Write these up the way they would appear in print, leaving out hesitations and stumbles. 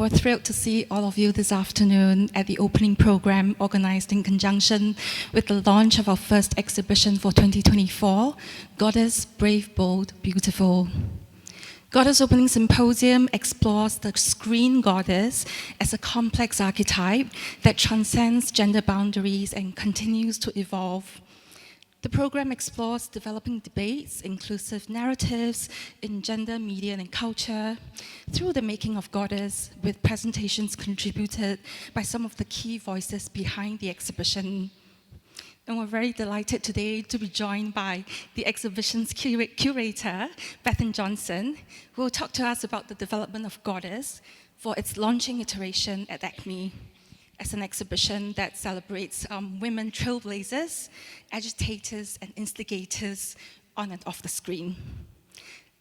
we're thrilled to see all of you this afternoon at the opening program organized in conjunction with the launch of our first exhibition for 2024, Goddess, Brave, Bold, Beautiful. Goddess Opening Symposium explores the screen goddess as a complex archetype that transcends gender boundaries and continues to evolve. The program explores developing debates, inclusive narratives in gender, media, and culture through the making of Goddess, with presentations contributed by some of the key voices behind the exhibition. And we're very delighted today to be joined by the exhibition's curator, Bethan Johnson, who will talk to us about the development of Goddess for its launching iteration at ACMI, as an exhibition that celebrates women trailblazers, agitators, and instigators on and off the screen.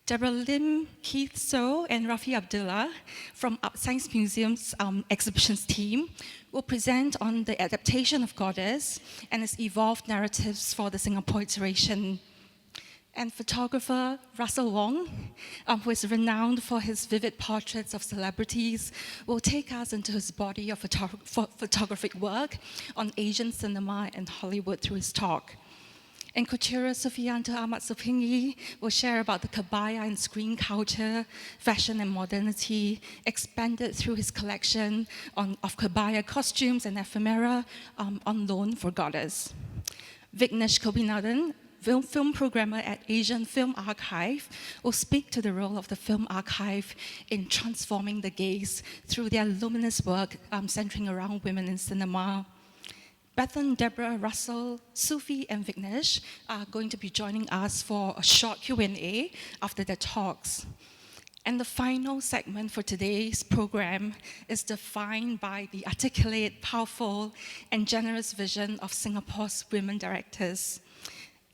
Deborah Lim, Keith So, and Rafi Abdullah from ArtScience Museum's exhibitions team will present on the adaptation of Goddess and its evolved narratives for the Singapore iteration. And photographer Russel Wong, who is renowned for his vivid portraits of celebrities, will take us into his body of photographic work on Asian cinema and Hollywood through his talk. And Curator Sufiyanto Amat Sopingi will share about the kebaya and screen culture, fashion and modernity, expanded through his collection of kebaya costumes and ephemera on loan for Goddess. Viknesh Kobinathan, film programmer at Asian Film Archive, will speak to the role of the Film Archive in transforming the gaze through their luminous work centering around women in cinema. Bethan, Deborah, Russell, Sufi, and Viknesh are going to be joining us for a short Q&A after their talks. And the final segment for today's program is defined by the articulate, powerful, and generous vision of Singapore's women directors.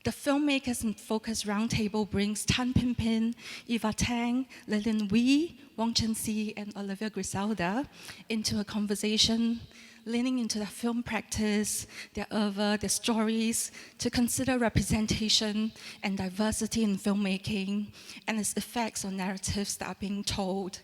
The Filmmakers in Focus Roundtable brings Tan Pin Pin, Eva Tang, Lillian Wee, Chen-Hsi, and Olivia Griselda into a conversation leaning into their film practice, their oeuvre, their stories, to consider representation and diversity in filmmaking and its effects on narratives that are being told.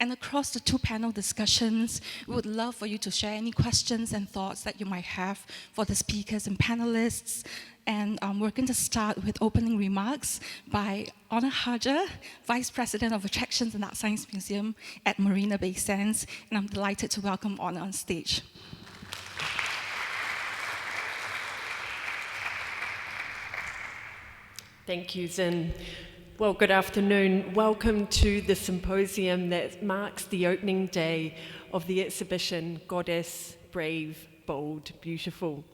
And across the two panel discussions, we would love for you to share any questions and thoughts that you might have for the speakers and panelists. And we're going to start with opening remarks by Honor Harger, Vice President of Attractions and ArtScience Museum at Marina Bay Sands. And I'm delighted to welcome Honor on stage. Thank you, Zin. Well, good afternoon. Welcome to the symposium that marks the opening day of the exhibition Goddess, Brave, Bold, Beautiful.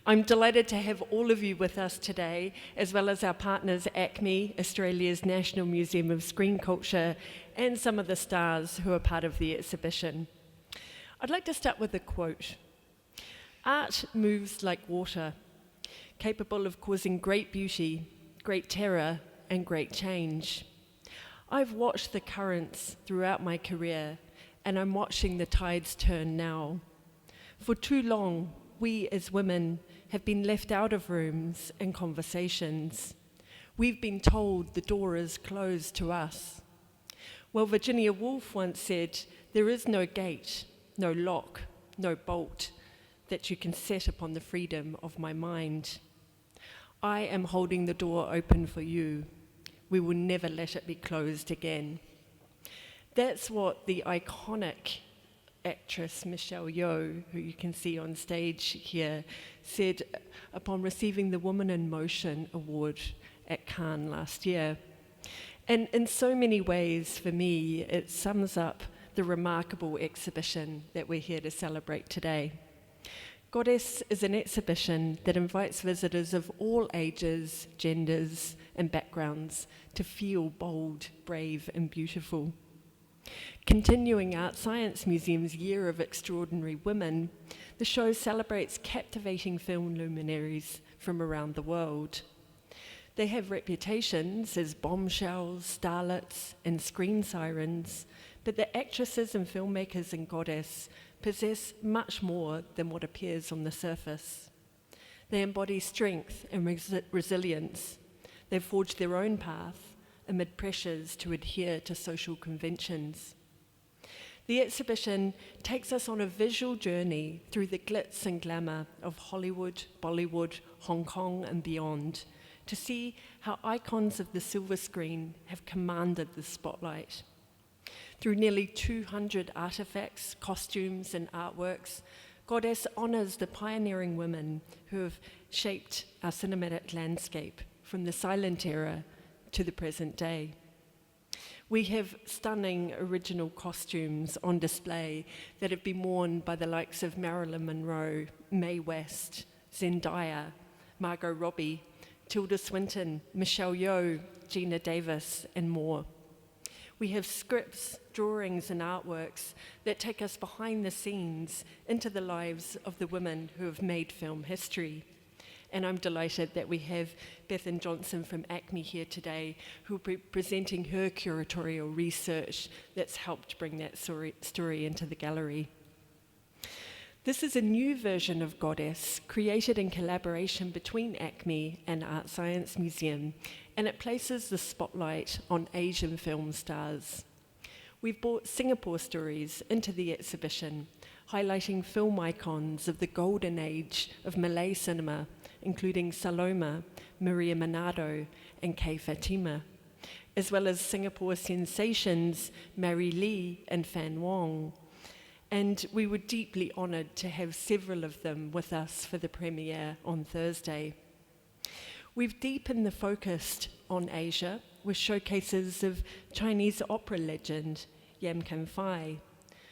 I'm delighted to have all of you with us today, as well as our partners ACMI, Australia's National Museum of Screen Culture, and some of the stars who are part of the exhibition. I'd like to start with a quote. Art moves like water, capable of causing great beauty, great terror, and great change. I've watched the currents throughout my career, and I'm watching the tides turn now. For too long, we as women have been left out of rooms and conversations. We've been told the door is closed to us. Well, Virginia Woolf once said, "There is no gate, no lock, no bolt that you can set upon the freedom of my mind. I am holding the door open for you. We will never let it be closed again." That's what the iconic actress Michelle Yeoh, who you can see on stage here, said upon receiving the Woman in Motion award at Cannes last year. And in so many ways, for me, it sums up the remarkable exhibition that we're here to celebrate today. Goddess is an exhibition that invites visitors of all ages, genders, and backgrounds to feel bold, brave, and beautiful. Continuing ArtScience Museum's Year of Extraordinary Women, the show celebrates captivating film luminaries from around the world. They have reputations as bombshells, starlets, and screen sirens, but the actresses and filmmakers in Goddess possess much more than what appears on the surface. They embody strength and resilience. They've forged their own path amid pressures to adhere to social conventions. The exhibition takes us on a visual journey through the glitz and glamour of Hollywood, Bollywood, Hong Kong and beyond, to see how icons of the silver screen have commanded the spotlight. Through nearly 200 artifacts, costumes and artworks, Goddess honours the pioneering women who have shaped our cinematic landscape from the silent era to the present day. We have stunning original costumes on display that have been worn by the likes of Marilyn Monroe, Mae West, Zendaya, Margot Robbie, Tilda Swinton, Michelle Yeoh, Gina Davis, and more. We have scripts, drawings, and artworks that take us behind the scenes into the lives of the women who have made film history. And I'm delighted that we have Bethan Johnson from ACMI here today, who will be presenting her curatorial research that's helped bring that story into the gallery. This is a new version of Goddess, created in collaboration between ACMI and ArtScience Museum, and it places the spotlight on Asian film stars. We've brought Singapore stories into the exhibition, highlighting film icons of the golden age of Malay cinema, including Saloma, Maria Manado, and Kay Fatima, as well as Singapore sensations Mary Lee and Fan Wong. And we were deeply honoured to have several of them with us for the premiere on Thursday. We've deepened the focus on Asia with showcases of Chinese opera legend Yam Kan-fai,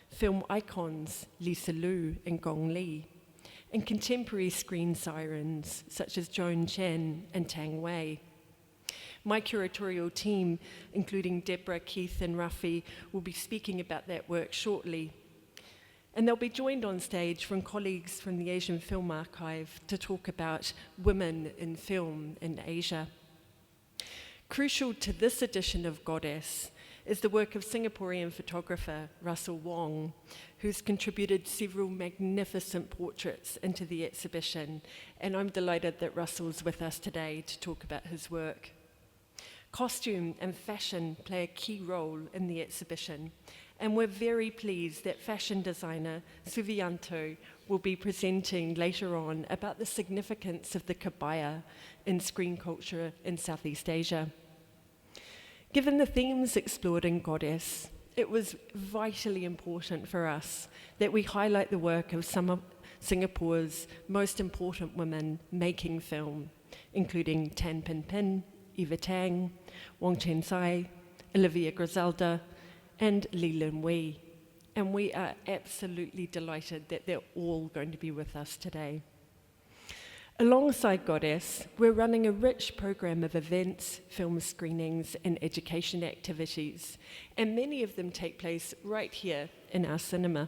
film icons Lisa Liu and Gong Li, and contemporary screen sirens such as Joan Chen and Tang Wei. My curatorial team, including Deborah, Keith and Rafi, will be speaking about that work shortly. And they'll be joined on stage from colleagues from the Asian Film Archive to talk about women in film in Asia. Crucial to this edition of Goddess is the work of Singaporean photographer Russel Wong, who's contributed several magnificent portraits into the exhibition, and I'm delighted that Russell's with us today to talk about his work. Costume and fashion play a key role in the exhibition, and we're very pleased that fashion designer Sufiyanto will be presenting later on about the significance of the kebaya in screen culture in Southeast Asia. Given the themes explored in Goddess, it was vitally important for us that we highlight the work of some of Singapore's most important women making film, including Tan Pin Pin, Eva Tang, Wong Chen-hsi, Olivia Griselda, and Lee Lin Wei. And we are absolutely delighted that they're all going to be with us today. Alongside Goddess, we're running a rich program of events, film screenings, and education activities, and many of them take place right here in our cinema.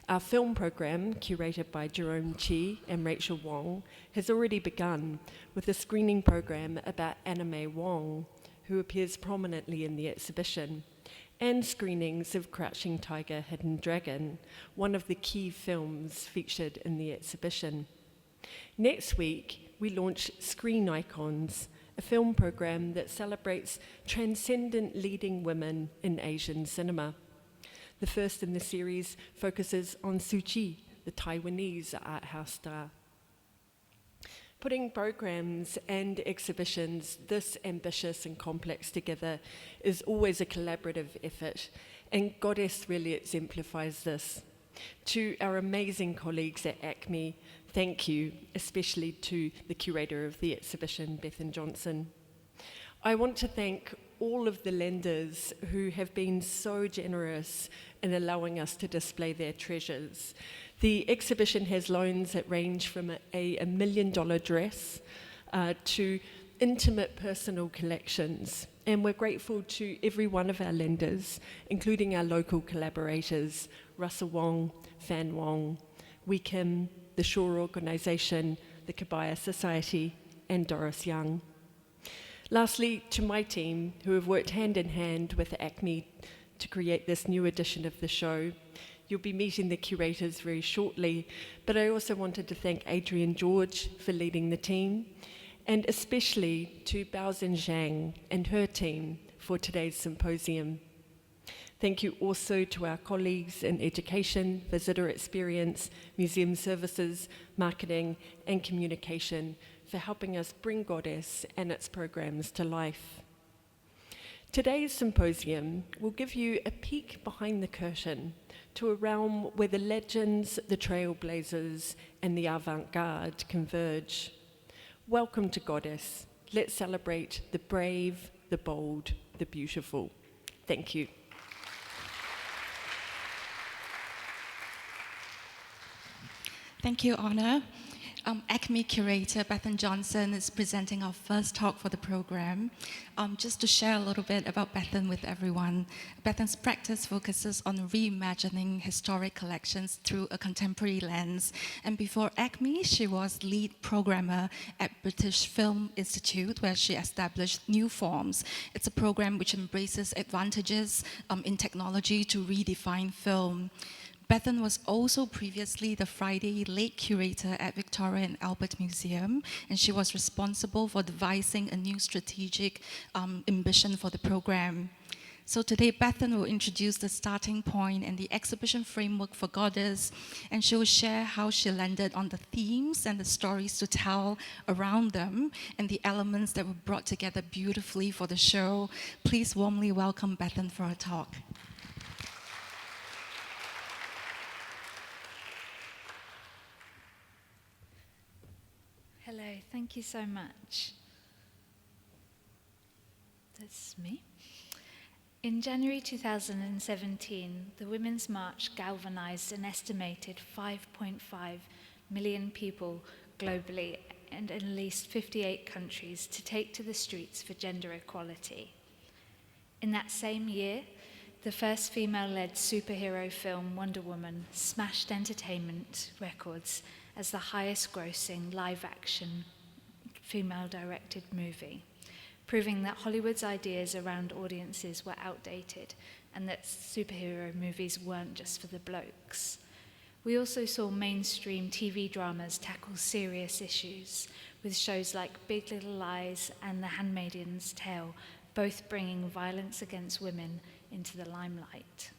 Our film program, curated by Jerome Chi and Rachel Wong, has already begun with a screening program about Anna May Wong, who appears prominently in the exhibition, and screenings of Crouching Tiger, Hidden Dragon, one of the key films featured in the exhibition. Next week, we launch Screen Icons, a film program that celebrates transcendent leading women in Asian cinema. The first in the series focuses on Suu Kyi, the Taiwanese art house star. Putting programs and exhibitions this ambitious and complex together is always a collaborative effort, and Goddess really exemplifies this. To our amazing colleagues at ACMI, thank you, especially to the curator of the exhibition, Bethan Johnson. I want to thank all of the lenders who have been so generous in allowing us to display their treasures. The exhibition has loans that range from a $1 million dress to intimate personal collections. And we're grateful to every one of our lenders, including our local collaborators, Russel Wong, Fan Wong, Weekim, the Shore Organisation, the Kebaya Society, and Doris Young. Lastly, to my team, who have worked hand in hand with ACMI to create this new edition of the show. You'll be meeting the curators very shortly, but I also wanted to thank Adrian George for leading the team, and especially to Baozhen Zhang and her team for today's symposium. Thank you also to our colleagues in education, visitor experience, museum services, marketing, and communication for helping us bring Goddess and its programs to life. Today's symposium will give you a peek behind the curtain to a realm where the legends, the trailblazers, and the avant-garde converge. Welcome to Goddess. Let's celebrate the brave, the bold, the beautiful. Thank you. Thank you, Honor. ACMI Curator Bethan Johnson is presenting our first talk for the program. Just to share a little bit about Bethan with everyone, Bethan's practice focuses on reimagining historic collections through a contemporary lens. And before ACMI, she was lead programmer at British Film Institute, where she established New Forms. It's a program which embraces advantages in technology to redefine film. Bethan was also previously the Friday late curator at Victoria and Albert Museum, and she was responsible for devising a new strategic ambition for the program. So today, Bethan will introduce the starting point and the exhibition framework for Goddess, and she will share how she landed on the themes and the stories to tell around them, and the elements that were brought together beautifully for the show. Please warmly welcome Bethan for her talk. Hello, thank you so much. That's me. In January 2017, the Women's March galvanized an estimated 5.5 million people globally and in at least 58 countries to take to the streets for gender equality. In that same year, the first female-led superhero film, Wonder Woman, smashed entertainment records as the highest-grossing live-action female-directed movie, proving that Hollywood's ideas around audiences were outdated and that superhero movies weren't just for the blokes. We also saw mainstream TV dramas tackle serious issues, with shows like Big Little Lies and The Handmaid's Tale both bringing violence against women into the limelight.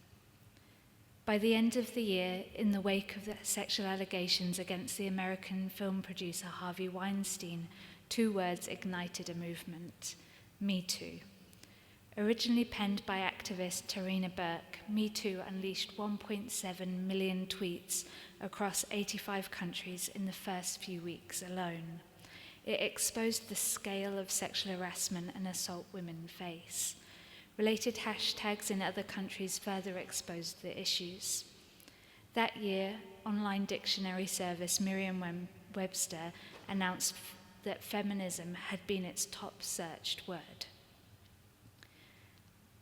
By the end of the year, in the wake of the sexual allegations against the American film producer Harvey Weinstein, two words ignited a movement: Me Too. Originally penned by activist Tarina Burke, Me Too unleashed 1.7 million tweets across 85 countries in the first few weeks alone. It exposed the scale of sexual harassment and assault women face. Related hashtags in other countries further exposed the issues. That year, online dictionary service Merriam-Webster announced that feminism had been its top searched word.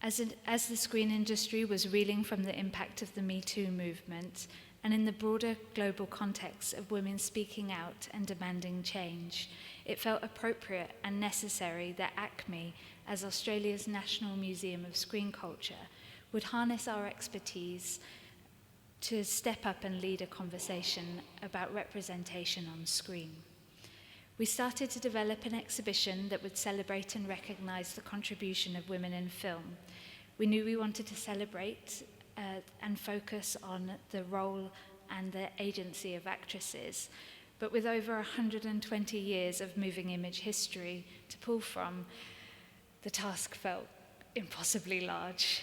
As the screen industry was reeling from the impact of the Me Too movement, and in the broader global context of women speaking out and demanding change, it felt appropriate and necessary that ACMI, as Australia's National Museum of Screen Culture, would harness our expertise to step up and lead a conversation about representation on screen. We started to develop an exhibition that would celebrate and recognise the contribution of women in film. We knew we wanted to celebrate and focus on the role and the agency of actresses, but with over 120 years of moving image history to pull from, the task felt impossibly large.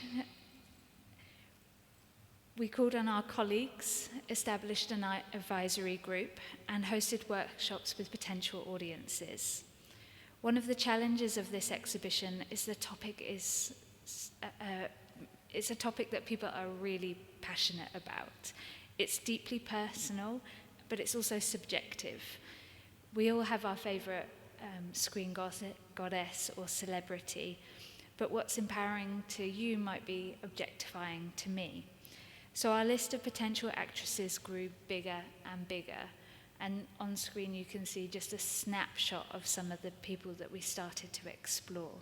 We called on our colleagues, established an advisory group, and hosted workshops with potential audiences. One of the challenges of this exhibition is the topic is it's a topic that people are really passionate about. It's deeply personal, but it's also subjective. We all have our favourite screen goddess or celebrity, but what's empowering to you might be objectifying to me. So our list of potential actresses grew bigger and bigger, and on screen you can see just a snapshot of some of the people that we started to explore.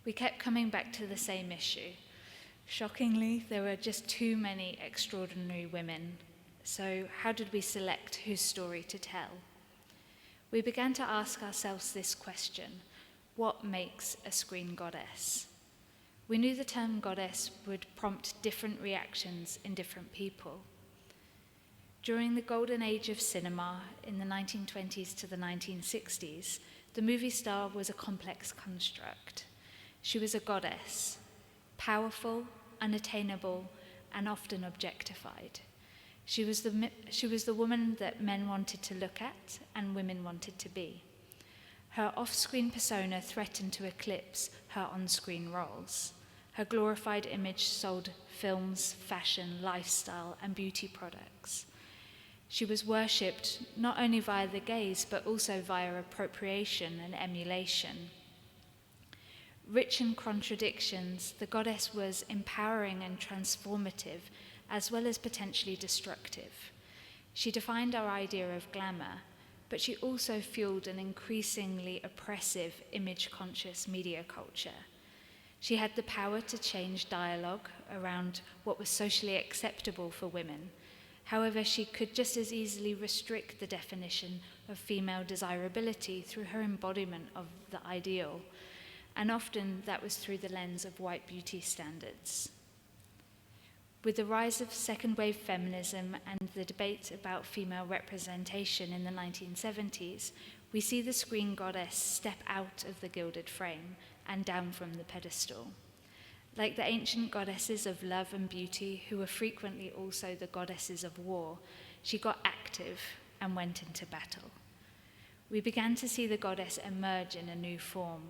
We kept coming back to the same issue. Shockingly, there were just too many extraordinary women. So how did we select whose story to tell? We began to ask ourselves this question: what makes a screen goddess? We knew the term goddess would prompt different reactions in different people. During the golden age of cinema in the 1920s to the 1960s, the movie star was a complex construct. She was a goddess, powerful, unattainable, and often objectified. She was the woman that men wanted to look at and women wanted to be. Her off-screen persona threatened to eclipse her on-screen roles. Her glorified image sold films, fashion, lifestyle, and beauty products. She was worshipped not only via the gaze, but also via appropriation and emulation. Rich in contradictions, the goddess was empowering and transformative, as well as potentially destructive. She defined our idea of glamour, but she also fueled an increasingly oppressive, image-conscious media culture. She had the power to change dialogue around what was socially acceptable for women. However, she could just as easily restrict the definition of female desirability through her embodiment of the ideal, and often that was through the lens of white beauty standards. With the rise of second-wave feminism and the debate about female representation in the 1970s, we see the screen goddess step out of the gilded frame and down from the pedestal. Like the ancient goddesses of love and beauty, who were frequently also the goddesses of war, she got active and went into battle. We began to see the goddess emerge in a new form,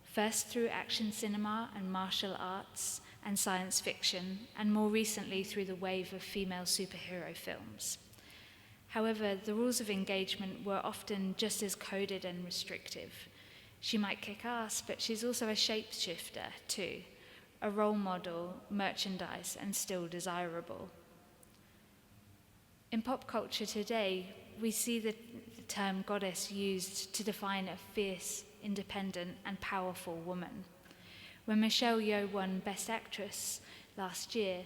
first through action cinema and martial arts and science fiction, and more recently through the wave of female superhero films. However, the rules of engagement were often just as coded and restrictive. She might kick ass, but she's also a shapeshifter too, a role model, merchandise, and still desirable. In pop culture today, we see the term goddess used to define a fierce, independent, and powerful woman. When Michelle Yeoh won Best Actress last year,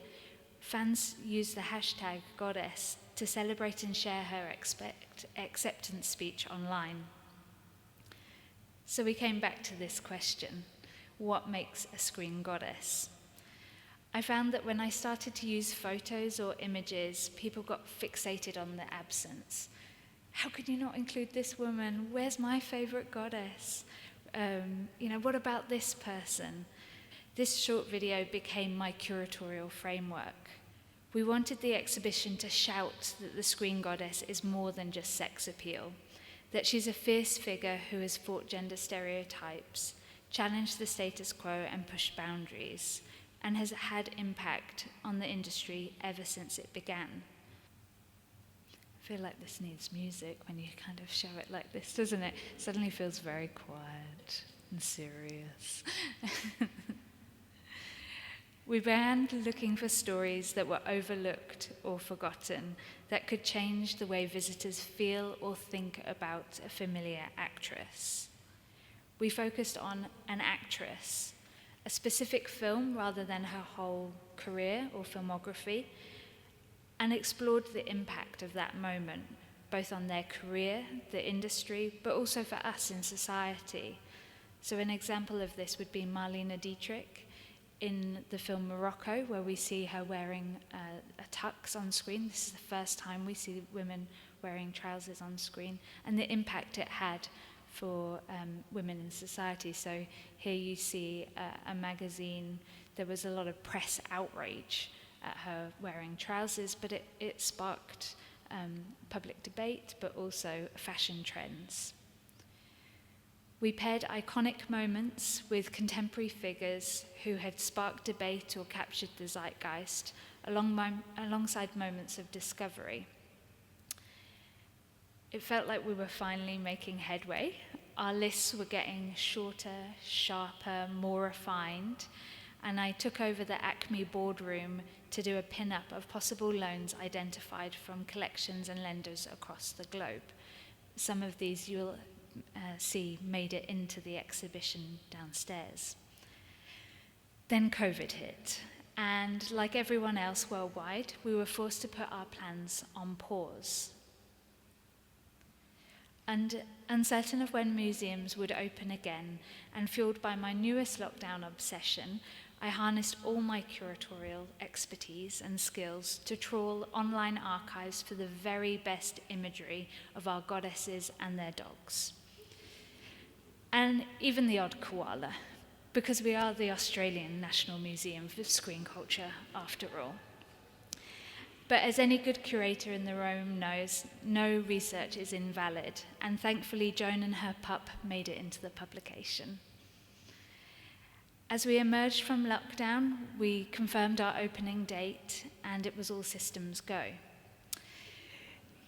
fans used the hashtag goddess to celebrate and share her acceptance speech online. So we came back to this question: what makes a screen goddess? I found that when I started to use photos or images, people got fixated on the absence. How could you not include this woman? Where's my favorite goddess? What about this person? This short video became my curatorial framework. We wanted the exhibition to shout that the screen goddess is more than just sex appeal, that she's a fierce figure who has fought gender stereotypes, challenged the status quo and pushed boundaries, and has had impact on the industry ever since it began. I feel like this needs music when you kind of show it like this, doesn't it? It suddenly feels very quiet and serious. We began looking for stories that were overlooked or forgotten, that could change the way visitors feel or think about a familiar actress. We focused on an actress, a specific film rather than her whole career or filmography, and explored the impact of that moment, both on their career, the industry, but also for us in society. So an example of this would be Marina Dietrich in the film Morocco, where we see her wearing a tux on screen. This is the first time we see women wearing trousers on screen, and the impact it had for women in society. So here you see a magazine. There was a lot of press outrage at her wearing trousers, but it sparked public debate, but also fashion trends. We paired iconic moments with contemporary figures who had sparked debate or captured the zeitgeist, alongside moments of discovery. It felt like we were finally making headway. Our lists were getting shorter, sharper, more refined, and I took over the ACMI boardroom to do a pin-up of possible loans identified from collections and lenders across the globe. Some of these you'll see made it into the exhibition downstairs. Then COVID hit, and like everyone else worldwide, we were forced to put our plans on pause. And uncertain of when museums would open again, and fueled by my newest lockdown obsession, I harnessed all my curatorial expertise and skills to trawl online archives for the very best imagery of our goddesses and their dogs. And even the odd koala, because we are the Australian National Museum for Screen Culture, after all. But as any good curator in the room knows, no research is invalid, and thankfully Joan and her pup made it into the publication. As we emerged from lockdown, we confirmed our opening date, and it was all systems go.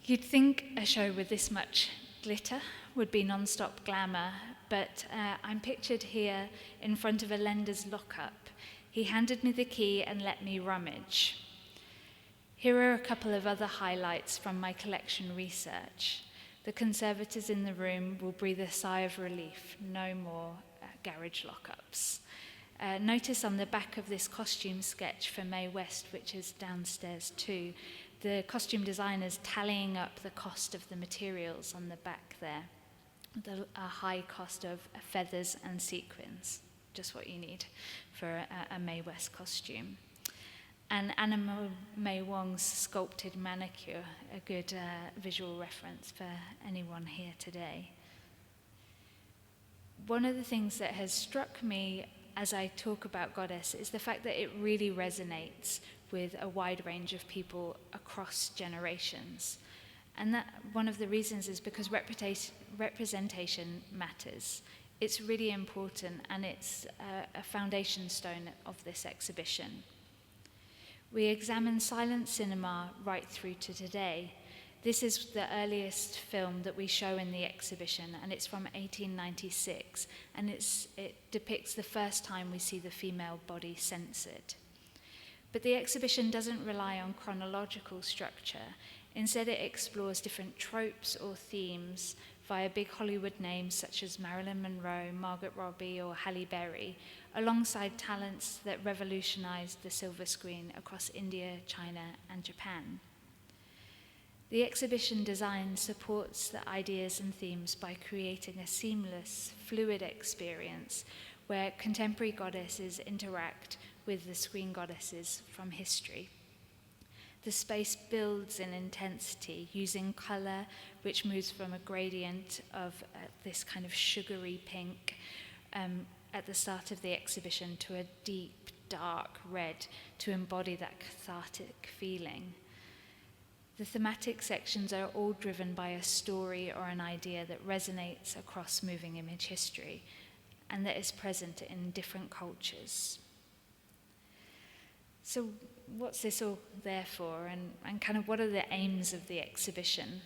You'd think a show with this much glitter would be non-stop glamour, but I'm pictured here in front of a lender's lockup. He handed me the key and let me rummage. Here are a couple of other highlights from my collection research. The conservators in the room will breathe a sigh of relief. No more garage lockups. Notice on the back of this costume sketch for Mae West, which is downstairs too, the costume designers tallying up the cost of the materials on the back there. A high cost of feathers and sequins, just what you need for a Mae West costume. And Anna May Wong's sculpted manicure, a good visual reference for anyone here today. One of the things that has struck me as I talk about Goddess is the fact that it really resonates with a wide range of people across generations. And that one of the reasons is because representation matters. It's really important, and it's a foundation stone of this exhibition. We examine silent cinema right through to today. This is the earliest film that we show in the exhibition, and it's from 1896, and it depicts the first time we see the female body censored. But the exhibition doesn't rely on chronological structure. Instead, it explores different tropes or themes via big Hollywood names such as Marilyn Monroe, Margot Robbie, or Halle Berry, alongside talents that revolutionized the silver screen across India, China, and Japan. The exhibition design supports the ideas and themes by creating a seamless, fluid experience where contemporary goddesses interact with the screen goddesses from history. The space builds in intensity using color, which moves from a gradient of this kind of sugary pink at the start of the exhibition to a deep, dark red to embody that cathartic feeling. The thematic sections are all driven by a story or an idea that resonates across moving image history and that is present in different cultures. So what's this all there for, and kind of what are the aims of the exhibition?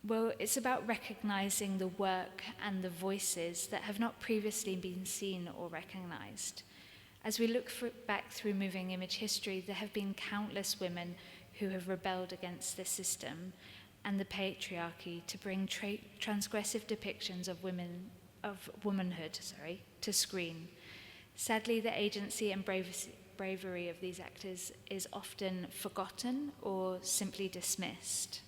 Well, it's about recognizing the work and the voices that have not previously been seen or recognized. As we look back through moving image history, there have been countless women who have rebelled against this system and the patriarchy to bring transgressive depictions of womanhood to screen. Sadly, the agency and bravery of these actors is often forgotten or simply dismissed.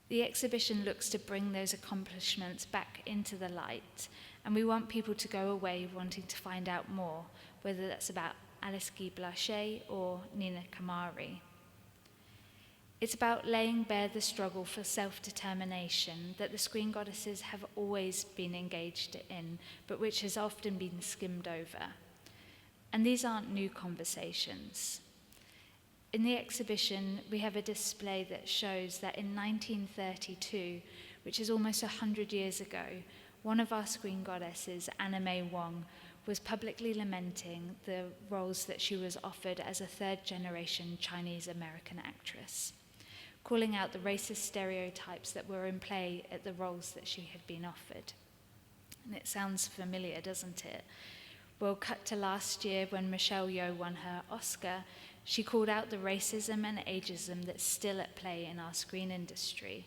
The exhibition looks to bring those accomplishments back into the light, and we want people to go away wanting to find out more, whether that's about Alice Guy Blanchet or Nina Kamari. It's about laying bare the struggle for self-determination that the screen goddesses have always been engaged in, but which has often been skimmed over. And these aren't new conversations. In the exhibition, we have a display that shows that in 1932, which is almost 100 years ago, one of our screen goddesses, Anna May Wong, was publicly lamenting the roles that she was offered as a third-generation Chinese-American actress, calling out the racist stereotypes that were in play at the roles that she had been offered. And it sounds familiar, doesn't it? Well, cut to last year when Michelle Yeoh won her Oscar, she called out the racism and ageism that's still at play in our screen industry.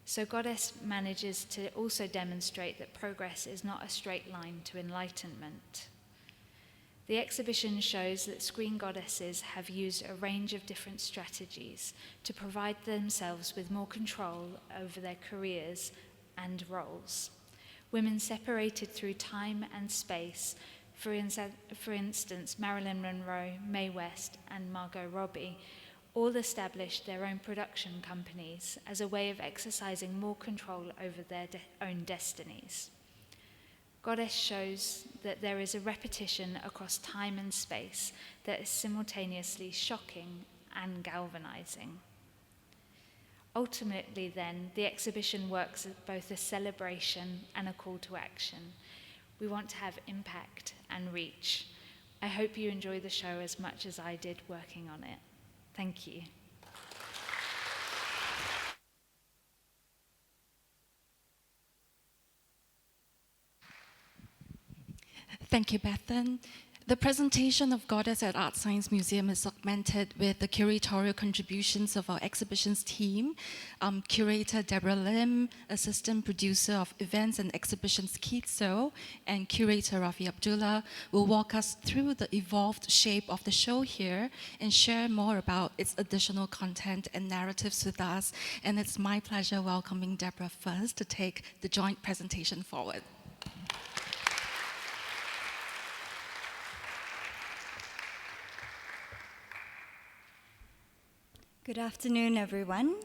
So Goddess manages to also demonstrate that progress is not a straight line to enlightenment. The exhibition shows that screen goddesses have used a range of different strategies to provide themselves with more control over their careers and roles. Women separated through time and space For instance, Marilyn Monroe, Mae West, and Margot Robbie all established their own production companies as a way of exercising more control over their own destinies. Goddess shows that there is a repetition across time and space that is simultaneously shocking and galvanizing. Ultimately, then, the exhibition works as both a celebration and a call to action. We want to have impact and reach. I hope you enjoy the show as much as I did working on it. Thank you. Thank you, Bethan. The presentation of Goddess at ArtScience Museum is augmented with the curatorial contributions of our exhibitions team. Curator Deborah Lim, assistant producer of events and exhibitions Keith So, and curator Rafi Abdullah will walk us through the evolved shape of the show here and share more about its additional content and narratives with us. And it's my pleasure welcoming Deborah first to take the joint presentation forward. Good afternoon, everyone.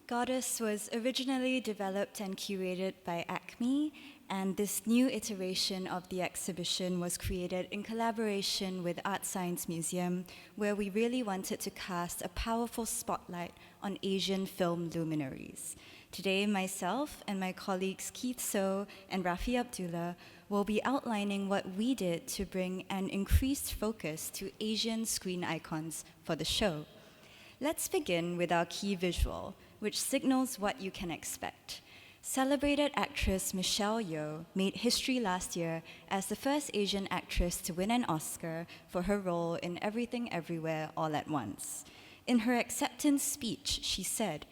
Goddess was originally developed and curated by ACMI, and this new iteration of the exhibition was created in collaboration with ArtScience Museum, where we really wanted to cast a powerful spotlight on Asian film luminaries. Today, myself and my colleagues Keith So and Rafi Abdullah will be outlining what we did to bring an increased focus to Asian screen icons for the show. Let's begin with our key visual, which signals what you can expect. Celebrated actress Michelle Yeoh made history last year as the first Asian actress to win an Oscar for her role in Everything Everywhere All at Once. In her acceptance speech, she said,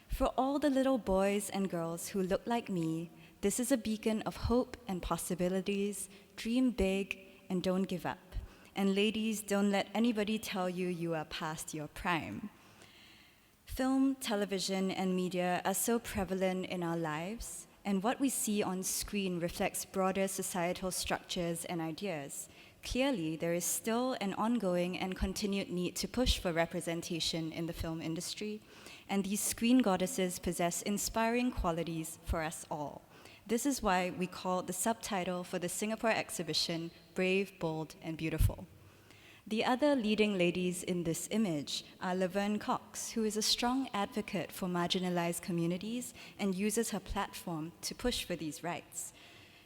"For all the little boys and girls who look like me, this is a beacon of hope and possibilities. Dream big and don't give up. And ladies, don't let anybody tell you you are past your prime." Film, television, and media are so prevalent in our lives, and what we see on screen reflects broader societal structures and ideas. Clearly, there is still an ongoing and continued need to push for representation in the film industry, and these screen goddesses possess inspiring qualities for us all. This is why we called the subtitle for the Singapore exhibition Brave, Bold, and Beautiful. The other leading ladies in this image are Laverne Cox, who is a strong advocate for marginalized communities and uses her platform to push for these rights.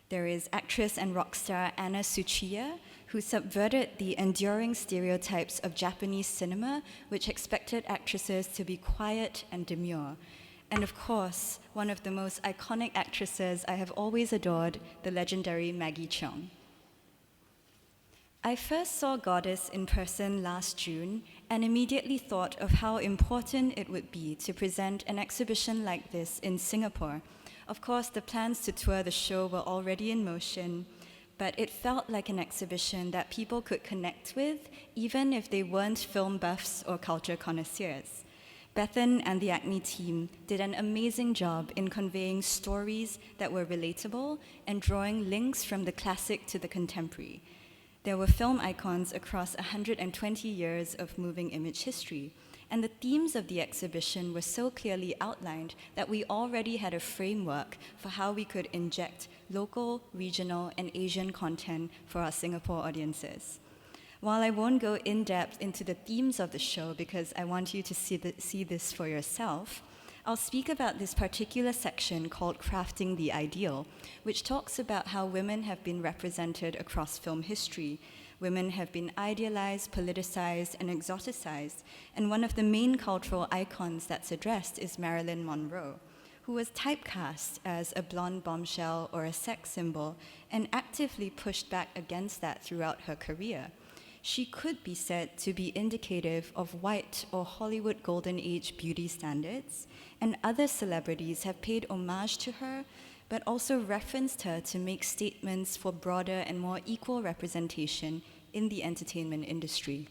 There is actress and rock star Anna Tsuchiya, who subverted the enduring stereotypes of Japanese cinema, which expected actresses to be quiet and demure. And of course, one of the most iconic actresses I have always adored, the legendary Maggie Cheung. I first saw Goddess in person last June and immediately thought of how important it would be to present an exhibition like this in Singapore. Of course, the plans to tour the show were already in motion, but it felt like an exhibition that people could connect with, even if they weren't film buffs or culture connoisseurs. Bethan and the ACMI team did an amazing job in conveying stories that were relatable and drawing links from the classic to the contemporary. There were film icons across 120 years of moving image history, and the themes of the exhibition were so clearly outlined that we already had a framework for how we could inject local, regional, and Asian content for our Singapore audiences. While I won't go in depth into the themes of the show because I want you to see this for yourself, I'll speak about this particular section called Crafting the Ideal, which talks about how women have been represented across film history. Women have been idealized, politicized, and exoticized, and one of the main cultural icons that's addressed is Marilyn Monroe, who was typecast as a blonde bombshell or a sex symbol and actively pushed back against that throughout her career. She could be said to be indicative of white or Hollywood Golden Age beauty standards, and other celebrities have paid homage to her, but also referenced her to make statements for broader and more equal representation in the entertainment industry.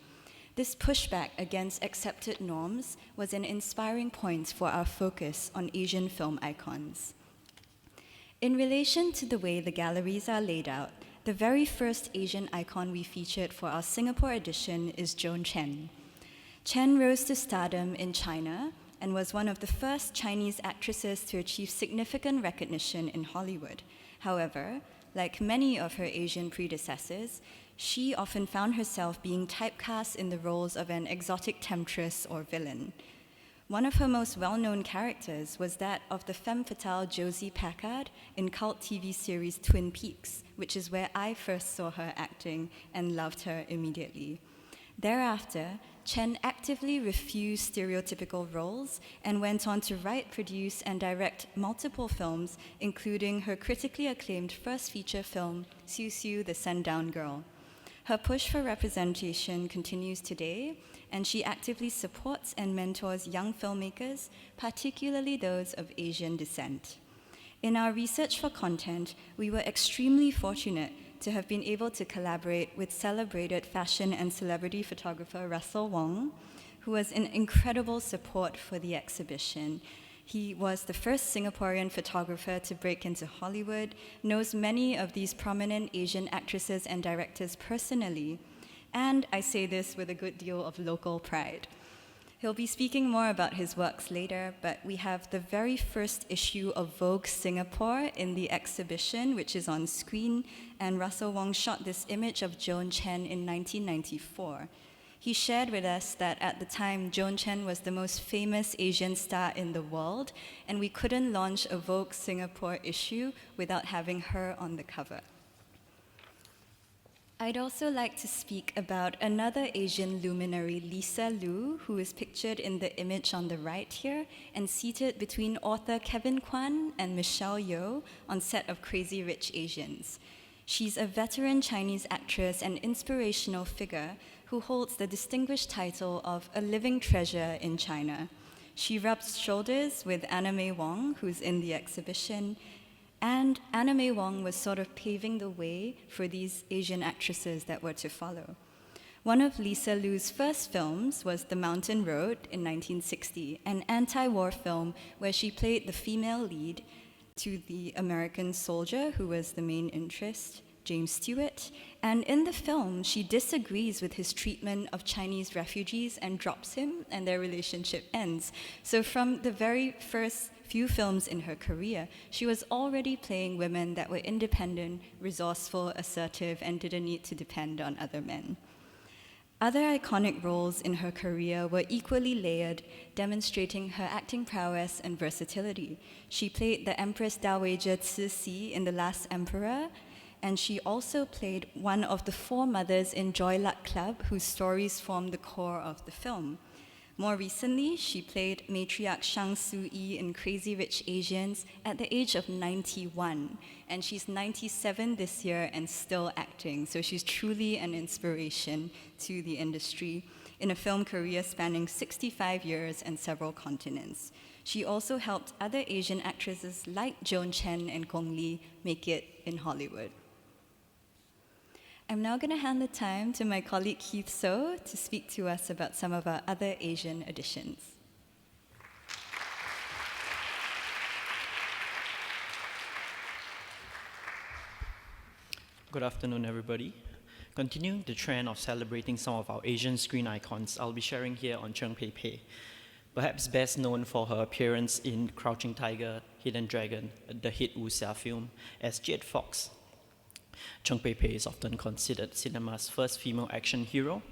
This pushback against accepted norms was an inspiring point for our focus on Asian film icons. In relation to the way the galleries are laid out, the very first Asian icon we featured for our Singapore edition is Joan Chen. Chen rose to stardom in China and was one of the first Chinese actresses to achieve significant recognition in Hollywood. However, like many of her Asian predecessors, she often found herself being typecast in the roles of an exotic temptress or villain. One of her most well-known characters was that of the femme fatale Josie Packard in cult TV series Twin Peaks, which is where I first saw her acting and loved her immediately. Thereafter, Chen actively refused stereotypical roles and went on to write, produce, and direct multiple films, including her critically acclaimed first feature film, Siu Siu, the Sundown Girl. Her push for representation continues today, and she actively supports and mentors young filmmakers, particularly those of Asian descent. In our research for content, we were extremely fortunate to have been able to collaborate with celebrated fashion and celebrity photographer Russel Wong, who was an incredible support for the exhibition. He was the first Singaporean photographer to break into Hollywood, knows many of these prominent Asian actresses and directors personally, and I say this with a good deal of local pride. He'll be speaking more about his works later, but we have the very first issue of Vogue Singapore in the exhibition, which is on screen, and Russel Wong shot this image of Joan Chen in 1994. He shared with us that at the time, Joan Chen was the most famous Asian star in the world, and we couldn't launch a Vogue Singapore issue without having her on the cover. I'd also like to speak about another Asian luminary, Lisa Liu, who is pictured in the image on the right here and seated between author Kevin Kwan and Michelle Yeoh on set of Crazy Rich Asians. She's a veteran Chinese actress and inspirational figure who holds the distinguished title of a living treasure in China. She rubs shoulders with Anna May Wong, who's in the exhibition, and Anna May Wong was sort of paving the way for these Asian actresses that were to follow. One of Lisa Liu's first films was The Mountain Road in 1960, an anti-war film where she played the female lead to the American soldier who was the main interest, James Stewart. And in the film, she disagrees with his treatment of Chinese refugees and drops him, and their relationship ends. So from the very first few films in her career, she was already playing women that were independent, resourceful, assertive, and didn't need to depend on other men. Other iconic roles in her career were equally layered, demonstrating her acting prowess and versatility. She played the Empress Dowager Chen-Hsi in The Last Emperor, and she also played one of the four mothers in Joy Luck Club, whose stories form the core of the film. More recently, she played matriarch Shang Su-yi in Crazy Rich Asians at the age of 91, and she's 97 this year and still acting, so she's truly an inspiration to the industry in a film career spanning 65 years and several continents. She also helped other Asian actresses like Joan Chen and Gong Li make it in Hollywood. I'm now going to hand the time to my colleague Keith So to speak to us about some of our other Asian editions. Good afternoon, everybody. Continuing the trend of celebrating some of our Asian screen icons, I'll be sharing here on Chen Pei Pei, perhaps best known for her appearance in Crouching Tiger, Hidden Dragon, the hit wuxia film, as Jade Fox. Chen Pei Pei is often considered cinema's first female action hero,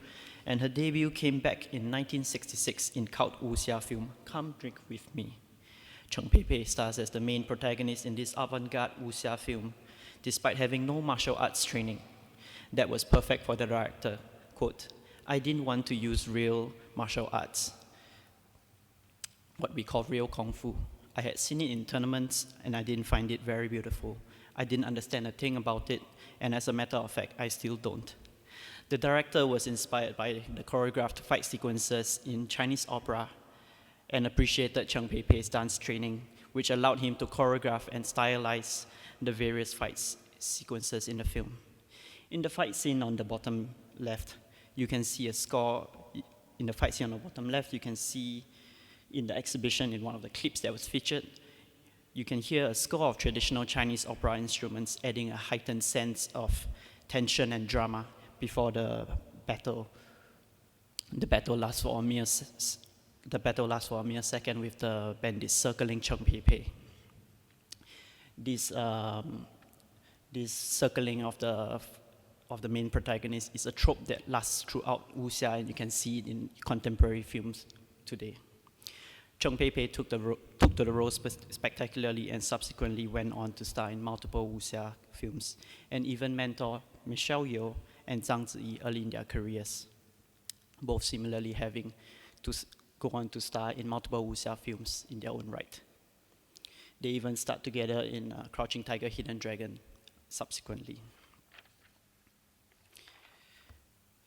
and her debut came back in 1966 in cult wuxia film Come Drink With Me. Chen Pei Pei stars as the main protagonist in this avant-garde wuxia film, despite having no martial arts training. That was perfect for the director. Quote, "I didn't want to use real martial arts, what we call real kung fu. I had seen it in tournaments and I didn't find it very beautiful. I didn't understand a thing about it, and as a matter of fact, I still don't." The director was inspired by the choreographed fight sequences in Chinese opera and appreciated Chen Pei Pei's dance training, which allowed him to choreograph and stylize the various fight sequences in the film. In the fight scene on the bottom left, you can see a score. In the fight scene on the bottom left, you can see in the exhibition, in one of the clips that was featured, you can hear a score of traditional Chinese opera instruments, adding a heightened sense of tension and drama before the battle. The battle lasts for a mere second with the bandits circling Chen-Hsi. This circling of the main protagonist is a trope that lasts throughout wuxia, and you can see it in contemporary films today. Chen-Hsi took to the role spectacularly and subsequently went on to star in multiple wuxia films and even mentor Michelle Yeoh and Zhang Ziyi early in their careers, both similarly having to go on to star in multiple wuxia films in their own right. They even start together in Crouching Tiger, Hidden Dragon subsequently.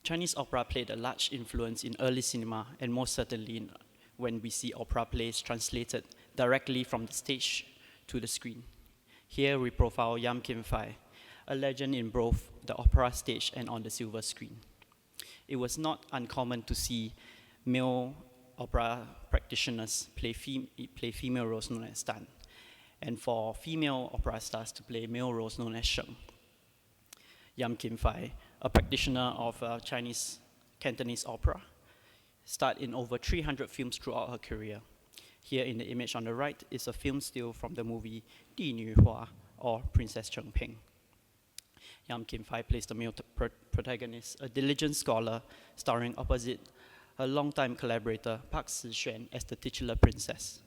Chinese opera played a large influence in early cinema, and most certainly when we see opera plays translated directly from the stage to the screen. Here we profile Yam Kim Fai, a legend in both the opera stage and on the silver screen. It was not uncommon to see male opera practitioners play female roles known as Dan, and for female opera stars to play male roles known as Sheng. Yam Kim Fai, a practitioner of Chinese Cantonese opera, starred in over 300 films throughout her career. Here in the image on the right is a film still from the movie Di Nu Hua, or Princess Cheng Ping. Yam Kim Fai plays the male protagonist, a diligent scholar starring opposite her longtime collaborator Park Si-xuan as the titular princess.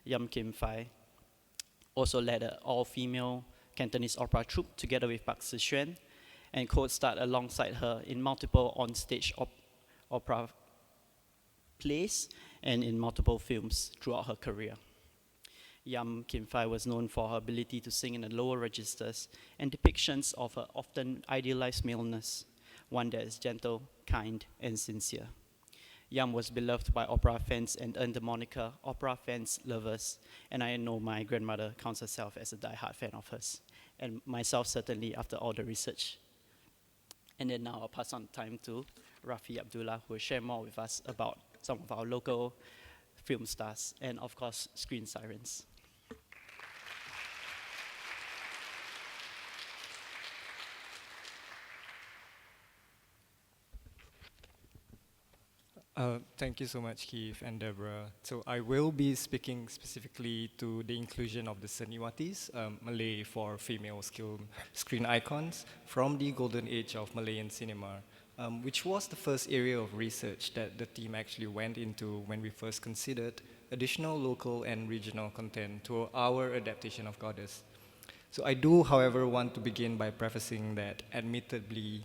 Yam Kim Fai also led an all-female Cantonese opera troupe together with Park Si-xuan, and co-starred alongside her in multiple on-stage opera plays and in multiple films throughout her career. Yam Kim Fai was known for her ability to sing in the lower registers and depictions of her often idealized maleness, one that is gentle, kind, and sincere. Yam was beloved by opera fans and earned the moniker Opera Fans Lovers, and I know my grandmother counts herself as a die-hard fan of hers, and myself certainly after all the research. And then now I'll pass on time to Rafi Abdullah, who will share more with us about some of our local film stars and, of course, screen sirens. Thank you so much, Keith and Deborah. So I will be speaking specifically to the inclusion of the Seniwatis, Malay for female screen icons, from the golden age of Malayan cinema, which was the first area of research that the team actually went into when we first considered additional local and regional content to our adaptation of Goddess. So I do, however, want to begin by prefacing that admittedly,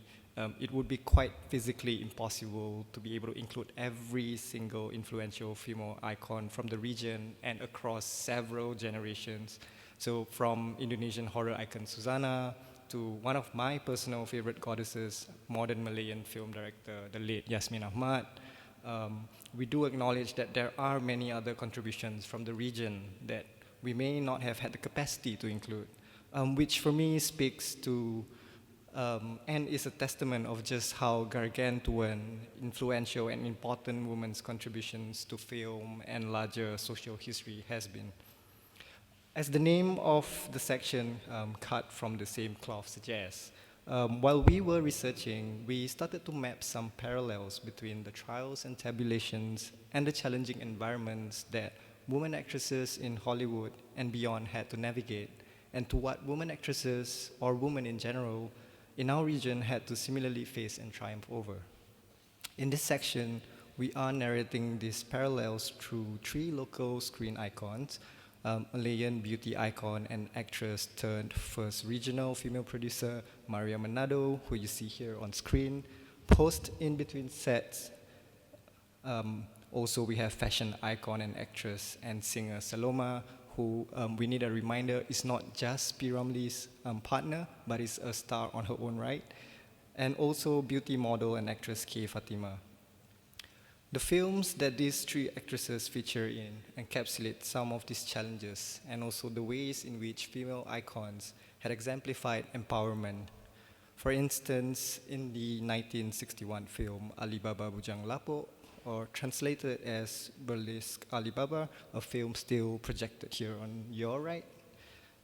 it would be quite physically impossible to be able to include every single influential female icon from the region and across several generations. So from Indonesian horror icon Susana to one of my personal favorite goddesses, modern Malayan film director, the late Yasmin Ahmad. We do acknowledge that there are many other contributions from the region that we may not have had the capacity to include, which for me speaks to and is a testament of just how gargantuan, influential, and important women's contributions to film and larger social history has been. As the name of the section, cut from the same cloth, suggests, while we were researching, we started to map some parallels between the trials and tribulations and the challenging environments that women actresses in Hollywood and beyond had to navigate, and to what women actresses, or women in general, in our region had to similarly face and triumph over. In this section, we are narrating these parallels through three local screen icons, Malayan beauty icon and actress turned first regional female producer, Maria Manado, who you see here on screen, post in between sets. Also, we have fashion icon and actress and singer Saloma, who we need a reminder is not just P. Ramlee's partner, but is a star on her own right, and also beauty model and actress K. Fatima. The films that these three actresses feature in encapsulate some of these challenges and also the ways in which female icons had exemplified empowerment. For instance, in the 1961 film Alibaba Bujang Lapok, or translated as Burlesque Alibaba, a film still projected here on your right,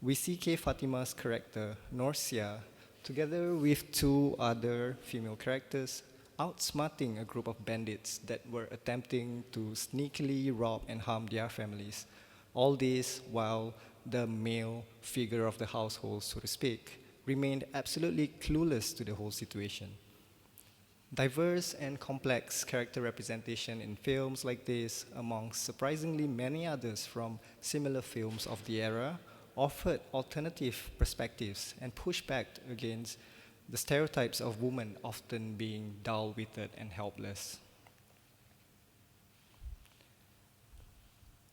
we see K. Fatima's character, Norcia, together with two other female characters, outsmarting a group of bandits that were attempting to sneakily rob and harm their families. All this while the male figure of the household, so to speak, remained absolutely clueless to the whole situation. Diverse and complex character representation in films like this, among surprisingly many others from similar films of the era, offered alternative perspectives and pushed back against the stereotypes of women often being dull-witted and helpless.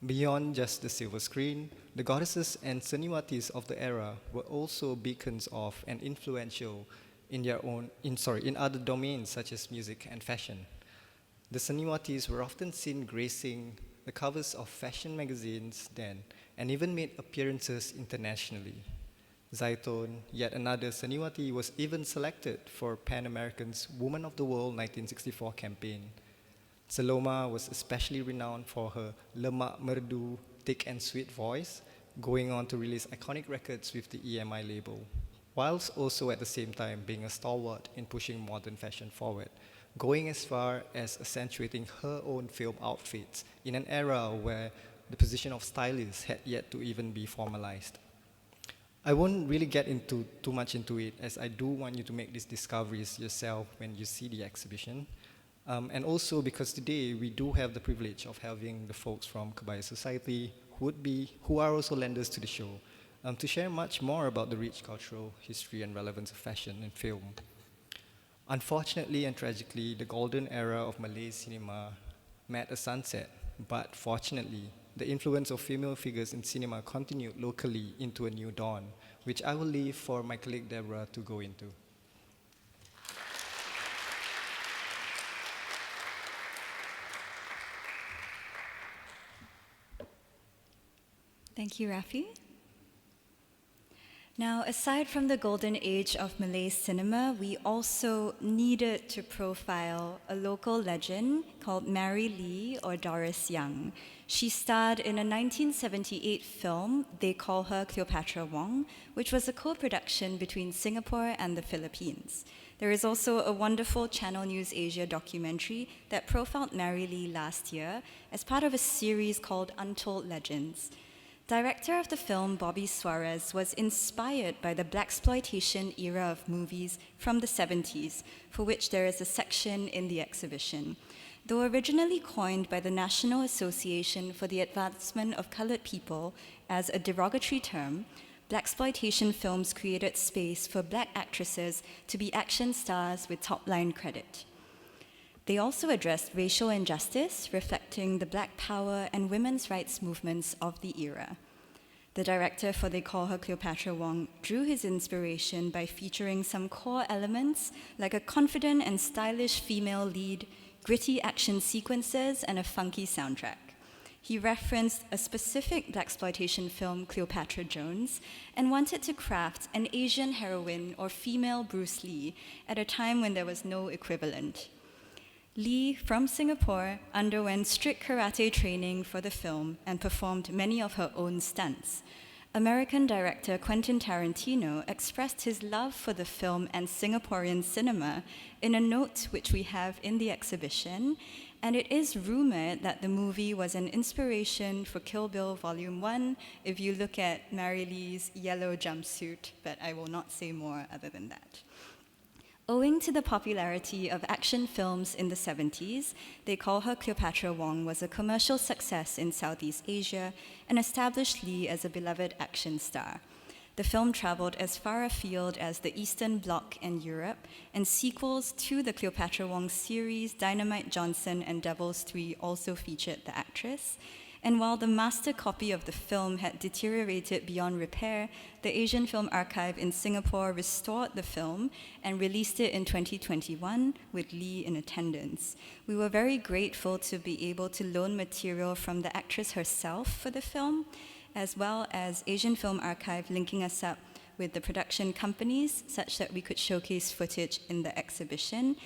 Beyond just the silver screen, the goddesses and Seniwatis of the era were also beacons of and influential in other domains such as music and fashion. The Seniwatis were often seen gracing the covers of fashion magazines then, and even made appearances internationally. Zaitun, yet another Seniwati, was even selected for Pan American's Woman of the World 1964 campaign. Saloma was especially renowned for her lemak merdu, thick and sweet voice, going on to release iconic records with the EMI label, whilst also at the same time being a stalwart in pushing modern fashion forward, going as far as accentuating her own film outfits in an era where the position of stylist had yet to even be formalized. I won't really get into too much into it, as I do want you to make these discoveries yourself when you see the exhibition. And also because today we do have the privilege of having the folks from Kebaya Society who are also lenders to the show, to share much more about the rich cultural history and relevance of fashion and film. Unfortunately and tragically, the golden era of Malay cinema met a sunset, but fortunately, the influence of female figures in cinema continued locally into a new dawn, which I will leave for my colleague Deborah to go into. Thank you, Rafi. Now, aside from the golden age of Malay cinema, we also needed to profile a local legend called Mary Lee, or Doris Young. She starred in a 1978 film, They Call Her Cleopatra Wong, which was a co-production between Singapore and the Philippines. There is also a wonderful Channel News Asia documentary that profiled Mary Lee last year as part of a series called Untold Legends. Director of the film, Bobby Suarez, was inspired by the blaxploitation era of movies from the 70s, for which there is a section in the exhibition. Though originally coined by the National Association for the Advancement of Colored People as a derogatory term, blaxploitation films created space for black actresses to be action stars with top-line credit. They also addressed racial injustice, reflecting the Black Power and women's rights movements of the era. The director for They Call Her Cleopatra Wong drew his inspiration by featuring some core elements like a confident and stylish female lead, gritty action sequences, and a funky soundtrack. He referenced a specific blaxploitation film, Cleopatra Jones, and wanted to craft an Asian heroine or female Bruce Lee at a time when there was no equivalent. Lee, from Singapore, underwent strict karate training for the film and performed many of her own stunts. American director Quentin Tarantino expressed his love for the film and Singaporean cinema in a note which we have in the exhibition, and it is rumored that the movie was an inspiration for Kill Bill Volume 1 if you look at Mary Lee's yellow jumpsuit, but I will not say more other than that. Owing to the popularity of action films in the 70s, They Call Her Cleopatra Wong was a commercial success in Southeast Asia and established Lee as a beloved action star. The film traveled as far afield as the Eastern Bloc and Europe, and sequels to the Cleopatra Wong series, Dynamite Johnson and Devil's 3, also featured the actress. And while the master copy of the film had deteriorated beyond repair, the Asian Film Archive in Singapore restored the film and released it in 2021 with Lee in attendance. We were very grateful to be able to loan material from the actress herself for the film, as well as Asian Film Archive linking us up with the production companies such that we could showcase footage in the exhibition.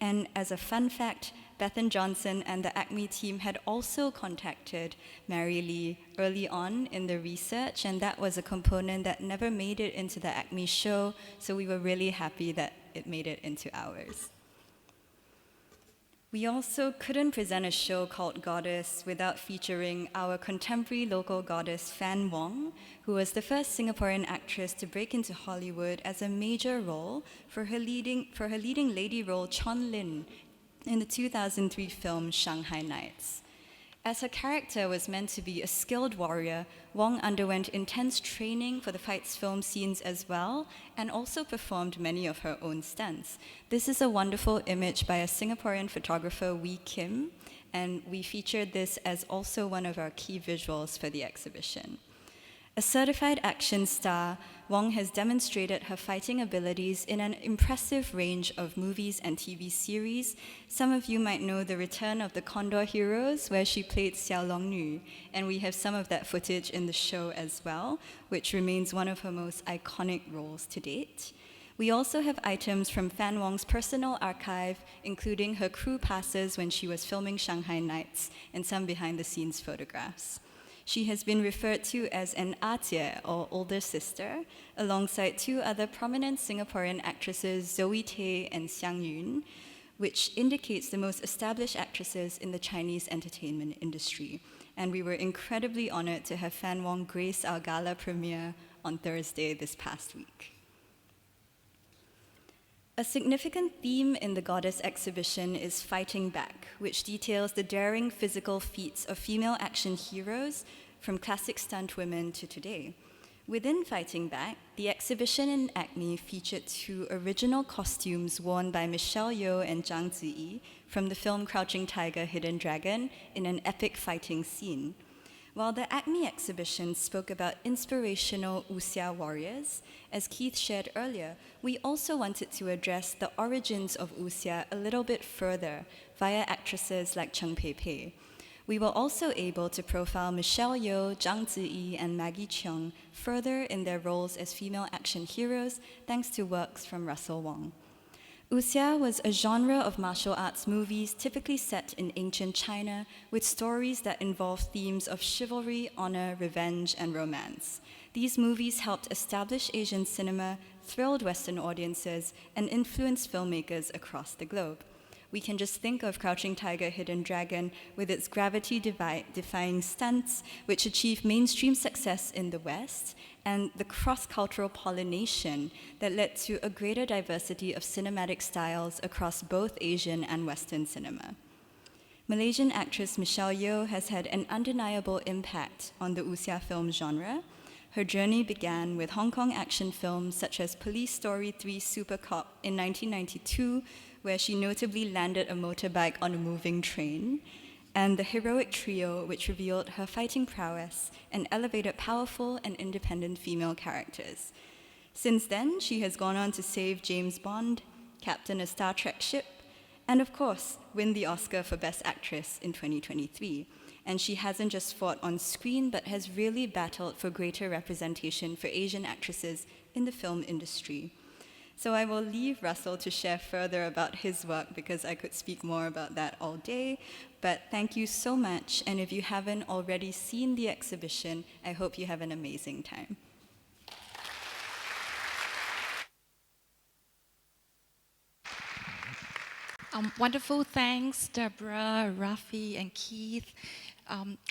And as a fun fact, Bethan Johnson and the ACMI team had also contacted Mary Lee early on in the research, and that was a component that never made it into the ACMI show, so we were really happy that it made it into ours. We also couldn't present a show called Goddess without featuring our contemporary local goddess Fan Wong, who was the first Singaporean actress to break into Hollywood as a major role for her leading lady role Chon Lin in the 2003 film Shanghai Nights. As her character was meant to be a skilled warrior, Wong underwent intense training for the fight's film scenes as well, and also performed many of her own stunts. This is a wonderful image by a Singaporean photographer, Wee Kim, and we featured this as also one of our key visuals for the exhibition. A certified action star, Wong has demonstrated her fighting abilities in an impressive range of movies and TV series. Some of you might know The Return of the Condor Heroes, where she played Xiao Long Nu, and we have some of that footage in the show as well, which remains one of her most iconic roles to date. We also have items from Fan Wong's personal archive, including her crew passes when she was filming Shanghai Nights, and some behind-the-scenes photographs. She has been referred to as an Atie, or older sister, alongside two other prominent Singaporean actresses, Zoe Tay and Xiang Yun, which indicates the most established actresses in the Chinese entertainment industry. And we were incredibly honored to have Fan Wong grace our gala premiere on Thursday this past week. A significant theme in the Goddess exhibition is Fighting Back, which details the daring physical feats of female action heroes from classic stunt women to today. Within Fighting Back, the exhibition in ACMI featured two original costumes worn by Michelle Yeoh and Zhang Ziyi from the film Crouching Tiger, Hidden Dragon in an epic fighting scene. While the ACMI exhibition spoke about inspirational wuxia warriors, as Keith shared earlier, we also wanted to address the origins of wuxia a little bit further via actresses like Cheng Pei Pei. We were also able to profile Michelle Yeoh, Zhang Ziyi, and Maggie Cheung further in their roles as female action heroes, thanks to works from Russel Wong. Wuxia was a genre of martial arts movies typically set in ancient China with stories that involve themes of chivalry, honor, revenge, and romance. These movies helped establish Asian cinema, thrilled Western audiences, and influenced filmmakers across the globe. We can just think of Crouching Tiger, Hidden Dragon with its gravity-defying stunts, which achieved mainstream success in the West, and the cross-cultural pollination that led to a greater diversity of cinematic styles across both Asian and Western cinema. Malaysian actress Michelle Yeoh has had an undeniable impact on the wuxia film genre. Her journey began with Hong Kong action films such as Police Story 3 Super Cop in 1992, where she notably landed a motorbike on a moving train, and The Heroic Trio, which revealed her fighting prowess and elevated powerful and independent female characters. Since then, she has gone on to save James Bond, captain a Star Trek ship, and of course, win the Oscar for Best Actress in 2023. And she hasn't just fought on screen, but has really battled for greater representation for Asian actresses in the film industry. So I will leave Russell to share further about his work because I could speak more about that all day. But thank you so much, and if you haven't already seen the exhibition, I hope you have an amazing time. Wonderful, thanks, Deborah, Rafi, and Keith.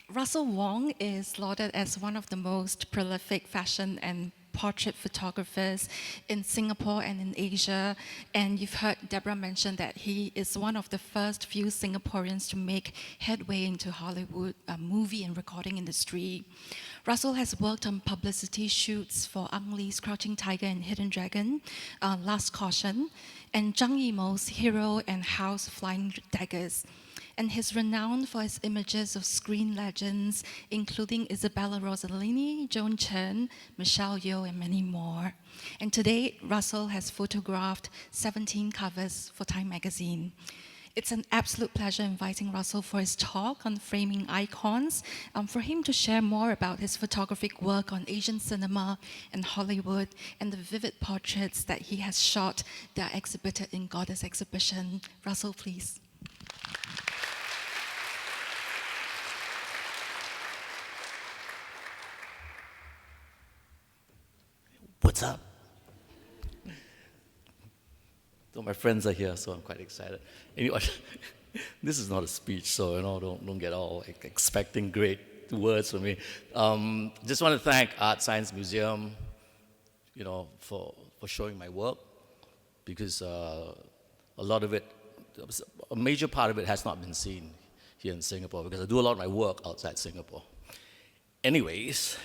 Russel Wong is lauded as one of the most prolific fashion and portrait photographers in Singapore and in Asia. And you've heard Deborah mention that he is one of the first few Singaporeans to make headway into Hollywood movie and recording industry. Russell has worked on publicity shoots for Ang Lee's Crouching Tiger and Hidden Dragon, Last Caution, and Zhang Yimou's Hero and House Flying Daggers. And he's renowned for his images of screen legends, including Isabella Rossellini, Joan Chen, Michelle Yeoh, and many more. And today, Russell has photographed 17 covers for Time magazine. It's an absolute pleasure inviting Russell for his talk on framing icons, for him to share more about his photographic work on Asian cinema and Hollywood, and the vivid portraits that he has shot that are exhibited in Goddess exhibition. Russell, please. What's up? So my friends are here, so I'm quite excited. Anyway, this is not a speech, so don't get all expecting great words from me. Just want to thank ArtScience Museum, for showing my work, because a lot of it, a major part of it has not been seen here in Singapore, because I do a lot of my work outside Singapore. Anyways,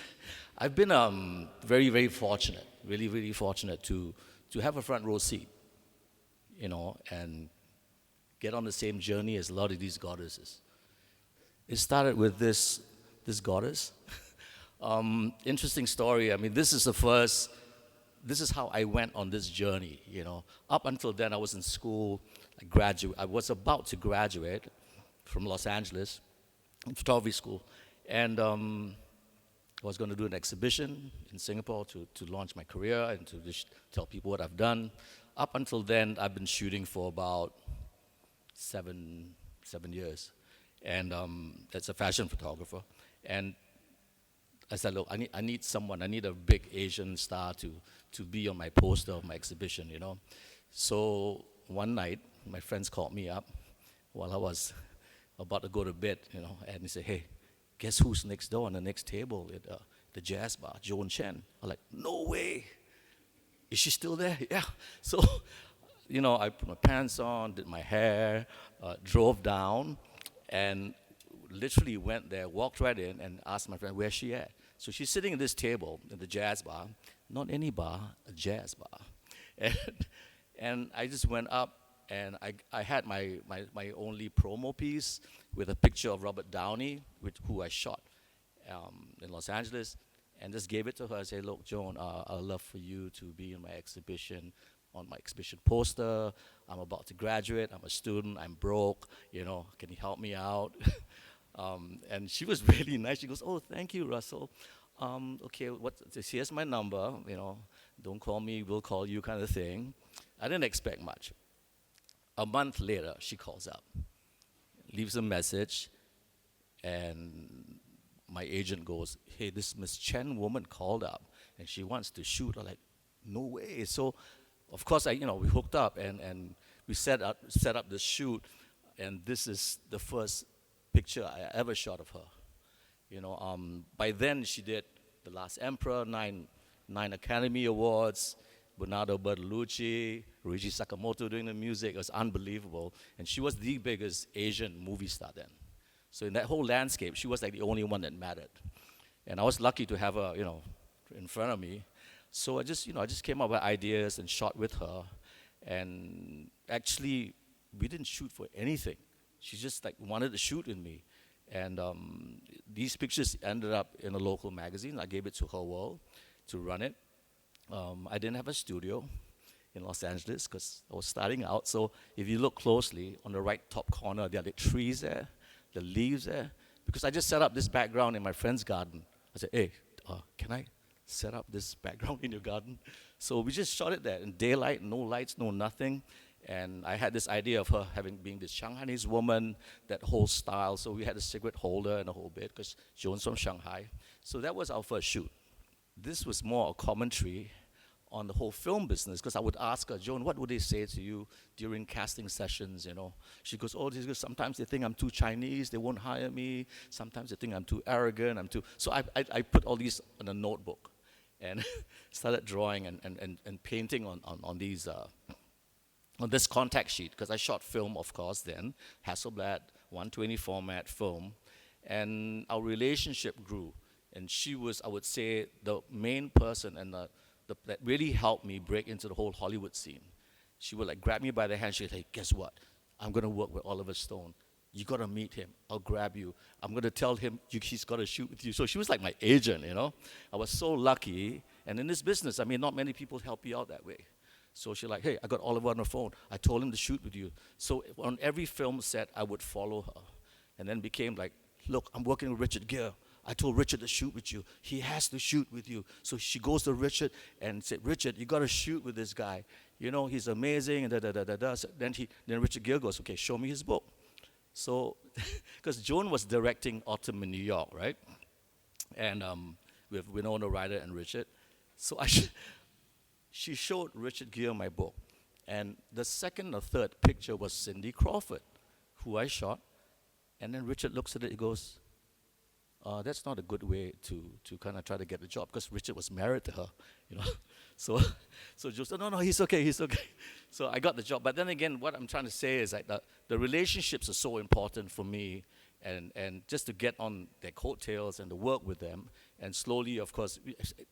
I've been very, very fortunate, really, really fortunate to have a front row seat, and get on the same journey as a lot of these goddesses. It started with this goddess. Interesting story. I mean, this is how I went on this journey, Up until then, I was in school. I was about to graduate from Los Angeles in photography school, and I was going to do an exhibition in Singapore to launch my career and to just tell people what I've done. Up until then, I've been shooting for about seven years, and that's a fashion photographer. And I said, look, I need a big Asian star to be on my poster of my exhibition, So one night, my friends called me up while I was about to go to bed, and they said, hey, guess who's next door on the next table at the jazz bar, Joan Chen. I'm like, no way. Is she still there? Yeah. So, I put my pants on, did my hair, drove down, and literally went there, walked right in, and asked my friend, where's she at? So she's sitting at this table at the jazz bar, not any bar, a jazz bar. And I just went up, and I had my only promo piece with a picture of Robert Downey, who I shot in Los Angeles, and just gave it to her. I said, look, Joan, I'd love for you to be in my exhibition, on my exhibition poster. I'm about to graduate. I'm a student. I'm broke. Can you help me out? And she was really nice. She goes, oh, thank you, Russell. Okay, here's my number. Don't call me, we'll call you, kind of thing. I didn't expect much. A month later, she calls up, leaves a message, and my agent goes, hey, this Miss Chen woman called up, and she wants to shoot. I'm like, no way. So, of course, we hooked up, and we set up the shoot, and this is the first picture I ever shot of her. By then, she did The Last Emperor, nine Academy Awards, Bernardo Bertolucci, Ruiji Sakamoto doing the music. It was unbelievable. And she was the biggest Asian movie star then. So in that whole landscape, she was like the only one that mattered. And I was lucky to have her, in front of me. So I just came up with ideas and shot with her. And actually, we didn't shoot for anything. She just wanted to shoot with me. And these pictures ended up in a local magazine. I gave it to Her World to run it. I didn't have a studio in Los Angeles because I was starting out. So if you look closely, on the right top corner, there are the trees there, the leaves there. Because I just set up this background in my friend's garden. I said, hey, can I set up this background in your garden? So we just shot it there in daylight, no lights, no nothing. And I had this idea of her being this Shanghainese woman, that whole style. So we had a cigarette holder and a whole bit because Joan's from Shanghai. So that was our first shoot. This was more a commentary on the whole film business, because I would ask her, Joan, what would they say to you during casting sessions, She goes, sometimes they think I'm too Chinese, they won't hire me. Sometimes they think I'm too arrogant, So I put all these in a notebook and started drawing and painting on these, on this contact sheet, because I shot film, of course, then, Hasselblad, 120 format film, and our relationship grew. And she was, I would say, the main person and that really helped me break into the whole Hollywood scene. She would grab me by the hand. She'd say, guess what? I'm going to work with Oliver Stone. You got to meet him. I'll grab you. I'm going to tell him he's got to shoot with you. So she was like my agent, I was so lucky. And in this business, not many people help you out that way. So she's like, hey, I got Oliver on the phone. I told him to shoot with you. So on every film set, I would follow her. And then became like, look, I'm working with Richard Gere. I told Richard to shoot with you. He has to shoot with you. So she goes to Richard and said, Richard, you got to shoot with this guy. He's amazing, and da-da-da-da-da. So then Richard Gere goes, okay, show me his book. So, because Joan was directing Autumn in New York, right? And with Winona Ryder and Richard. So she showed Richard Gere my book. And the second or third picture was Cindy Crawford, who I shot. And then Richard looks at it, he goes, that's not a good way to kind of try to get the job, because Richard was married to her, you know. So Joe said, no, he's okay, he's okay. So I got the job. But then again, what I'm trying to say is that the relationships are so important for me, and just to get on their coattails and to work with them. And slowly, of course,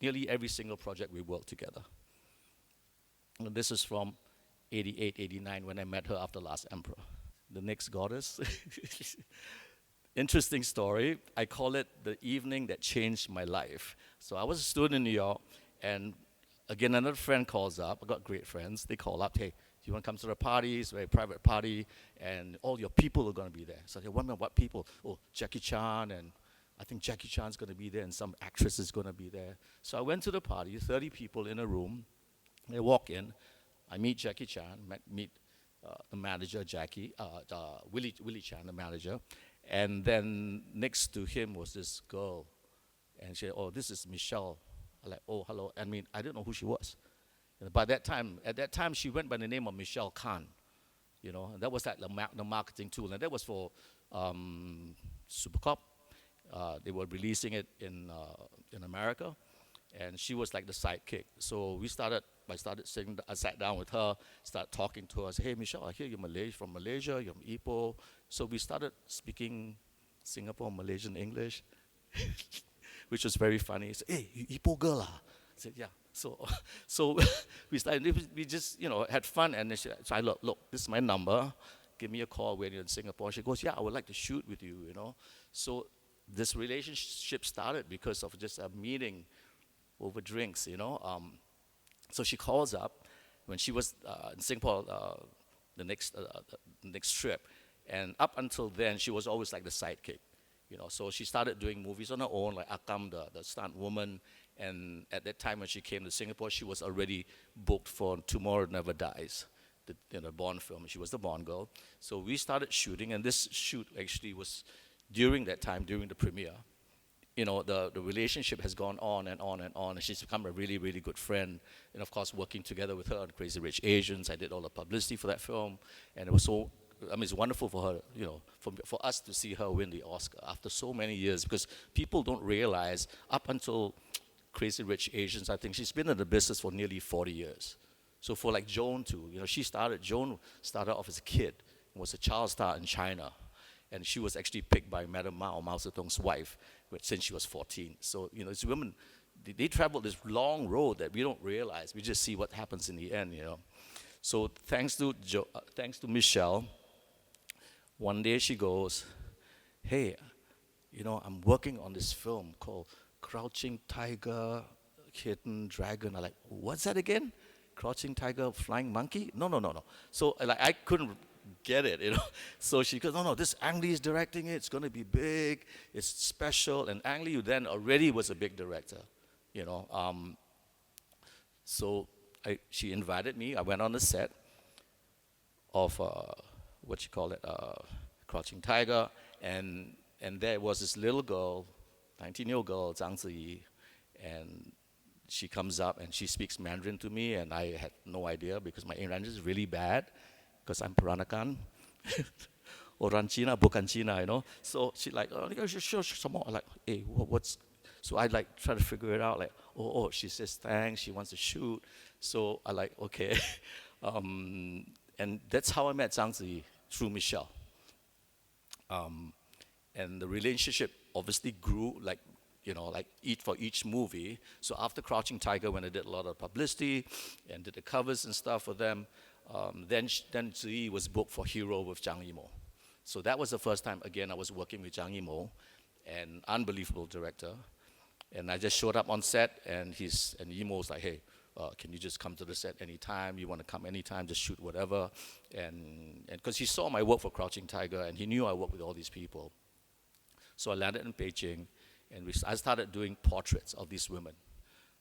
nearly every single project we work together. And this is from 88, 89, when I met her after Last Emperor. The next goddess. Interesting story. I call it the evening that changed my life. So I was a student in New York, and again, another friend calls up. I got great friends. They call up, hey, do you want to come to the party? It's a very private party, and all your people are going to be there. So I said, what people? Oh, Jackie Chan, and I think Jackie Chan's going to be there, and some actress is going to be there. So I went to the party, 30 people in a room. I walk in, I meet Jackie Chan, meet the manager, Willie Chan, the manager. And then next to him was this girl. And she said, oh, this is Michelle. I'm like, oh, hello. I mean, I didn't know who she was. And at that time, she went by the name of Michelle Khan. You know, and that was like the marketing tool. And that was for Supercop. They were releasing it in America. And she was like the sidekick. So I sat down with her, started talking to her. I said, hey, Michelle, I hear you're from Malaysia, you're from Ipoh. So we started speaking Singapore Malaysian English, which was very funny. He said, hey, you Ipoh girl, ah? I said, yeah. So we started, we just, had fun. And then so I look, this is my number. Give me a call when you're in Singapore. She goes, yeah, I would like to shoot with you, So this relationship started because of just a meeting over drinks, So she calls up when she was in Singapore the next trip. And up until then, she was always like the sidekick, So she started doing movies on her own, like Akam, the stunt woman. And at that time when she came to Singapore, she was already booked for Tomorrow Never Dies, the Bond film. She was the Bond girl. So we started shooting, and this shoot actually was during that time, during the premiere. The relationship has gone on and on and on, and she's become a really, really good friend. And of course, working together with her on Crazy Rich Asians, I did all the publicity for that film, and it was it's wonderful for her, for us to see her win the Oscar after so many years, because people don't realize up until Crazy Rich Asians, I think she's been in the business for nearly 40 years. So for like Joan too, Joan started off as a kid, was a child star in China. And she was actually picked by Madam Mao, Mao Zedong's wife, since she was 14. So, these women, they traveled this long road that we don't realize. We just see what happens in the end, So thanks to Michelle, one day she goes, hey, I'm working on this film called Crouching Tiger, Hidden Dragon. I'm like, what's that again? Crouching Tiger, Flying Monkey? No. So I couldn't get it, So she goes, no, this Ang Lee is directing it. It's going to be big. It's special. And Ang Lee then already was a big director, So she invited me. I went on the set of Crouching Tiger, and there was this little girl, 19-year-old girl, Zhang Ziyi, and she comes up and she speaks Mandarin to me, and I had no idea because my Mandarin is really bad, because I'm Peranakan, Orang Cina, bukan Cina, So she like, sure, some more. Like, hey, what's? So I like try to figure it out. Like, oh, she says thanks. She wants to shoot. So I like, okay, and that's how I met Zhang Ziyi, through Michelle. And the relationship obviously grew like for each movie. So after Crouching Tiger, when I did a lot of publicity and did the covers and stuff for them, then Ziyi was booked for Hero with Zhang Yimou. So that was the first time, again, I was working with Zhang Yimou, an unbelievable director. And I just showed up on set, and Yimou was like, hey, can you just come to the set anytime? You want to come anytime, just shoot whatever. And because he saw my work for Crouching Tiger, and he knew I worked with all these people. So I landed in Beijing, and I started doing portraits of these women.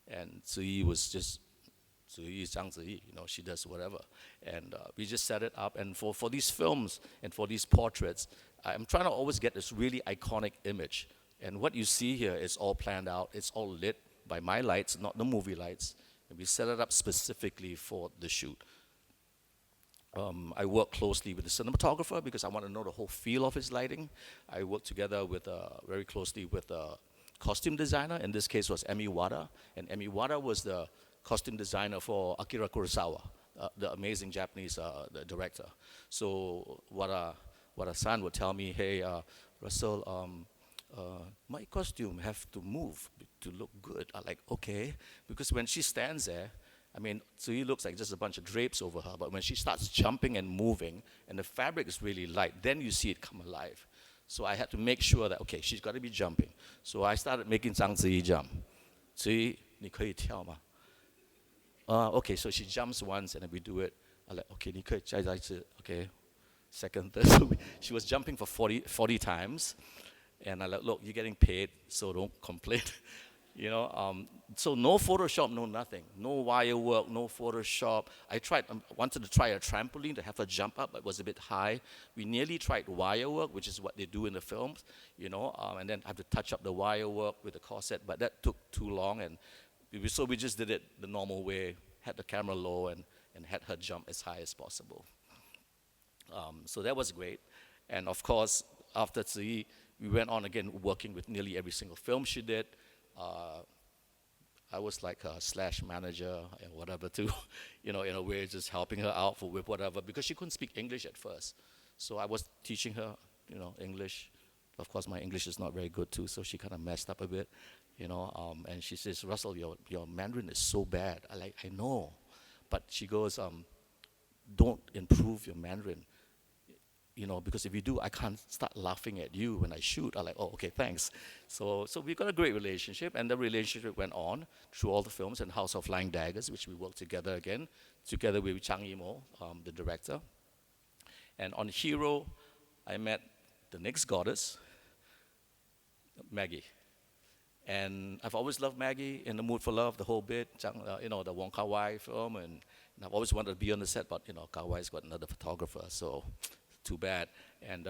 And Ziyi was just, Ziyi is Zhang Ziyi, she does whatever. And we just set it up. And for these films and for these portraits, I'm trying to always get this really iconic image. And what you see here is all planned out. It's all lit by my lights, not the movie lights. And we set it up specifically for the shoot. I work closely with the cinematographer because I want to know the whole feel of his lighting. I work together with very closely with a costume designer. In this case was Emi Wada. And Emi Wada was the costume designer for Akira Kurosawa, the amazing Japanese the director. So Wada-san would tell me, hey, Russell, my costume have to move to look good. I'm like, okay. Because when she stands there, I mean, Tsui looks like just a bunch of drapes over her, but when she starts jumping and moving, and the fabric is really light, then you see it come alive. So I had to make sure that, okay, she's got to be jumping. So I started making Zhang Ziyi jump. Ziyi, 你可以跳吗? Okay, so she jumps once, and then we do it. I'm like, okay, 你可以再一次, okay. Second, third. So she was jumping for 40 times. And I'm like, look, you're getting paid, so don't complain. You know, so no Photoshop, no nothing. No wire work, no Photoshop. I wanted to try a trampoline to have her jump up, but it was a bit high. We nearly tried wire work, which is what they do in the films, you know, and then I have to touch up the wire work with the corset, but that took too long. And so we just did it the normal way, had the camera low and had her jump as high as possible. So that was great. And of course, after Ziyi, we went on again working with nearly every single film she did. I was like a slash manager and whatever too, you know, in a way just helping her out with whatever, because she couldn't speak English at first. So I was teaching her, you know, English. Of course, my English is not very good too, so she kind of messed up a bit, you know. And she says, Russell, your Mandarin is so bad. I know. But she goes, don't improve your Mandarin. You know, because if you do, I can't start laughing at you when I shoot. I'm like, oh, okay, thanks. So we got a great relationship, and the relationship went on through all the films and House of Flying Daggers, which we worked together again, together with Chang Yimou, the director. And on Hero, I met the next goddess, Maggie. And I've always loved Maggie, In the Mood for Love, the whole bit, you know, the Wong Kar-wai film, and I've always wanted to be on the set, but, you know, Kar-wai's got another photographer, so too bad. And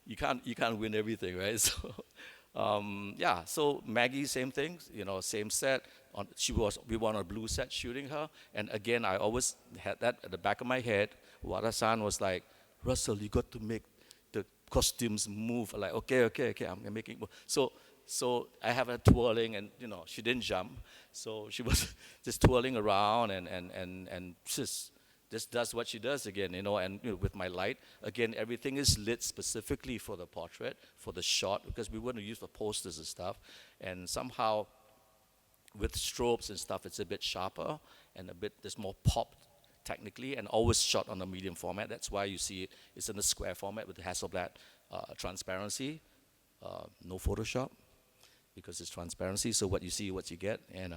you can't win everything, right? So yeah, so Maggie, same thing, you know, same set. We were on a blue set shooting her, and again, I always had that at the back of my head. Wada-san was like, Russell, you got to make the costumes move. I'm like, okay, I'm making move. So I have her twirling, and you know, she didn't jump, so she was just twirling around and just does what she does again, you know, and you know, with my light, again, everything is lit specifically for the portrait, for the shot, because we want to use for posters and stuff, and somehow with strobes and stuff, it's a bit sharper and there's more pop technically, and always shot on a medium format. That's why you see it's in the square format with the Hasselblad transparency, no Photoshop, because it's transparency, so what you see, what you get, and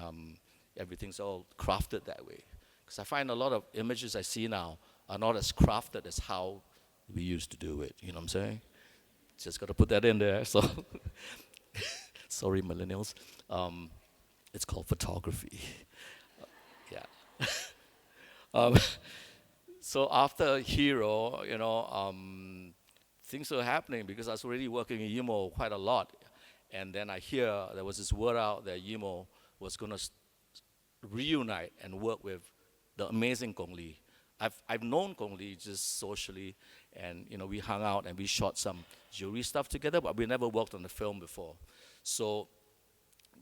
everything's all crafted that way. Because I find a lot of images I see now are not as crafted as how we used to do it, you know what I'm saying? Just got to put that in there, so sorry millennials. It's called photography. Yeah. So after Hero, you know, things were happening because I was already working in Yimou quite a lot. And then I hear there was this word out that Yimou was going to reunite and work with the amazing Gong Li. I've known Gong Li just socially, and you know, we hung out and we shot some jewelry stuff together, but we never worked on the film before. So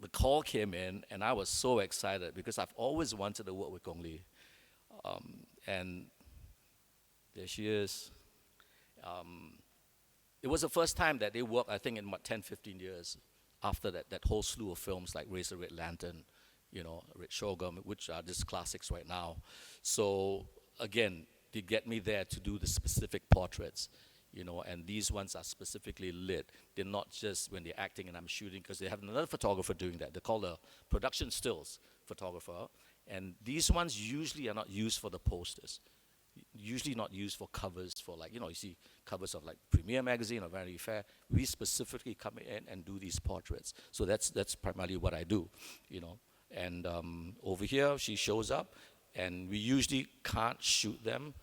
the call came in, and I was so excited because I've always wanted to work with Gong Li. And there she is. It was the first time that they worked, I think, in what, 10, 15 years after that whole slew of films like Razor Red Lantern, you know, Red Shogun, which are just classics right now. So again, they get me there to do the specific portraits, you know, and these ones are specifically lit. They're not just when they're acting and I'm shooting, because they have another photographer doing that. They're called a production stills photographer. And these ones usually are not used for the posters. Usually not used for covers, for like, you know, you see covers of like Premiere Magazine or Vanity Fair. We specifically come in and do these portraits. So that's primarily what I do, you know. And over here, she shows up, and we usually can't shoot them.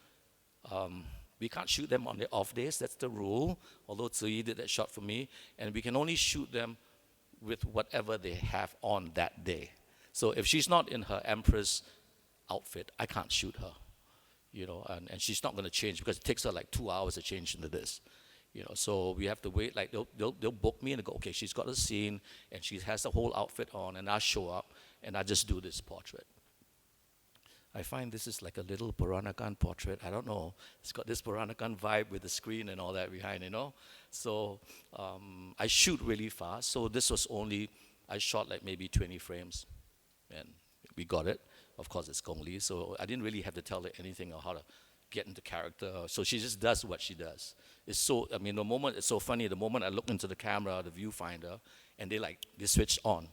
We can't shoot them on the off days, that's the rule, although Ziyi did that shot for me. And we can only shoot them with whatever they have on that day. So if she's not in her empress outfit, I can't shoot her, you know, and she's not going to change because it takes her like 2 hours to change into this, you know. So we have to wait. Like they'll book me and go, okay, she's got a scene and she has the whole outfit on, and I show up and I just do this portrait. I find this is like a little Peranakan portrait. I don't know. It's got this Peranakan vibe with the screen and all that behind, you know. So I shoot really fast. So this was only, I shot like maybe 20 frames, and we got it. Of course, it's Gong Li, so I didn't really have to tell her anything or how to get into character. So she just does what she does. It's so, I mean, the moment, it's so funny, the moment I look into the camera, the viewfinder, and they switch on.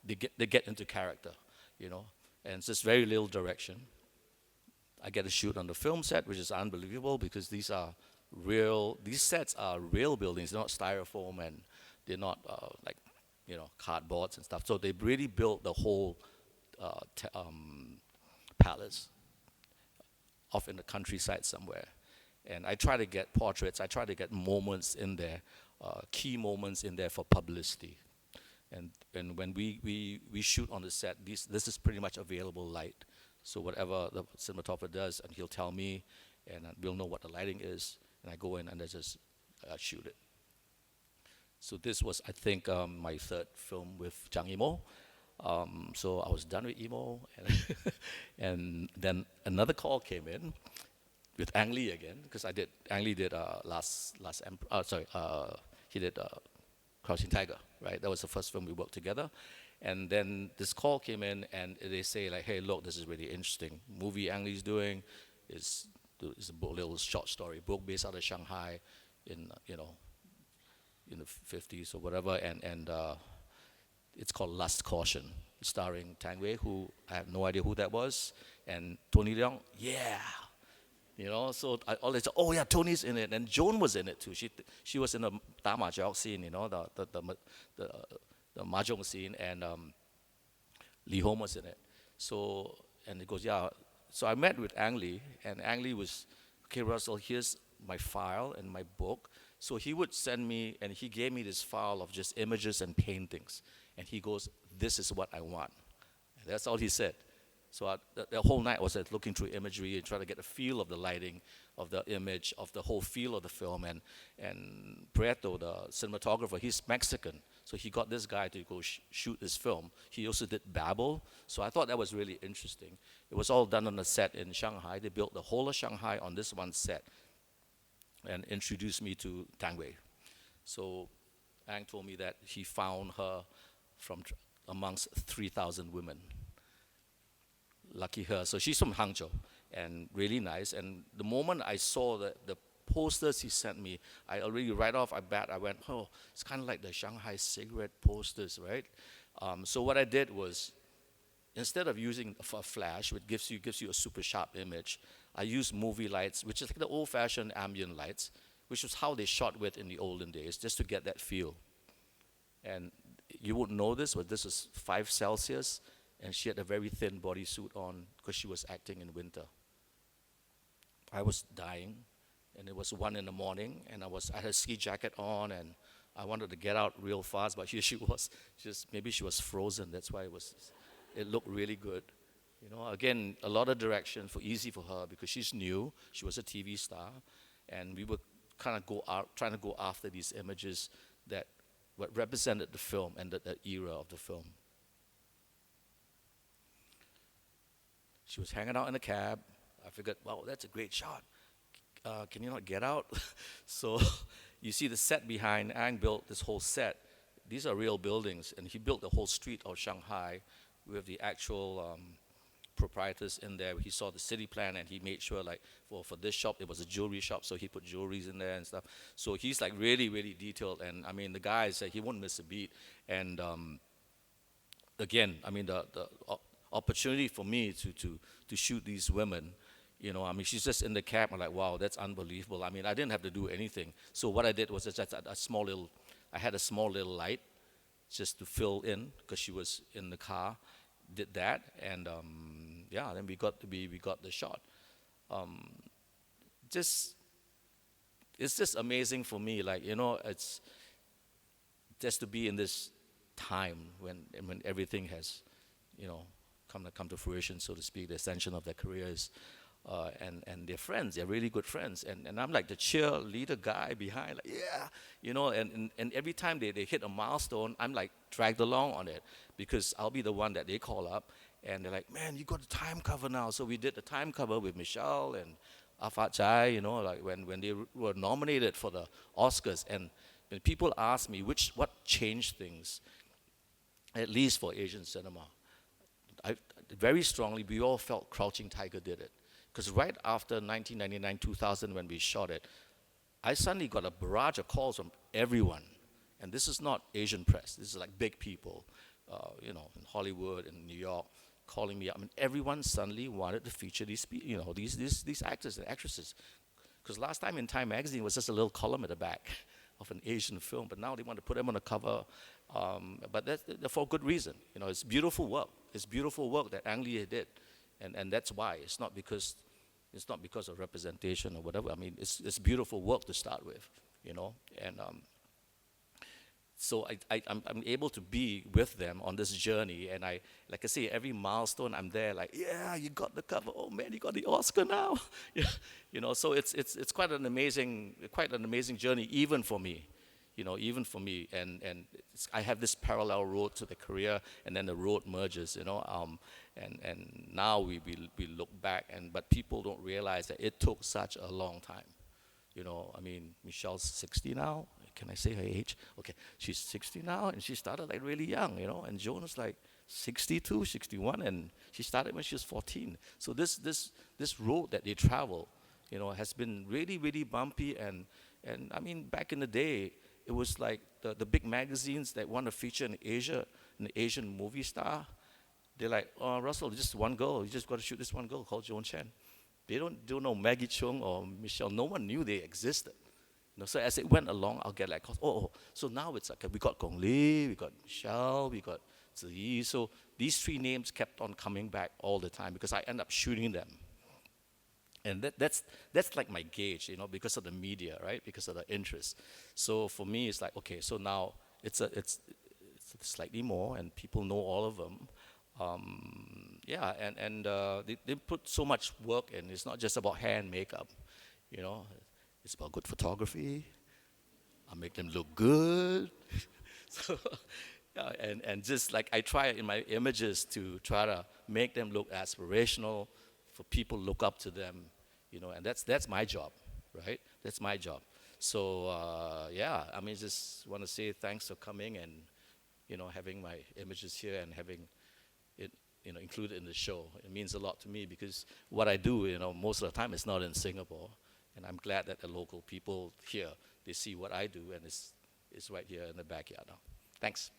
They get into character, you know. And it's just very little direction. I get to shoot on the film set, which is unbelievable because these sets are real buildings. They're not styrofoam and they're not like, you know, cardboards and stuff. So they really built the whole palace off in the countryside somewhere. And I try to get portraits, I try to get moments in there, key moments in there for publicity. And when we shoot on the set, this is pretty much available light. So whatever the cinematographer does, and he'll tell me, and we'll know what the lighting is, and I go in and I just shoot it. So this was, I think, my third film with Zhang Yimou. So I was done with Yimou, and then another call came in with Ang Lee again, because Ang Lee did he did Crouching Tiger, right? That was the first film we worked together. And then this call came in, and they say like, hey, look, this is really interesting. Movie Ang Lee's doing is a little short story book based out of Shanghai in the 50s or whatever, and it's called Lust Caution, starring Tang, who I have no idea who that was, and Tony Leung, yeah. You know, so I always say, oh yeah, Tony's in it, and Joan was in it too. She was in the Da Mahjong scene, you know, the mahjong scene, and Li Hong was in it. So, and it goes, yeah. So I met with Ang Lee, and Ang Lee was, okay, Russell, here's my file and my book. So he would send me, and he gave me this file of just images and paintings, and he goes, this is what I want. And that's all he said. So the whole night was looking through imagery and trying to get a feel of the lighting, of the image, of the whole feel of the film. And Prieto, the cinematographer, he's Mexican. So he got this guy to go shoot this film. He also did Babel. So I thought that was really interesting. It was all done on a set in Shanghai. They built the whole of Shanghai on this one set and introduced me to Tang Wei. So Ang told me that he found her from amongst 3,000 women. Lucky her. So she's from Hangzhou, and really nice. And the moment I saw the posters he sent me, I already right off I went, oh, it's kind of like the Shanghai cigarette posters, right? So what I did was, instead of using a flash, which gives you a super sharp image, I used movie lights, which is like the old-fashioned ambient lights, which was how they shot with in the olden days, just to get that feel. And you wouldn't know this, but this was 5 Celsius. And she had a very thin bodysuit on because she was acting in winter. I was dying, and it was 1 in the morning, and I had a ski jacket on, and I wanted to get out real fast, but here she was. Maybe she was frozen. That's why it looked really good. You know, again, a lot of direction easy for her because she's new. She was a TV star, and we were kind of trying to go after these images that what represented the film and the era of the film. She was hanging out in a cab. I figured, wow, that's a great shot. Can you not get out? So you see the set behind. Ang built this whole set. These are real buildings, and he built the whole street of Shanghai with the actual proprietors in there. He saw the city plan, and he made sure, like, for this shop, it was a jewelry shop, so he put jewelries in there and stuff. So he's like really, really detailed. And I mean, the guy said he wouldn't miss a beat. And again, I mean, the opportunity for me to shoot these women, you know, I mean, she's just in the cab. I'm like, wow, that's unbelievable. I mean, I didn't have to do anything. So what I did was just I had a small little light just to fill in because she was in the car. Did that, and yeah, then we got the shot. It's just amazing for me, like, you know, it's just to be in this time when everything has, you know, come to fruition, so to speak, the ascension of their careers. And they're friends, they're really good friends. And I'm like the cheerleader guy behind, like, yeah, you know, and every time they hit a milestone, I'm like dragged along on it, because I'll be the one that they call up, and they're like, man, you got the time cover now. So we did the time cover with Michelle and Afat Chai, you know, like when they were nominated for the Oscars. And when people ask me what changed things, at least for Asian cinema, very strongly, we all felt Crouching Tiger did it. Because right after 1999, 2000, when we shot it, I suddenly got a barrage of calls from everyone. And this is not Asian press. This is like big people, you know, in Hollywood and New York, calling me up. I mean, everyone suddenly wanted to feature these actors and actresses. Because last time in Time magazine was just a little column at the back of an Asian film, but now they want to put them on the cover. But that's for good reason. You know, it's beautiful work. It's beautiful work that Ang Lee did. And that's why. It's not because of representation or whatever. I mean, it's beautiful work to start with, you know. And so I'm able to be with them on this journey. And like I say, every milestone I'm there, like, yeah, you got the cover. Oh man, you got the Oscar now. You know, so it's quite an amazing journey, even for me. You know, even for me, and I have this parallel road to the career, and then the road merges, you know, and now we look back, but people don't realize that it took such a long time, you know. I mean, Michelle's 60 now. Can I say her age? Okay, she's 60 now, and she started like really young, you know, and Joan was like 62, 61, and she started when she was 14. So this road that they travel, you know, has been really, really bumpy, and I mean, back in the day, it was like the big magazines that want to feature an Asian movie star. They're like, oh, Russell, just one girl. You just got to shoot this one girl called Joan Chen. They don't know Maggie Chung or Michelle. No one knew they existed. You know, so as it went along, I'll get like, oh. So now it's like, we got Gong Li, we got Michelle, we got Zi Yi. So these three names kept on coming back all the time because I end up shooting them. And that's like my gauge, you know, because of the media, right? Because of the interest. So for me, it's like, okay, so now it's slightly more, and people know all of them. Yeah, and they put so much work in. It's not just about hair and makeup, you know. It's about good photography. I make them look good. So, yeah, and just like I try in my images to try to make them look aspirational, for people to look up to them. You know, and that's my job, right? That's my job. So yeah, I mean, just want to say thanks for coming and, you know, having my images here and having it, you know, included in the show. It means a lot to me because what I do, you know, most of the time is not in Singapore, and I'm glad that the local people here, they see what I do, and it's right here in the backyard now. Thanks.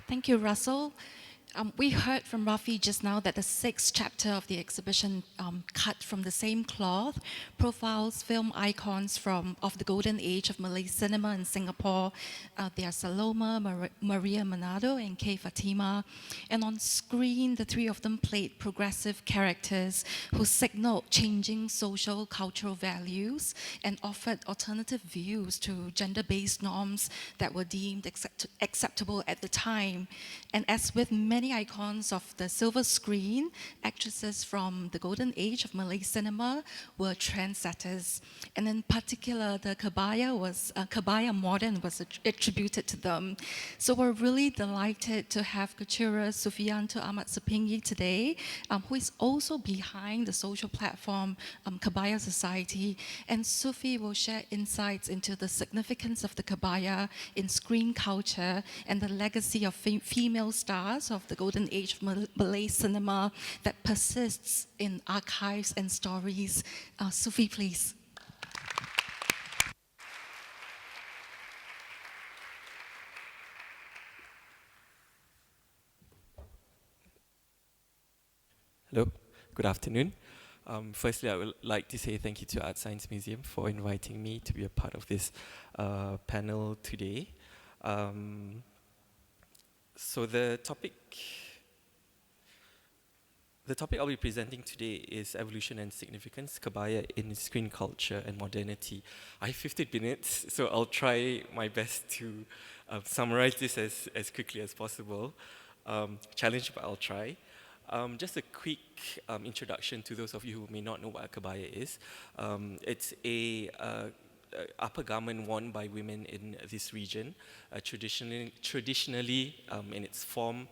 Thank you, Russell. We heard from Rafi just now that the 6th chapter of the exhibition, cut from the same cloth, profiles film icons of the golden age of Malay cinema in Singapore. They are Saloma, Maria Manado, and K. Fatima. And on screen, the three of them played progressive characters who signaled changing social, cultural values and offered alternative views to gender-based norms that were deemed acceptable at the time. And as with many icons of the silver screen, actresses from the golden age of Malay cinema were trendsetters. And in particular, the kebaya modern was attributed to them. So we're really delighted to have Curator Sufiyanto Amat Sopingi today, who is also behind the social platform Kebaya Society. And Sufi will share insights into the significance of the kebaya in screen culture and the legacy of female stars of the golden age of Malay cinema that persists in archives and stories. Sufi, please. Hello, good afternoon. Firstly, I would like to say thank you to ArtScience Museum for inviting me to be a part of this panel today. So the topic The topic I'll be presenting today is Evolution and Significance, Kebaya in Screen Culture and Modernity. I have 15 minutes, so I'll try my best to summarize this as quickly as possible. Challenge, but I'll try. Just a quick introduction to those of you who may not know what a kebaya is. It's a upper garment worn by women in this region. Traditionally in its form,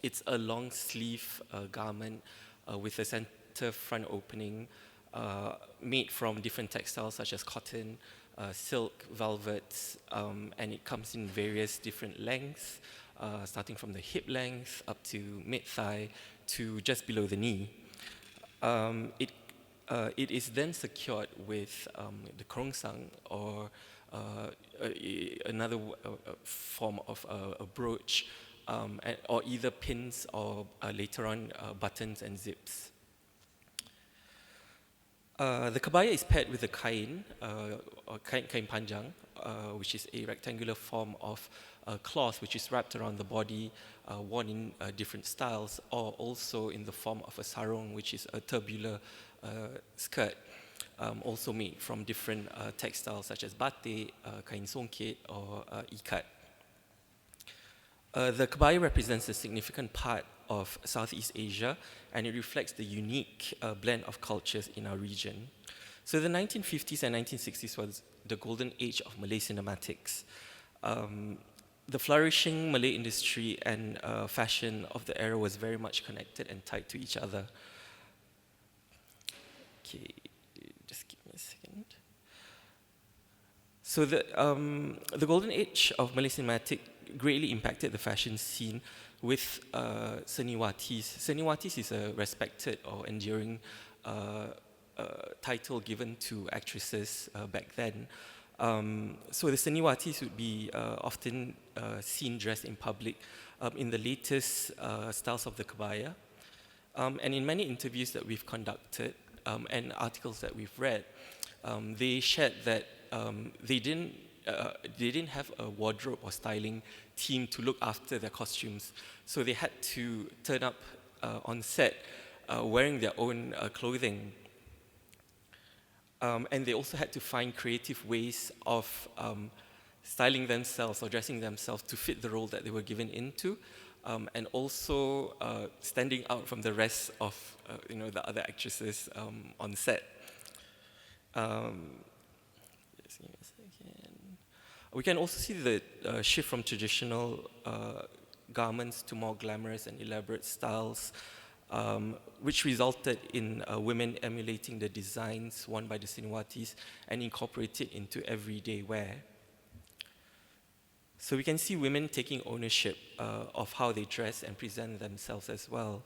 it's a long sleeve garment with a center front opening made from different textiles such as cotton, silk, velvets, and it comes in various different lengths, starting from the hip length up to mid-thigh to just below the knee. It is then secured with the krongsang, or another form of a brooch, or either pins or later on buttons and zips. The kebaya is paired with a kain, or kain panjang, which is a rectangular form of cloth which is wrapped around the body, worn in different styles, or also in the form of a sarong, which is a tubular skirt, also made from different textiles such as batik, kain songket, or ikat. The kebaya represents a significant part of Southeast Asia, and it reflects the unique blend of cultures in our region. So the 1950s and 1960s was the golden age of Malay cinematics. The flourishing Malay industry and fashion of the era was very much connected and tied to each other. Okay, just give me a second. So the golden age of Malay cinematic greatly impacted the fashion scene with seniwatis. Seniwatis is a respected or enduring title given to actresses back then. So the seniwatis would be often seen dressed in public in the latest styles of the kebaya. And in many interviews that we've conducted and articles that we've read, they shared that they didn't have a wardrobe or styling team to look after their costumes. So they had to turn up on set wearing their own clothing. And they also had to find creative ways of styling themselves or dressing themselves to fit the role that they were given into, and also standing out from the rest of the other actresses on set. Just give me a second. We can also see the shift from traditional garments to more glamorous and elaborate styles, which resulted in women emulating the designs worn by the seniwatis and incorporated into everyday wear. So we can see women taking ownership of how they dress and present themselves as well.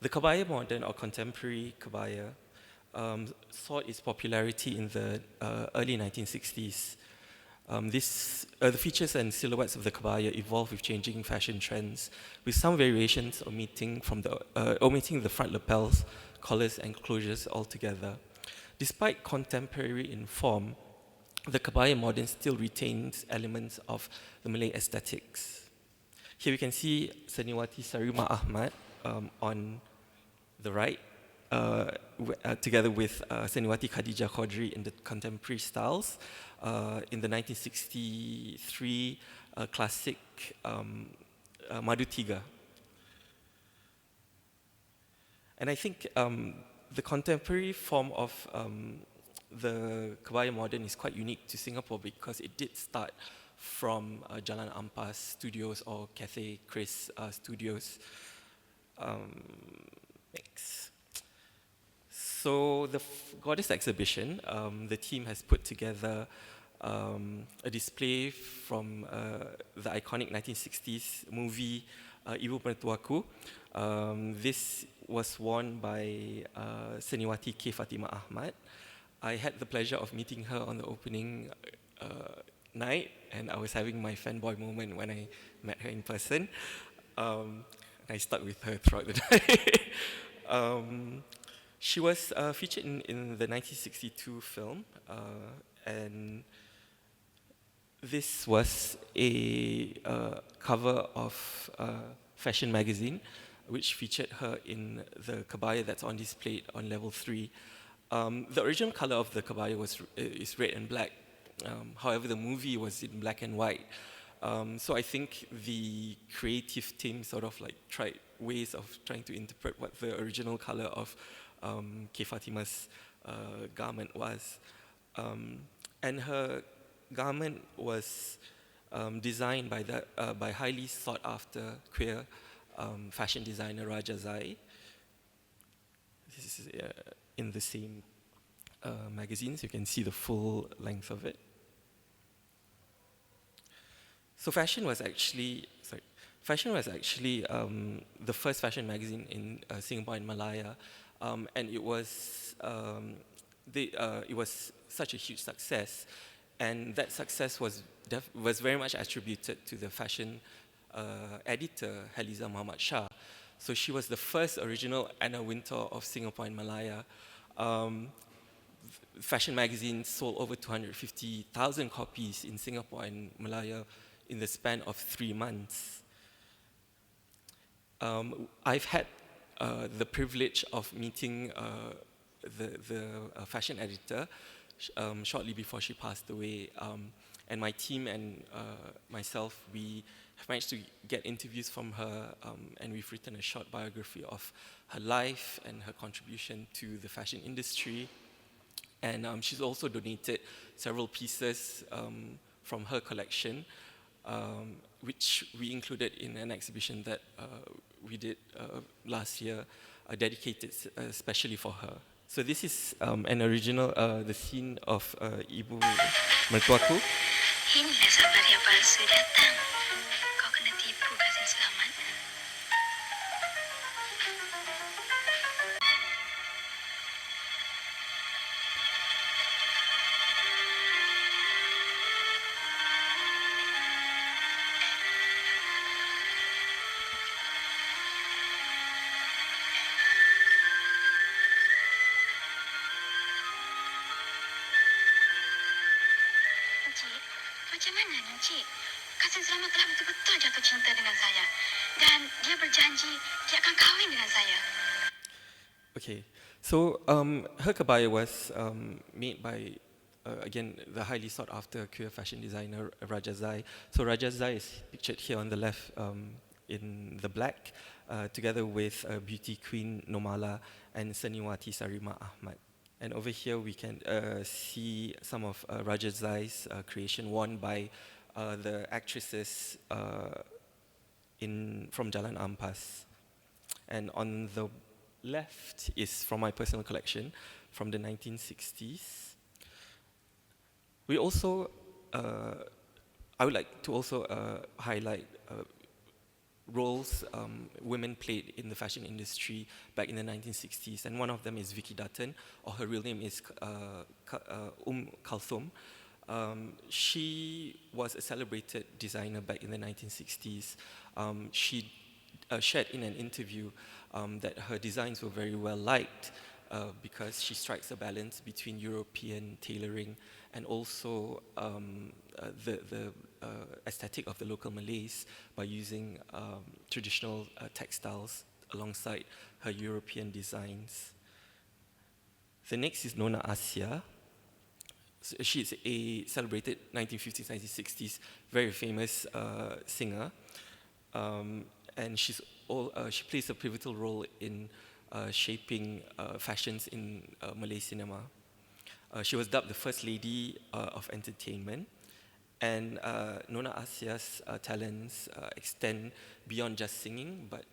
The kebaya modern or contemporary kebaya sought its popularity in the early 1960s. The features and silhouettes of the kebaya evolved with changing fashion trends, with some variations omitting the front lapels, collars, and closures altogether. Despite contemporary in form, the kebaya modern still retains elements of the Malay aesthetics. Here we can see Seniwati Sarima Ahmad on the right, together with Seniwati Khadijah Qadri in the contemporary styles, in the 1963 classic Madu Tiga. And I think the contemporary form of the kebaya modern is quite unique to Singapore because it did start from Jalan Ampas studios or Cathay Chris studios. Next. So the Goddess exhibition, the team has put together a display from the iconic 1960s movie Ibu Mertuaku. This was worn by Seniwati K. Fatimah Ahmad. I had the pleasure of meeting her on the opening night, and I was having my fanboy moment when I met her in person. I stuck with her throughout the night. She was featured in the 1962 film, and this was a cover of Fashion magazine which featured her in the kebaya that's on display on level 3. The original color of the kebaya is red and black. However, the movie was in black and white. So I think the creative team sort of like tried ways of trying to interpret what the original color of K. Fatima's garment was. And her garment was designed by highly sought after queer fashion designer Raja Zai. This is in the same magazines. You can see the full length of it. So Fashion was actually the first fashion magazine in Singapore and Malaya, and it was such a huge success, and that success was very much attributed to the fashion editor Haliza Muhammad Shah. So she was the first original Anna Wintour of Singapore and Malaya. Fashion magazine sold over 250,000 copies in Singapore and Malaya in the span of 3 months. I've had the privilege of meeting the fashion editor shortly before she passed away, and my team and myself, we have managed to get interviews from her, and we've written a short biography of her life and her contribution to the fashion industry. And she's also donated several pieces from her collection, which we included in an exhibition that we did last year, dedicated especially for her. So this is an original, the scene of Ibu Mertuaku. Inilah sabar yang palsu datang. Kau kena tipu kasih selamat. Macam mana ni, Cik? Kasih selamat telah betul-betul jatuh cinta dengan saya. Dan dia berjanji dia akan kahwin dengan saya. Okay, so her kebaya was made by, again, the highly sought after queer fashion designer Raja Zai. So Raja Zai is pictured here on the left in the black, together with beauty queen Nomala and Seniwati Sarima Ahmad. And over here we can see some of Raja Zai's creation worn by the actresses from Jalan Ampas. And on the left is from my personal collection from the 1960s. We also, I would like to also highlight roles women played in the fashion industry back in the 1960s, and one of them is Vicky Dutton, or her real name is Kalthum. She was a celebrated designer back in the 1960s. She shared in an interview that her designs were very well liked because she strikes a balance between European tailoring and also the aesthetic of the local Malays by using traditional textiles alongside her European designs. The next is Nona Asia. So she's a celebrated 1950s, 1960s, very famous singer. And she plays a pivotal role in shaping fashions in Malay cinema. She was dubbed the First Lady of Entertainment. And Nona Asia's talents extend beyond just singing, but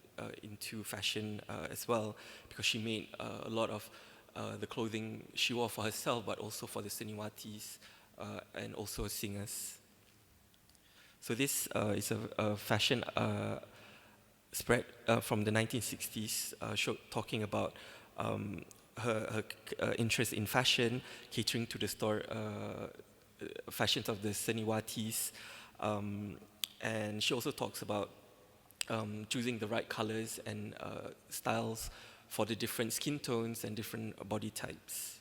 into fashion as well, because she made a lot of the clothing she wore for herself, but also for the Seniwatis and also singers. So this is a fashion spread from the 1960s, talking about her interest in fashion, catering to the fashions of the Seniwatis, and she also talks about choosing the right colors and styles for the different skin tones and different body types.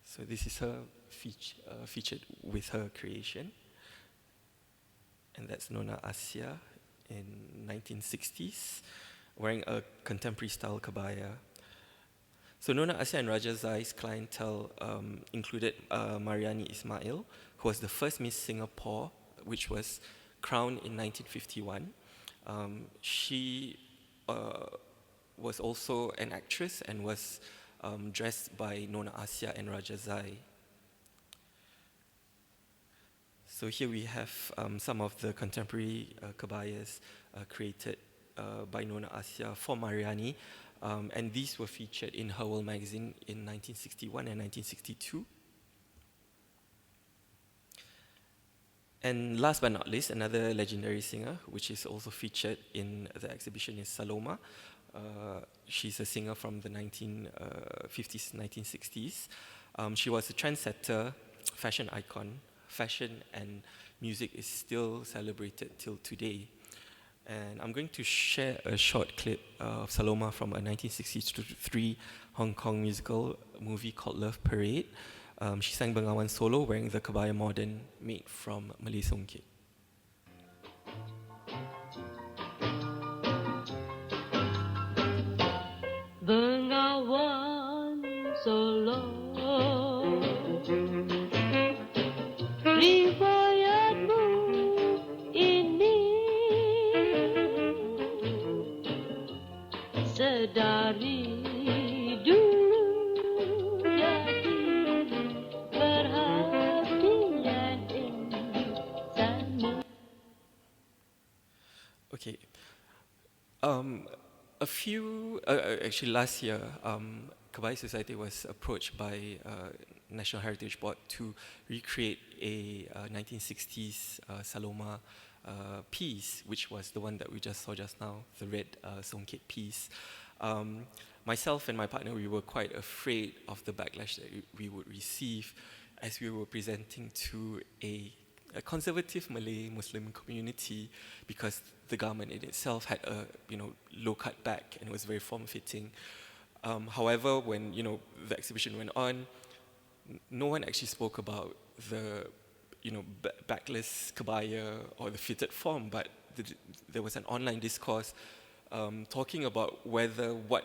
So this is her featured with her creation, and that's Nona Asia in 1960s, wearing a contemporary style kebaya. So Nona Asia and Raja Zai's clientele included Mariani Ismail, who was the first Miss Singapore, which was crowned in 1951. She was also an actress and was dressed by Nona Asia and Raja Zai. So here we have some of the contemporary kebayas created by Nona Asia for Mariani, and these were featured in Her World magazine in 1961 and 1962. And last but not least, another legendary singer, which is also featured in the exhibition, is Saloma. She's a singer from the 1950s, 1960s. She was a trendsetter, fashion icon. Fashion and music is still celebrated till today. And I'm going to share a short clip of Saloma from a 1963 Hong Kong musical movie called Love Parade. She sang Bengawan solo wearing the kebaya modern made from Malay songket. Bengawan solo riwayatmu ini sedari dulu jadi perhatian insanmu. Okay. Actually last year, Kebaya Society was approached by National Heritage Board to recreate a 1960s Saloma piece, which was the one that we just saw just now, the red songket piece. Myself and my partner, we were quite afraid of the backlash that we would receive as we were presenting to a conservative Malay Muslim community, because the garment in itself had a low cut back and it was very form-fitting. However, when the exhibition went on, no one actually spoke about the backless kebaya or the fitted form, but there was an online discourse talking about whether what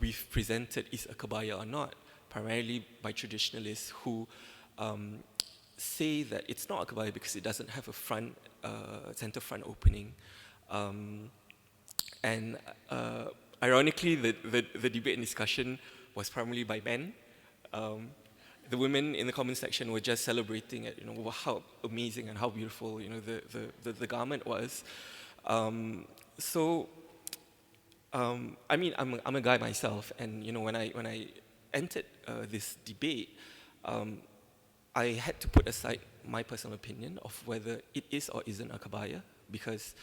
we've presented is a kebaya or not, primarily by traditionalists who say that it's not a kebaya because it doesn't have a center front opening. Ironically, the debate and discussion was primarily by men. The women in the comment section were just celebrating it, how amazing and how beautiful, the garment was. I'm a guy myself, and when I entered this debate, I had to put aside my personal opinion of whether it is or isn't a kebaya, because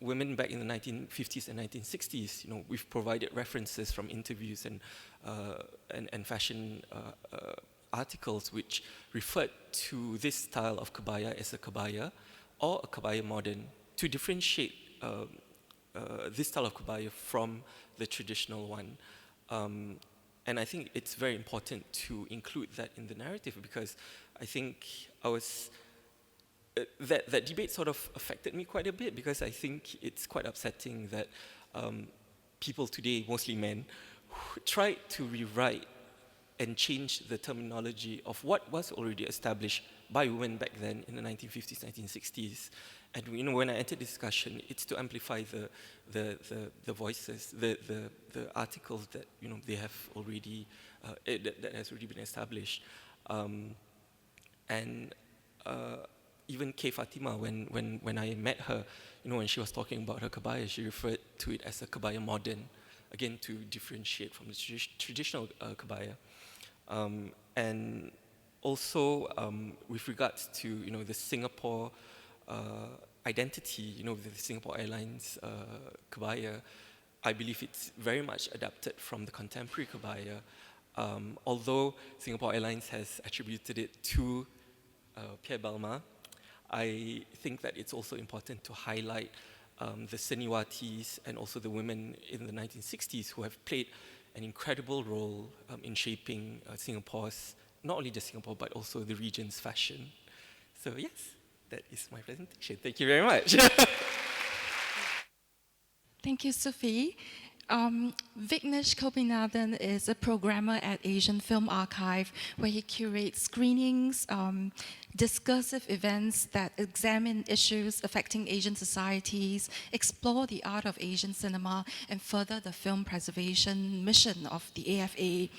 women back in the 1950s and 1960s, we've provided references from interviews and fashion articles which referred to this style of kebaya as a kebaya or a kebaya modern, to differentiate this style of kebaya from the traditional one. And I think it's very important to include that in the narrative, because I think that debate sort of affected me quite a bit, because I think it's quite upsetting that people today, mostly men, tried to rewrite and change the terminology of what was already established by women back then in the 1950s, 1960s. And when I entered discussion, it's to amplify the voices, the articles that they have already that has already been established. Even K. Fatima, when I met her, when she was talking about her kebaya, she referred to it as a kebaya modern, again to differentiate from the traditional kebaya. And also with regards to the Singapore identity, the Singapore Airlines kebaya, I believe it's very much adapted from the contemporary kebaya. Although Singapore Airlines has attributed it to Pierre Balmain, I think that it's also important to highlight the Seniwatis and also the women in the 1960s who have played an incredible role in shaping Singapore's, not only just Singapore, but also the region's fashion. So yes. that is my presentation. Thank you very much. Thank you, Sophie. Viknesh Kobinathan is a programmer at Asian Film Archive, where he curates screenings, discursive events that examine issues affecting Asian societies, explore the art of Asian cinema, and further the film preservation mission of the AFA.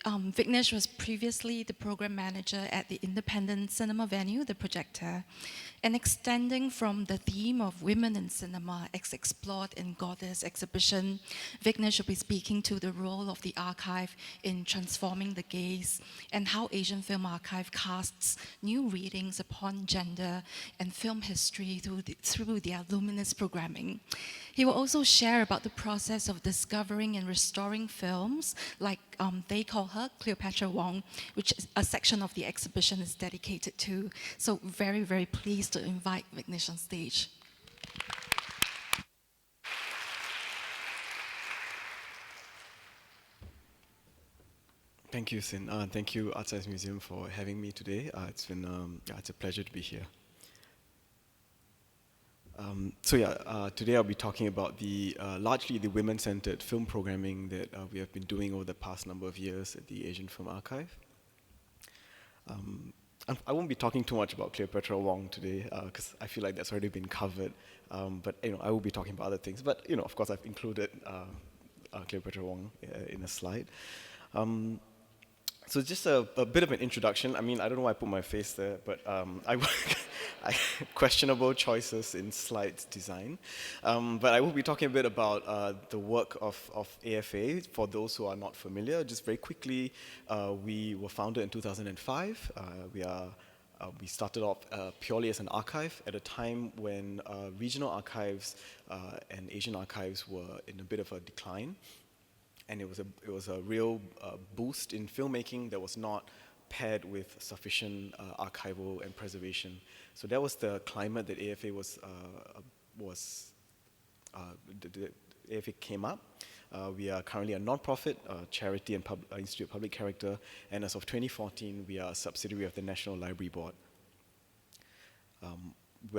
Viknesh was previously the program manager at the independent cinema venue, The Projector. And extending from the theme of women in cinema as explored in Goddess exhibition, Viknesh will be speaking to the role of the archive in transforming the gaze and how Asian Film Archive casts new readings upon gender and film history through their luminous programming. He will also share about the process of discovering and restoring films, like they call her Cleopatra Wong, which is a section of the exhibition is dedicated to. So very, very pleased to invite Viknesh on stage. Thank you, Sin. Thank you, ArtScience Museum, for having me today. It's a pleasure to be here. Today I'll be talking about largely the women-centered film programming that we have been doing over the past number of years at the Asian Film Archive. I won't be talking too much about Cleopatra Wong today because I feel like that's already been covered. But I will be talking about other things. But of course, I've included Cleopatra Wong in a slide. So just a bit of an introduction. I mean, I don't know why I put my face there, but questionable choices in slides design. But I will be talking a bit about the work of AFA. For those who are not familiar, just very quickly, we were founded in 2005. We started off purely as an archive at a time when regional archives and Asian archives were in a bit of a decline. And it was a real boost in filmmaking that was not paired with sufficient archival and preservation. So that was the climate that AFA the AFA came up. We are currently a non-profit charity and Institute of Public Character, and as of 2014, we are a subsidiary of the National Library Board.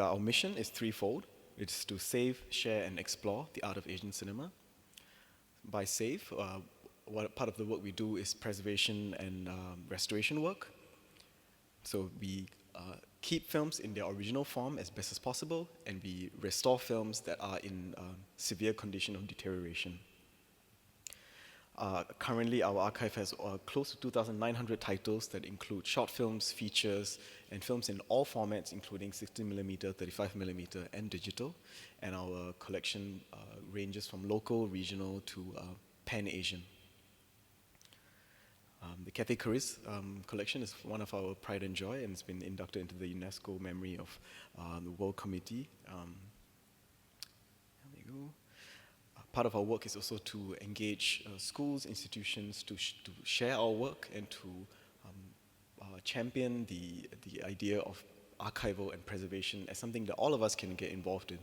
Our mission is threefold. It's to save, share, and explore the art of Asian cinema. By save, part of the work we do is preservation and restoration work. So we keep films in their original form as best as possible, and we restore films that are in severe condition of deterioration. Currently, our archive has close to 2,900 titles that include short films, features, and films in all formats, including 16mm, 35mm, and digital. And our collection ranges from local, regional, to pan-Asian. The Cathay Caris collection is one of our pride and joy, and it's been inducted into the UNESCO Memory of the World Committee. There we go. Part of our work is also to engage schools, institutions to share our work and to champion the idea of archival and preservation as something that all of us can get involved in.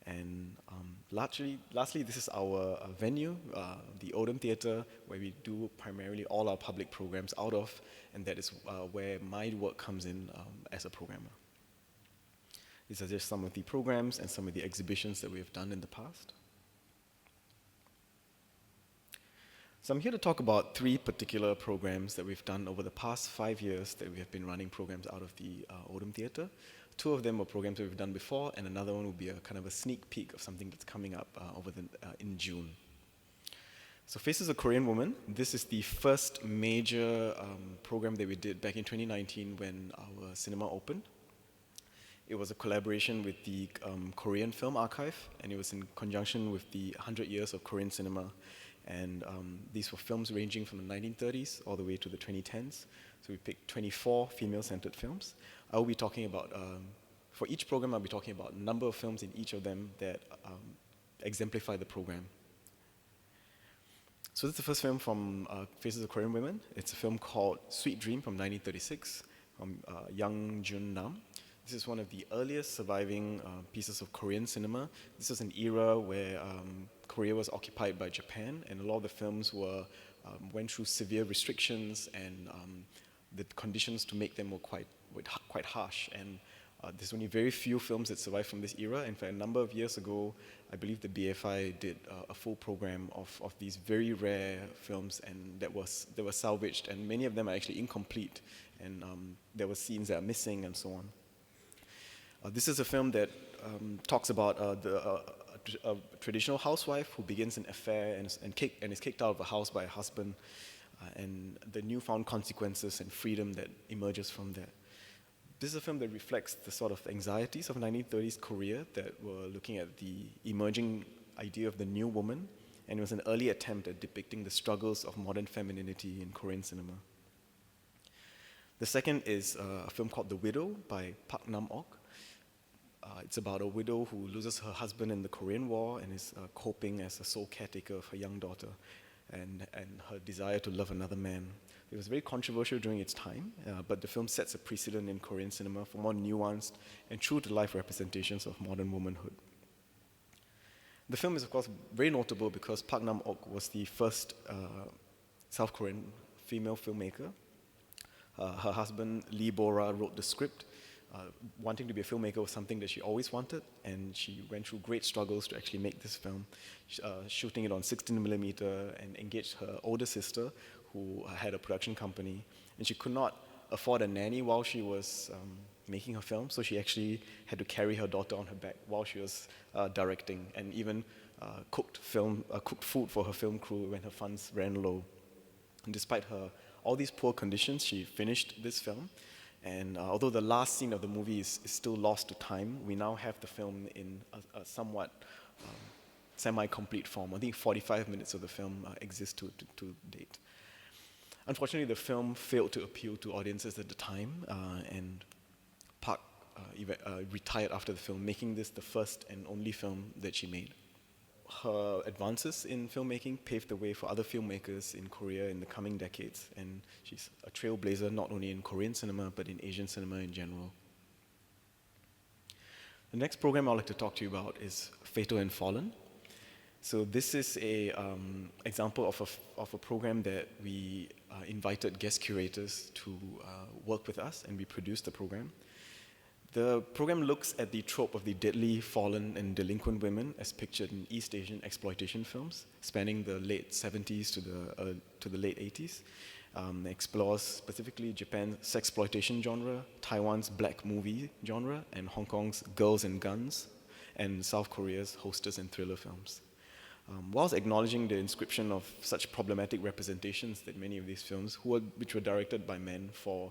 And lastly, this is our venue, the Odom Theatre, where we do primarily all our public programs out of, and that is where my work comes in as a programmer. These are just some of the programs and some of the exhibitions that we have done in the past. So I'm here to talk about three particular programs that we've done over the past 5 years that we have been running programs out of the Odom Theatre. Two of them were programs that we've done before, and another one will be a kind of a sneak peek of something that's coming up in June. So Faces of Korean Woman, this is the first major program that we did back in 2019 when our cinema opened. It was a collaboration with the Korean Film Archive, and it was in conjunction with the 100 Years of Korean Cinema. And these were films ranging from the 1930s all the way to the 2010s. So we picked 24 female-centered films. I will be talking about, for each program, I'll be talking about a number of films in each of them that exemplify the program. So this is the first film from Faces of Korean Women. It's a film called Sweet Dream from 1936 from Young Jun Nam. This is one of the earliest surviving pieces of Korean cinema. This was an era where Korea was occupied by Japan, and a lot of the films went through severe restrictions, and the conditions to make them were quite harsh. And there's only very few films that survive from this era. In fact, a number of years ago, I believe the BFI did a full program of these very rare films, and that were salvaged, and many of them are actually incomplete, and there were scenes that are missing and so on. This is a film that talks about a traditional housewife who begins an affair and is kicked out of a house by a husband, and the newfound consequences and freedom that emerges from that. This is a film that reflects the sort of anxieties of 1930s Korea that were looking at the emerging idea of the new woman, and it was an early attempt at depicting the struggles of modern femininity in Korean cinema. The second is a film called The Widow by Park Nam-ok. It's about a widow who loses her husband in the Korean War and is coping as a sole caretaker of her young daughter and her desire to love another man. It was very controversial during its time, but the film sets a precedent in Korean cinema for more nuanced and true-to-life representations of modern womanhood. The film is, of course, very notable because Park Nam-ok was the first South Korean female filmmaker. Her husband, Lee Bora, wrote the script. Wanting to be a filmmaker was something that she always wanted, and she went through great struggles to actually make this film, shooting it on 16mm and engaged her older sister, who had a production company, and she could not afford a nanny while she was making her film, so she actually had to carry her daughter on her back while she was directing, and even cooked food for her film crew when her funds ran low. And despite all these poor conditions, she finished this film. And although the last scene of the movie is still lost to time, we now have the film in a somewhat semi-complete form. I think 45 minutes of the film exist to date. Unfortunately, the film failed to appeal to audiences at the time, and Park retired after the film, making this the first and only film that she made. Her advances in filmmaking paved the way for other filmmakers in Korea in the coming decades, and she's a trailblazer not only in Korean cinema, but in Asian cinema in general. The next program I'd like to talk to you about is Fatal and Fallen. So this is an example of a program that we invited guest curators to work with us, and we produced the program. The program looks at the trope of the deadly, fallen, and delinquent women as pictured in East Asian exploitation films, spanning the late 70s to the late 80s. Explores specifically Japan's sexploitation genre, Taiwan's black movie genre, and Hong Kong's girls and guns, and South Korea's hostess and thriller films. Whilst acknowledging the inscription of such problematic representations that many of these films, which were directed by men for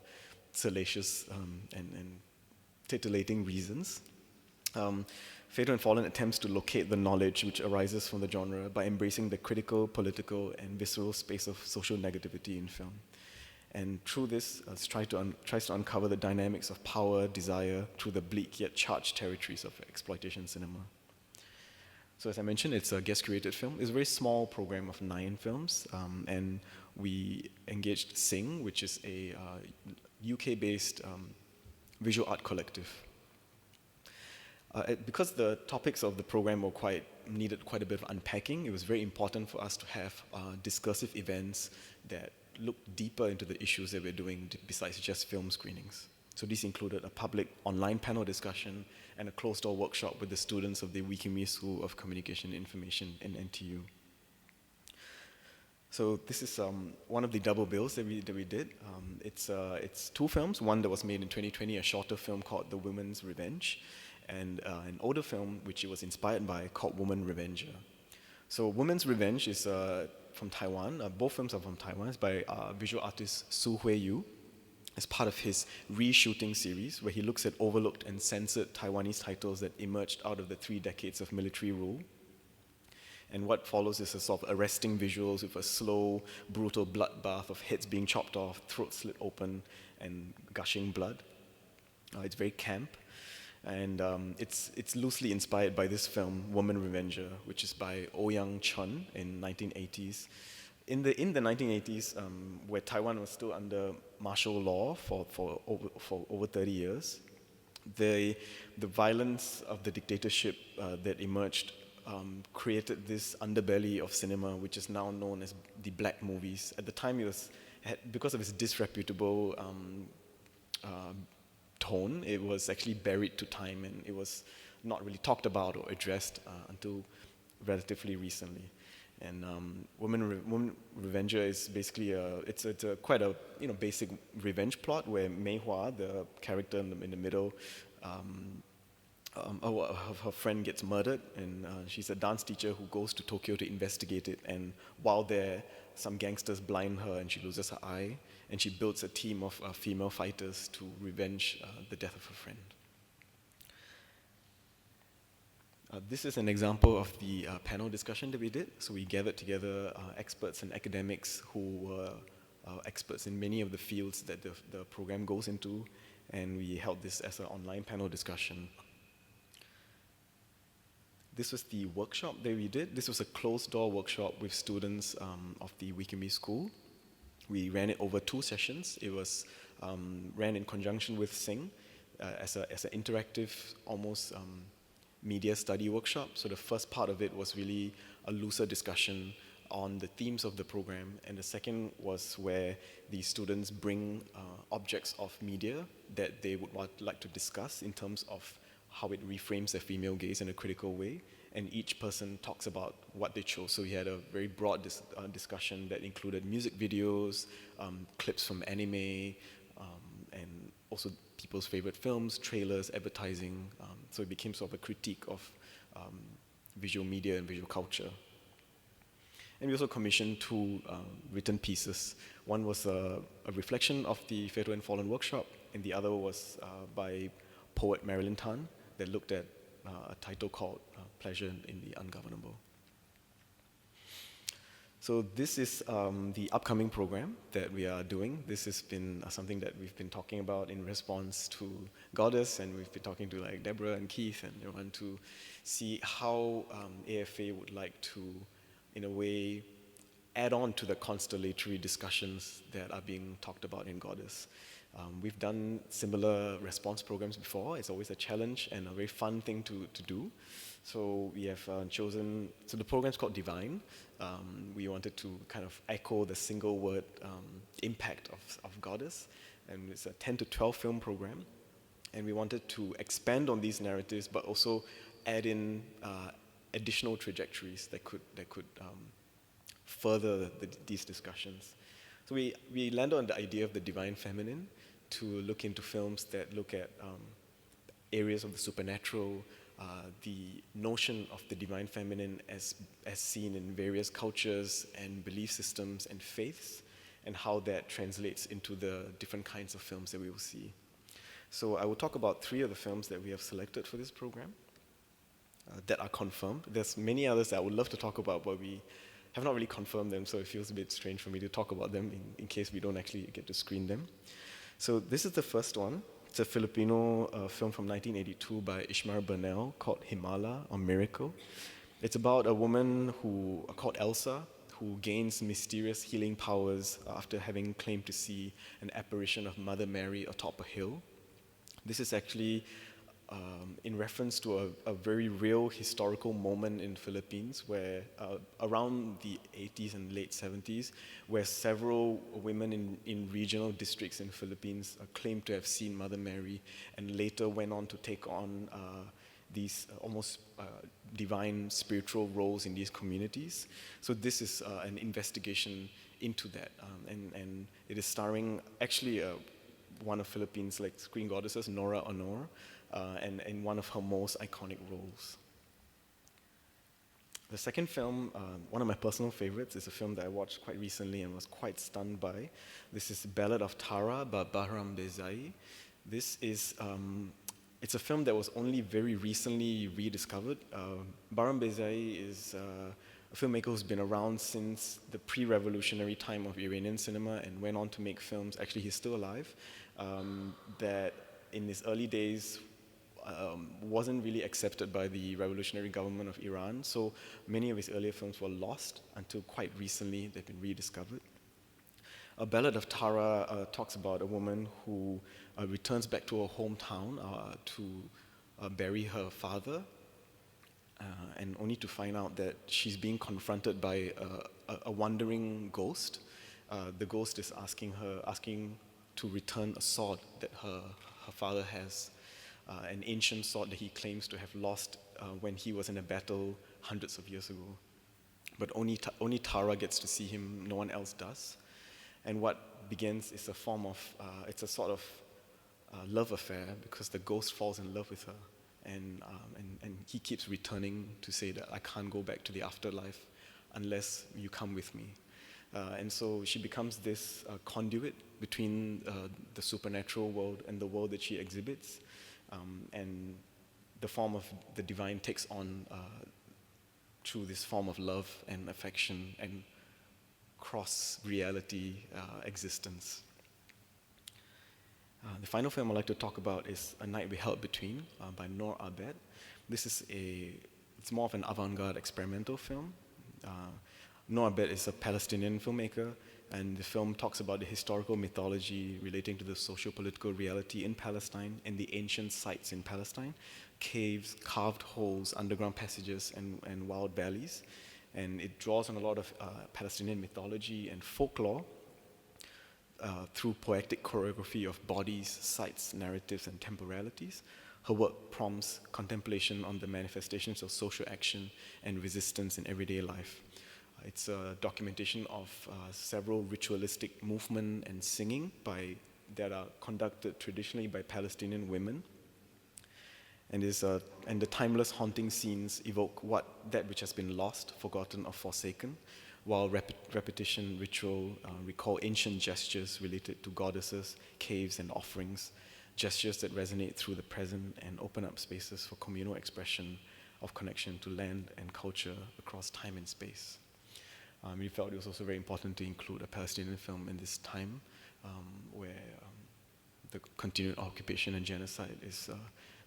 salacious and titillating reasons, Fatal and Fallen attempts to locate the knowledge which arises from the genre by embracing the critical, political, and visceral space of social negativity in film. And through this, tries to uncover the dynamics of power, desire, through the bleak yet charged territories of exploitation cinema. So as I mentioned, it's a guest-curated film. It's a very small program of 9 films, and we engaged Sing, which is a UK-based visual art collective. Because the topics of the program needed quite a bit of unpacking, it was very important for us to have discursive events that looked deeper into the issues that we're doing besides just film screenings. So these included a public online panel discussion and a closed-door workshop with the students of the Wikimi School of Communication and Information in NTU. So this is one of the double bills that we did. It's 2 films, one that was made in 2020, a shorter film called The Woman's Revenge, and an older film which it was inspired by called Woman Revenger. So Woman's Revenge is from Taiwan. Both films are from Taiwan. It's by visual artist Su Hui Yu. It's part of his reshooting series where he looks at overlooked and censored Taiwanese titles that emerged out of the 3 decades of military rule. And what follows is a sort of arresting visuals with a slow, brutal bloodbath of heads being chopped off, throats slit open, and gushing blood. It's very camp. And it's loosely inspired by this film, Woman Revenger, which is by Ouyang Chun in 1980s. In the 1980s, where Taiwan was still under martial law for over 30 years, the violence of the dictatorship that emerged created this underbelly of cinema, which is now known as the black movies. At the time, because of its disreputable tone. It was actually buried to time, and it was not really talked about or addressed until relatively recently. And Woman Revenger is basically it's a quite a basic revenge plot where Mei Hua, the character in the middle, her friend gets murdered, and she's a dance teacher who goes to Tokyo to investigate it. And while there, some gangsters blind her, and she loses her eye. And she builds a team of female fighters to revenge the death of her friend. This is an example of the panel discussion that we did. So we gathered together experts and academics who were experts in many of the fields that the program goes into, and we held this as an online panel discussion. This was the workshop that we did. This was a closed-door workshop with students of the Wikimi School. We ran it over 2 sessions. It was ran in conjunction with Sing as an interactive, almost media study workshop. So the first part of it was really a looser discussion on the themes of the program, and the second was where the students bring objects of media that they would like to discuss in terms of how it reframes the female gaze in a critical way, and each person talks about what they chose. So we had a very broad discussion that included music videos, clips from anime, and also people's favorite films, trailers, advertising. So it became sort of a critique of visual media and visual culture. And we also commissioned 2 written pieces. One was a reflection of the Fatal and Fallen workshop, and the other was by poet Marilyn Tan that looked at a title called Pleasure in the Ungovernable. So this is the upcoming program that we are doing. This has been something that we've been talking about in response to Goddess, and we've been talking to like Deborah and Keith and everyone to see how AFA would like to, in a way, add on to the constellatory discussions that are being talked about in Goddess. We've done similar response programs before. It's always a challenge and a very fun thing to do. So we have chosen, so the program's called Divine. We wanted to kind of echo the single word impact of Goddess. And it's a 10 to 12 film program. And we wanted to expand on these narratives, but also add in additional trajectories that could further these discussions. So we landed on the idea of the divine feminine to look into films that look at areas of the supernatural, the notion of the divine feminine as seen in various cultures and belief systems and faiths, and how that translates into the different kinds of films that we will see. So I will talk about 3 of the films that we have selected for this program that are confirmed. There's many others that I would love to talk about, but we have not really confirmed them, so it feels a bit strange for me to talk about them in case we don't actually get to screen them. So this is the first one. It's a Filipino film from 1982 by Ishmael Burnell called Himala or Miracle. It's about a woman called Elsa who gains mysterious healing powers after having claimed to see an apparition of Mother Mary atop a hill. This is actually in reference to a very real historical moment in Philippines where around the 80s and late 70s, where several women in regional districts in Philippines claimed to have seen Mother Mary and later went on to take on these almost divine spiritual roles in these communities. So this is an investigation into that, and it is starring actually one of Philippines' like screen goddesses, Nora Honor, and in one of her most iconic roles. The second film, one of my personal favorites, is a film that I watched quite recently and was quite stunned by. This is Ballad of Tara by Bahram Bezai. This is, it's a film that was only very recently rediscovered. Bahram Bezai is a filmmaker who's been around since the pre-revolutionary time of Iranian cinema and went on to make films, actually he's still alive, that in his early days wasn't really accepted by the revolutionary government of Iran. So many of his earlier films were lost until quite recently they've been rediscovered. A Ballad of Tara talks about a woman who returns back to her hometown to bury her father, and only to find out that she's being confronted by a wandering ghost. The ghost is asking to return a sword that her her father has an ancient sword that he claims to have lost when he was in a battle hundreds of years ago. But only Tara gets to see him, no one else does. And what begins is a form of, it's a sort of love affair, because the ghost falls in love with her. And he keeps returning to say that I can't go back to the afterlife unless you come with me. And so she becomes this conduit between the supernatural world and the world that she exhibits. And the form of the divine takes on through this form of love and affection and cross-reality existence. The final film I'd like to talk about is A Night We Held Between by Noor Abed. This is it's more of an avant-garde experimental film. Noor Abed is a Palestinian filmmaker, and the film talks about the historical mythology relating to the socio-political reality in Palestine and the ancient sites in Palestine, caves, carved holes, underground passages, and wild valleys. And it draws on a lot of Palestinian mythology and folklore through poetic choreography of bodies, sites, narratives, and temporalities. Her work prompts contemplation on the manifestations of social action and resistance in everyday life. It's a documentation of several ritualistic movement and singing that are conducted traditionally by Palestinian women. And the timeless haunting scenes evoke that which has been lost, forgotten, or forsaken, while repetition, ritual recall ancient gestures related to goddesses, caves, and offerings, gestures that resonate through the present and open up spaces for communal expression of connection to land and culture across time and space. We felt it was also very important to include a Palestinian film in this time where the continued occupation and genocide is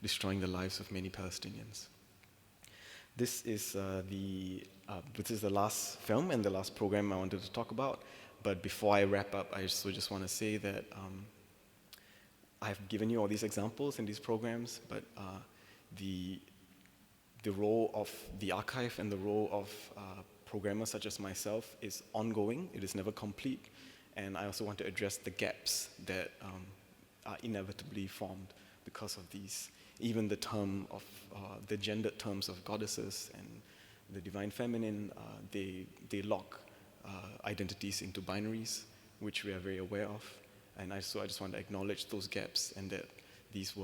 destroying the lives of many Palestinians. This is the last film and the last program I wanted to talk about. But before I wrap up, I just want to say that I've given you all these examples in these programs, but the role of the archive and the role of programmers such as myself is ongoing. It is never complete. And I also want to address the gaps that are inevitably formed because of these. Even the term of the gendered terms of goddesses and the divine feminine, they lock identities into binaries, which we are very aware of. And I just want to acknowledge those gaps, and that this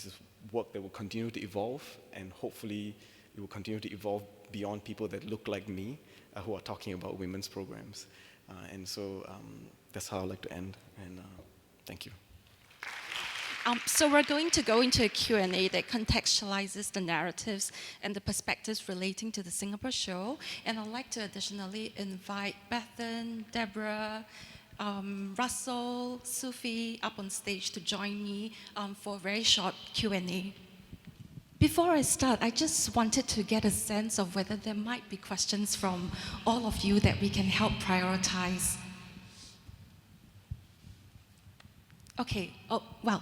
is work that will continue to evolve, and hopefully it will continue to evolve beyond people that look like me, who are talking about women's programs. And so that's how I'd like to end, and thank you. So we're going to go into a Q&A that contextualizes the narratives and the perspectives relating to the Singapore show. And I'd like to additionally invite Bethan, Deborah, Russell, Sufi up on stage to join me for a very short Q&A. Before I start, I just wanted to get a sense of whether there might be questions from all of you that we can help prioritize. Okay,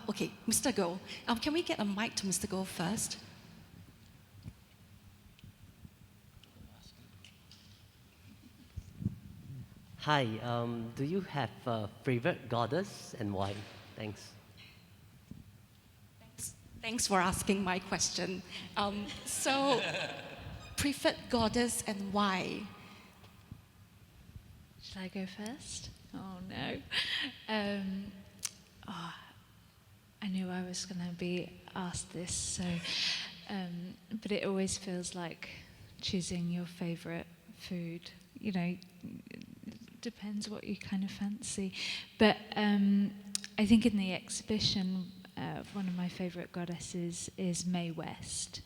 okay, Mr. Goh. Can we get a mic to Mr. Goh first? Hi, do you have a favorite goddess and why? Thanks. Thanks for asking my question. So, preferred goddess and why? Should I go first? Oh no. I knew I was going to be asked this, so, but it always feels like choosing your favorite food. You know, it depends what you kind of fancy. But I think in the exhibition, one of my favorite goddesses is Mae West.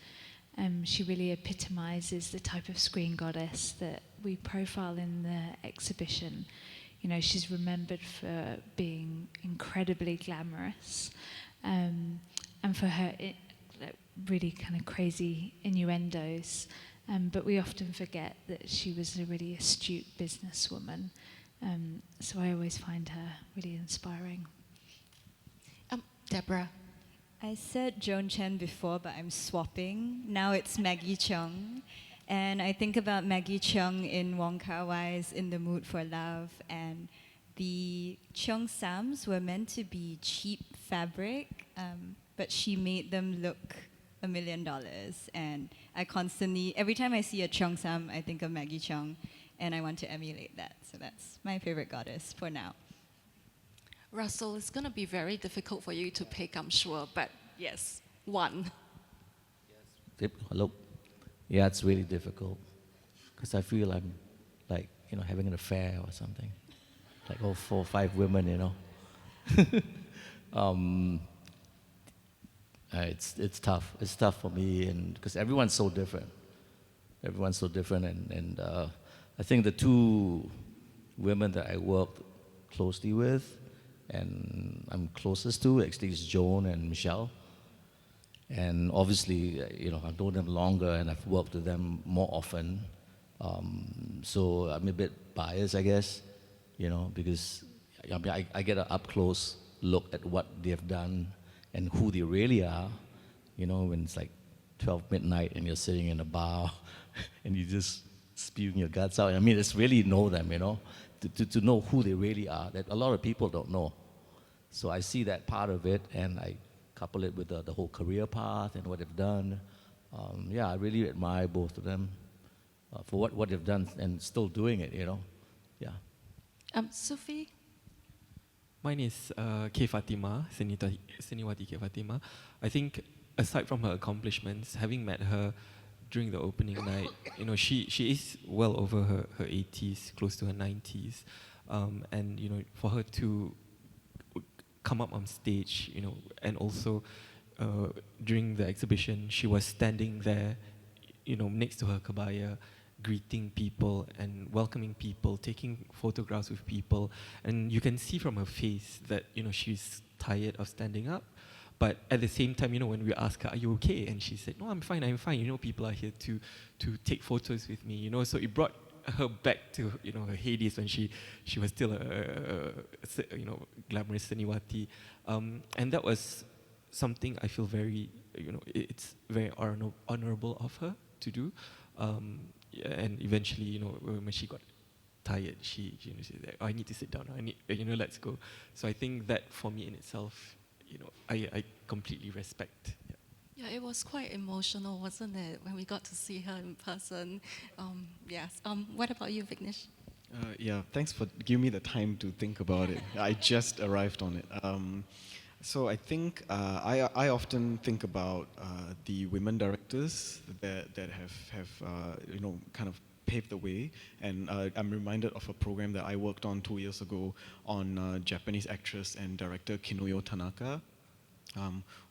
She really epitomizes the type of screen goddess that we profile in the exhibition. You know, she's remembered for being incredibly glamorous, and for her really kind of crazy innuendos. But we often forget that she was a really astute businesswoman. So I always find her really inspiring. Deborah. I said Joan Chen before, but I'm swapping. Now it's Maggie Cheung. And I think about Maggie Cheung in Wong Kar-wai's In the Mood for Love, and the cheongsams were meant to be cheap fabric, but she made them look $1 million. And I constantly, every time I see a cheongsam, I think of Maggie Cheong, and I want to emulate that. So that's my favorite goddess for now. Russell, it's going to be very difficult for you to pick, I'm sure, but yes, one. Hello. Yeah, it's really difficult because I feel I'm like, having an affair or something. Like 4 or 5 women, It's tough. It's tough for me, and because everyone's so different. Everyone's so different, and I think the 2 women that I worked closely with, and I'm closest to, actually, is Joan and Michelle. And obviously, I've known them longer, and I've worked with them more often. So I'm a bit biased, I guess, because I get an up-close look at what they've done and who they really are, when it's like 12 midnight and you're sitting in a bar and you just spewing your guts out. I mean, it's really know them, to know who they really are, that a lot of people don't know. So I see that part of it, and I couple it with the whole career path and what they've done. I really admire both of them for what they've done and still doing it, Yeah. Sufi? Mine is K. Fatima, Seniwati K. Fatima. I think aside from her accomplishments, having met her during the opening night, she is well over her 80s, close to her 90s. And, for her to come up on stage, and also during the exhibition, she was standing there, next to her kebaya, greeting people and welcoming people, taking photographs with people. And you can see from her face that, she's tired of standing up. But at the same time, when we ask her, are you okay? And she said, no, I'm fine. People are here to take photos with me, So it brought her back to, her heydays when she was still a glamorous Seniwati. And that was something I feel very, it's very honorable of her to do. And eventually, when she got tired, she said, I need to sit down. I need, let's go. So I think that for me in itself, I completely respect. Yeah, it was quite emotional, wasn't it, when we got to see her in person? Yes. What about you, Viknesh? Thanks for giving me the time to think about it. I just arrived on it. So I think I often think about the women directors that have kind of paved the way, and I'm reminded of a program that I worked on 2 years ago on Japanese actress and director Kinoyo Tanaka,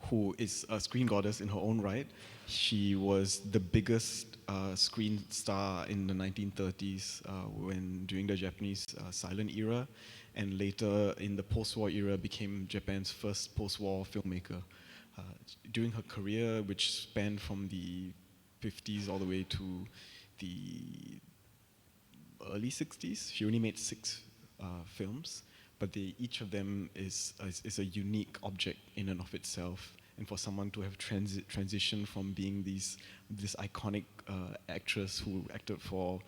who is a screen goddess in her own right. She was the biggest screen star in the 1930s during the Japanese silent era, and later in the post-war era became Japan's first post-war filmmaker. During her career, which spanned from the 50s all the way to the early 60s, she only made 6 films, but each of them is a unique object in and of itself. And for someone to have transitioned from being this iconic actress who acted for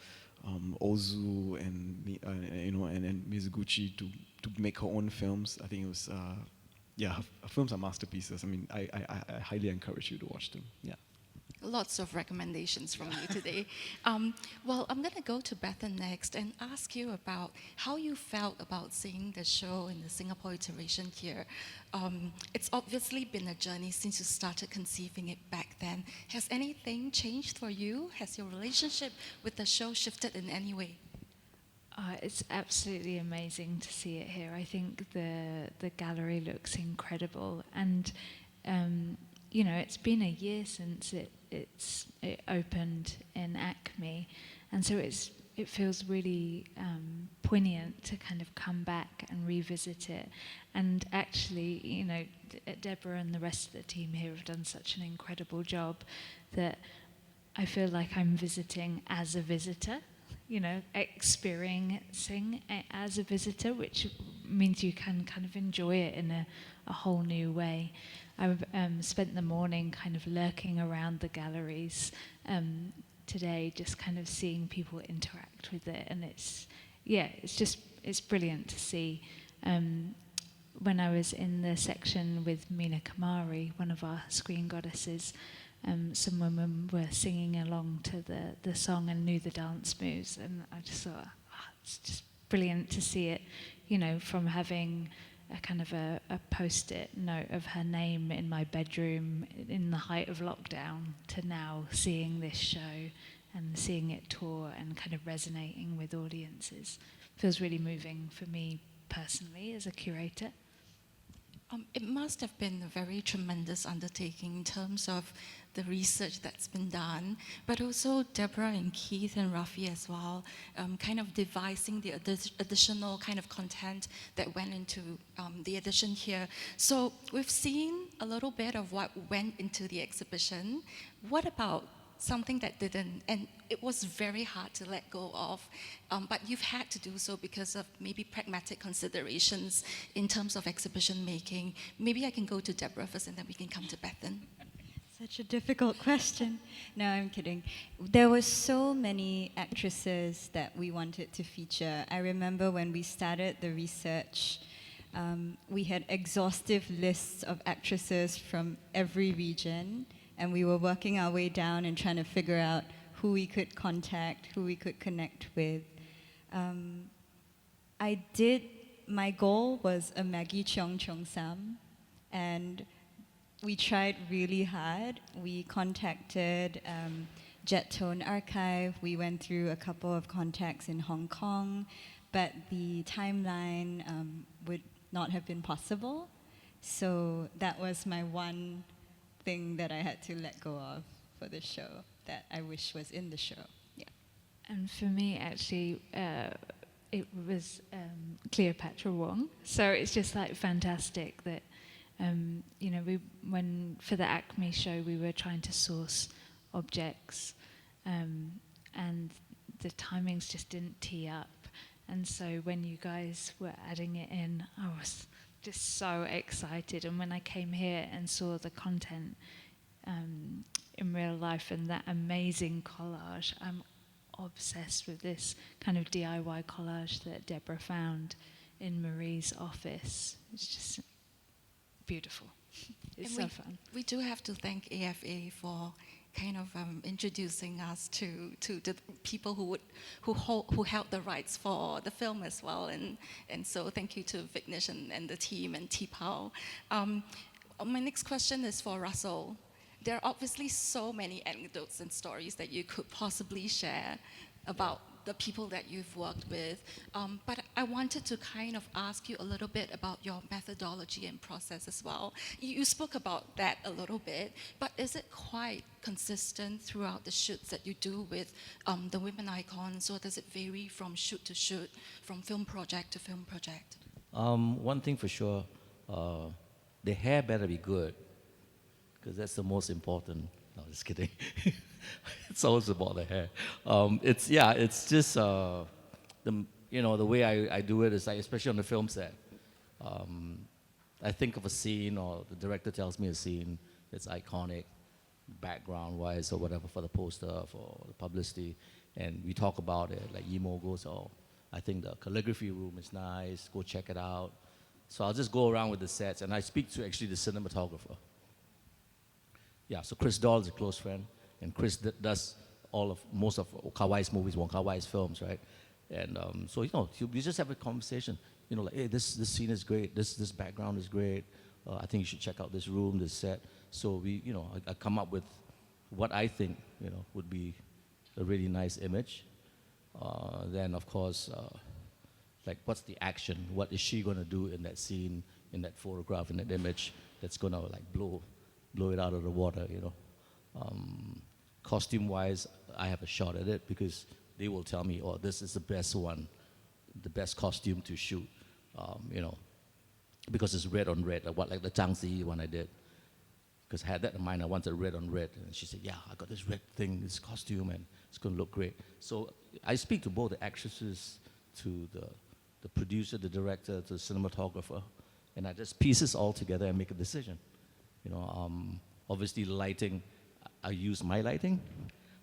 Ozu and and Mizuguchi to make her own films, I think it was her films are masterpieces. I mean, I highly encourage you to watch them. Yeah. Lots of recommendations from you today. Well, I'm going to go to Bethan next and ask you about how you felt about seeing the show in the Singapore iteration here. It's obviously been a journey since you started conceiving it back then. Has anything changed for you? Has your relationship with the show shifted in any way? It's absolutely amazing to see it here. I think the gallery looks incredible, and it's been a year since it opened in ACMI, and so it feels really poignant to kind of come back and revisit it. And actually, Deborah and the rest of the team here have done such an incredible job that I feel like I'm visiting as a visitor, experiencing it as a visitor, which means you can kind of enjoy it in a whole new way. I've spent the morning kind of lurking around the galleries today, just kind of seeing people interact with it, and yeah, it's brilliant to see. When I was in the section with Mina Kamari, one of our screen goddesses, some women were singing along to the song and knew the dance moves, and I just thought, it's just brilliant to see it, you know, from having a kind of a post-it note of her name in my bedroom in the height of lockdown to now seeing this show and seeing it tour and kind of resonating with audiences. Feels really moving for me personally as a curator. It must have been a very tremendous undertaking in terms of the research that's been done, but also Deborah and Keith and Rafi as well, kind of devising the additional kind of content that went into the edition here. So we've seen a little bit of what went into the exhibition. What about something that didn't, and it was very hard to let go of, but you've had to do so because of maybe pragmatic considerations in terms of exhibition making. Maybe I can go to Deborah first and then we can come to Bethan. Such a difficult question. No, I'm kidding. There were so many actresses that we wanted to feature. I remember when we started the research, we had exhaustive lists of actresses from every region, and we were working our way down and trying to figure out who we could contact, who we could connect with. My goal was a Maggie Cheong Cheong Sam, and we tried really hard. We contacted Jet Tone Archive. We went through a couple of contacts in Hong Kong, but the timeline would not have been possible. So that was my one thing that I had to let go of for the show that I wish was in the show. Yeah. And for me, actually, it was Cleopatra Wong. So it's just like fantastic that, you know, when for the ACMI show, we were trying to source objects, and the timings just didn't tee up. And so when you guys were adding it in, I was just so excited. And when I came here and saw the content in real life and that amazing collage, I'm obsessed with this kind of DIY collage that Deborah found in Marie's office. It's just beautiful. It's so fun. We do have to thank AFA for kind of introducing us to the people who held the rights for the film as well, and so thank you to Viknesh and the team and T-Pao. My next question is for Russel. There are obviously so many anecdotes and stories that you could possibly share about the people that you've worked with, but I wanted to kind of ask you a little bit about your methodology and process as well. You spoke about that a little bit, but is it quite consistent throughout the shoots that you do with the women icons, or does it vary from shoot to shoot, from film project to film project? One thing for sure, the hair better be good, because that's the most important. No, just kidding. It's always about the hair. It's just the way I do it is like, especially on the film set. I think of a scene, or the director tells me a scene that's iconic, background-wise or whatever, for the poster, for the publicity, and we talk about it. Like Yimo goes, "Oh, I think the calligraphy room is nice. Go check it out." So I'll just go around with the sets, and I speak to actually the cinematographer. Yeah, so Chris Dahl is a close friend, and Chris does most of Kawai's movies, Wong Kar-wai's films, right? And so we just have a conversation. Like, hey, this scene is great. This background is great. I think you should check out this room, this set. So I come up with what I think would be a really nice image. Then of course, like, what's the action? What is she gonna do in that scene, in that photograph, in that image that's gonna like blow it out of the water, Costume-wise, I have a shot at it because they will tell me, "Oh, this is the best one, the best costume to shoot," because it's red on red, like the Chen-Hsi one I did. Because I had that in mind, I wanted red on red, and she said, "Yeah, I got this red thing, this costume, and it's gonna look great." So I speak to both the actresses, to the producer, the director, to the cinematographer, and I just piece this all together and make a decision. Obviously lighting, I use my lighting,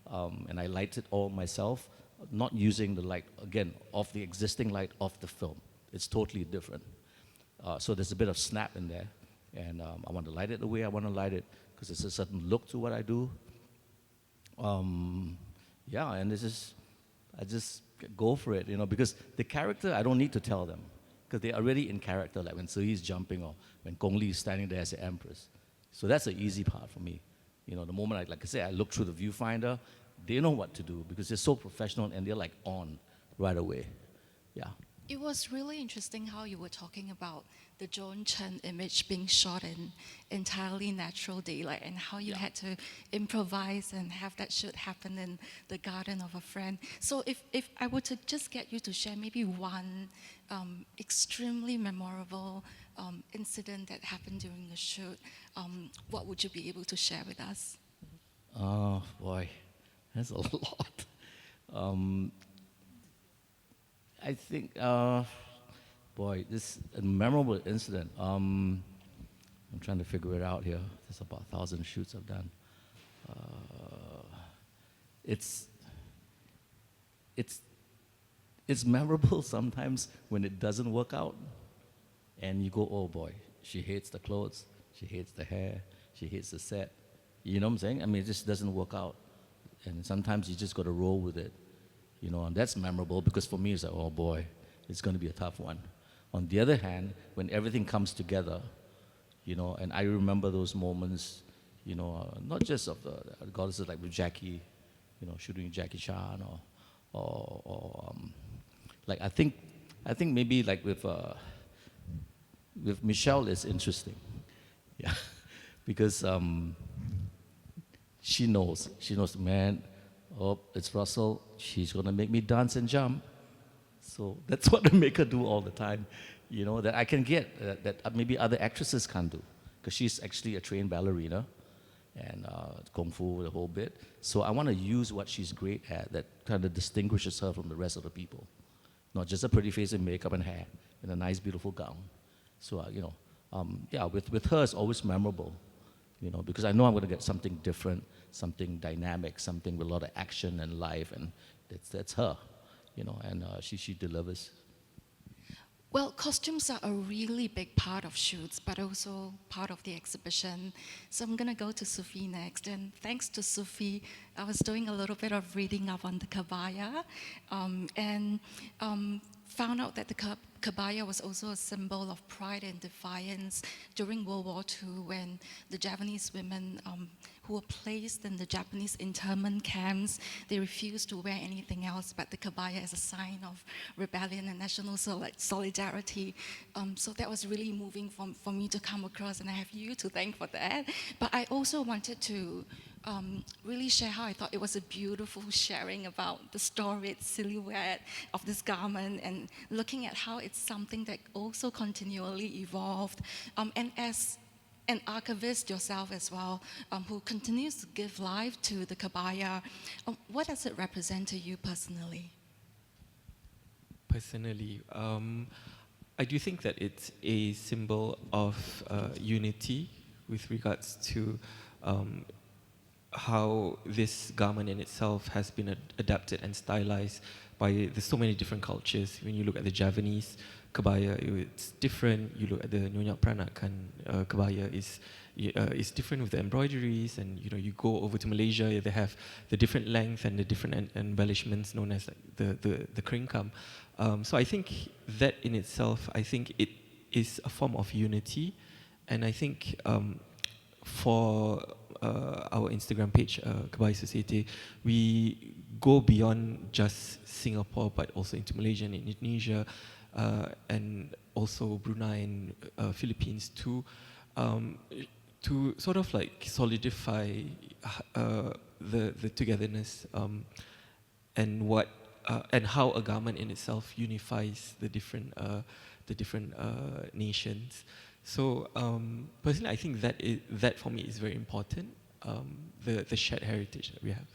and I light it all myself. not using the light, again, of the existing light of the film. It's totally different. So there's a bit of snap in there. And I want to light it the way I want to light it, because there's a certain look to what I do. Yeah, and I just go for it, because the character, I don't need to tell them, because they're already in character, like when Si's jumping or when Gong Li is standing there as the empress. So that's the easy part for me. The moment, like I say, I look through the viewfinder, they know what to do, because they're so professional and they're like on right away. Yeah. It was really interesting how you were talking about the Joan Chen image being shot in entirely natural daylight, and how you had to improvise and have that shoot happen in the garden of a friend. So if I were to just get you to share maybe one extremely memorable incident that happened during the shoot, what would you be able to share with us? Oh, boy, that's a lot. I think, boy, this a memorable incident. I'm trying to figure it out here. There's about 1,000 shoots I've done. It's memorable sometimes when it doesn't work out, and you go, oh boy, she hates the clothes, she hates the hair, she hates the set. You know what I'm saying? I mean, it just doesn't work out, and sometimes you just got to roll with it. And that's memorable, because for me it's like, oh boy, it's going to be a tough one. On the other hand, when everything comes together, and I remember those moments, not just of the goddesses, like with Jackie, shooting Jackie Chan, or like I think maybe like with Michelle is interesting, yeah, because she knows, man. Oh, it's Russell. She's going to make me dance and jump. So that's what I make her do all the time, that I can get, that maybe other actresses can't do. Because she's actually a trained ballerina and Kung Fu, the whole bit. So I want to use what she's great at that kind of distinguishes her from the rest of the people. Not just a pretty face and makeup and hair and a nice, beautiful gown. So, yeah, with her, it's always memorable. Because I know I'm going to get something different, something dynamic, something with a lot of action and life, and that's her, and she delivers. Well, costumes are a really big part of shoots, but also part of the exhibition. So I'm going to go to Sufi next. And thanks to Sufi, I was doing a little bit of reading up on the kebaya, and found out that the kebaya was also a symbol of pride and defiance during World War II, when the Japanese women who were placed in the Japanese internment camps, they refused to wear anything else but the kebaya as a sign of rebellion and national solidarity. So that was really moving for me to come across, and I have you to thank for that. But I also wanted to really share how I thought it was a beautiful sharing about the storied silhouette of this garment, and looking at how it's something that also continually evolved. And as an archivist yourself as well, who continues to give life to the kebaya, what does it represent to you personally? Personally, I do think that it's a symbol of unity with regards to how this garment in itself has been adapted and stylized by so many different cultures. When you look at the Javanese kebaya, it's different. You look at the Nyonya Peranakan kebaya, is different with the embroideries, and you go over to Malaysia, they have the different length and the different embellishments known as like the kringkam. So I think that in itself, I think it is a form of unity, and I think for our Instagram page, Kebaya Society, we go beyond just Singapore, but also into Malaysia and Indonesia, and also Brunei and Philippines to sort of like solidify the togetherness and what and how a garment in itself unifies the different nations. So personally, I think that for me is very important. The shared heritage that we have.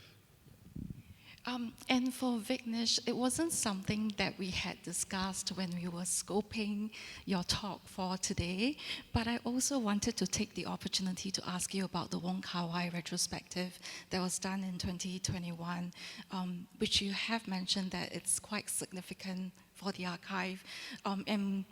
And for Viknesh, it wasn't something that we had discussed when we were scoping your talk for today, but I also wanted to take the opportunity to ask you about the Wong Kar-wai retrospective that was done in 2021, which you have mentioned that it's quite significant for the archive. And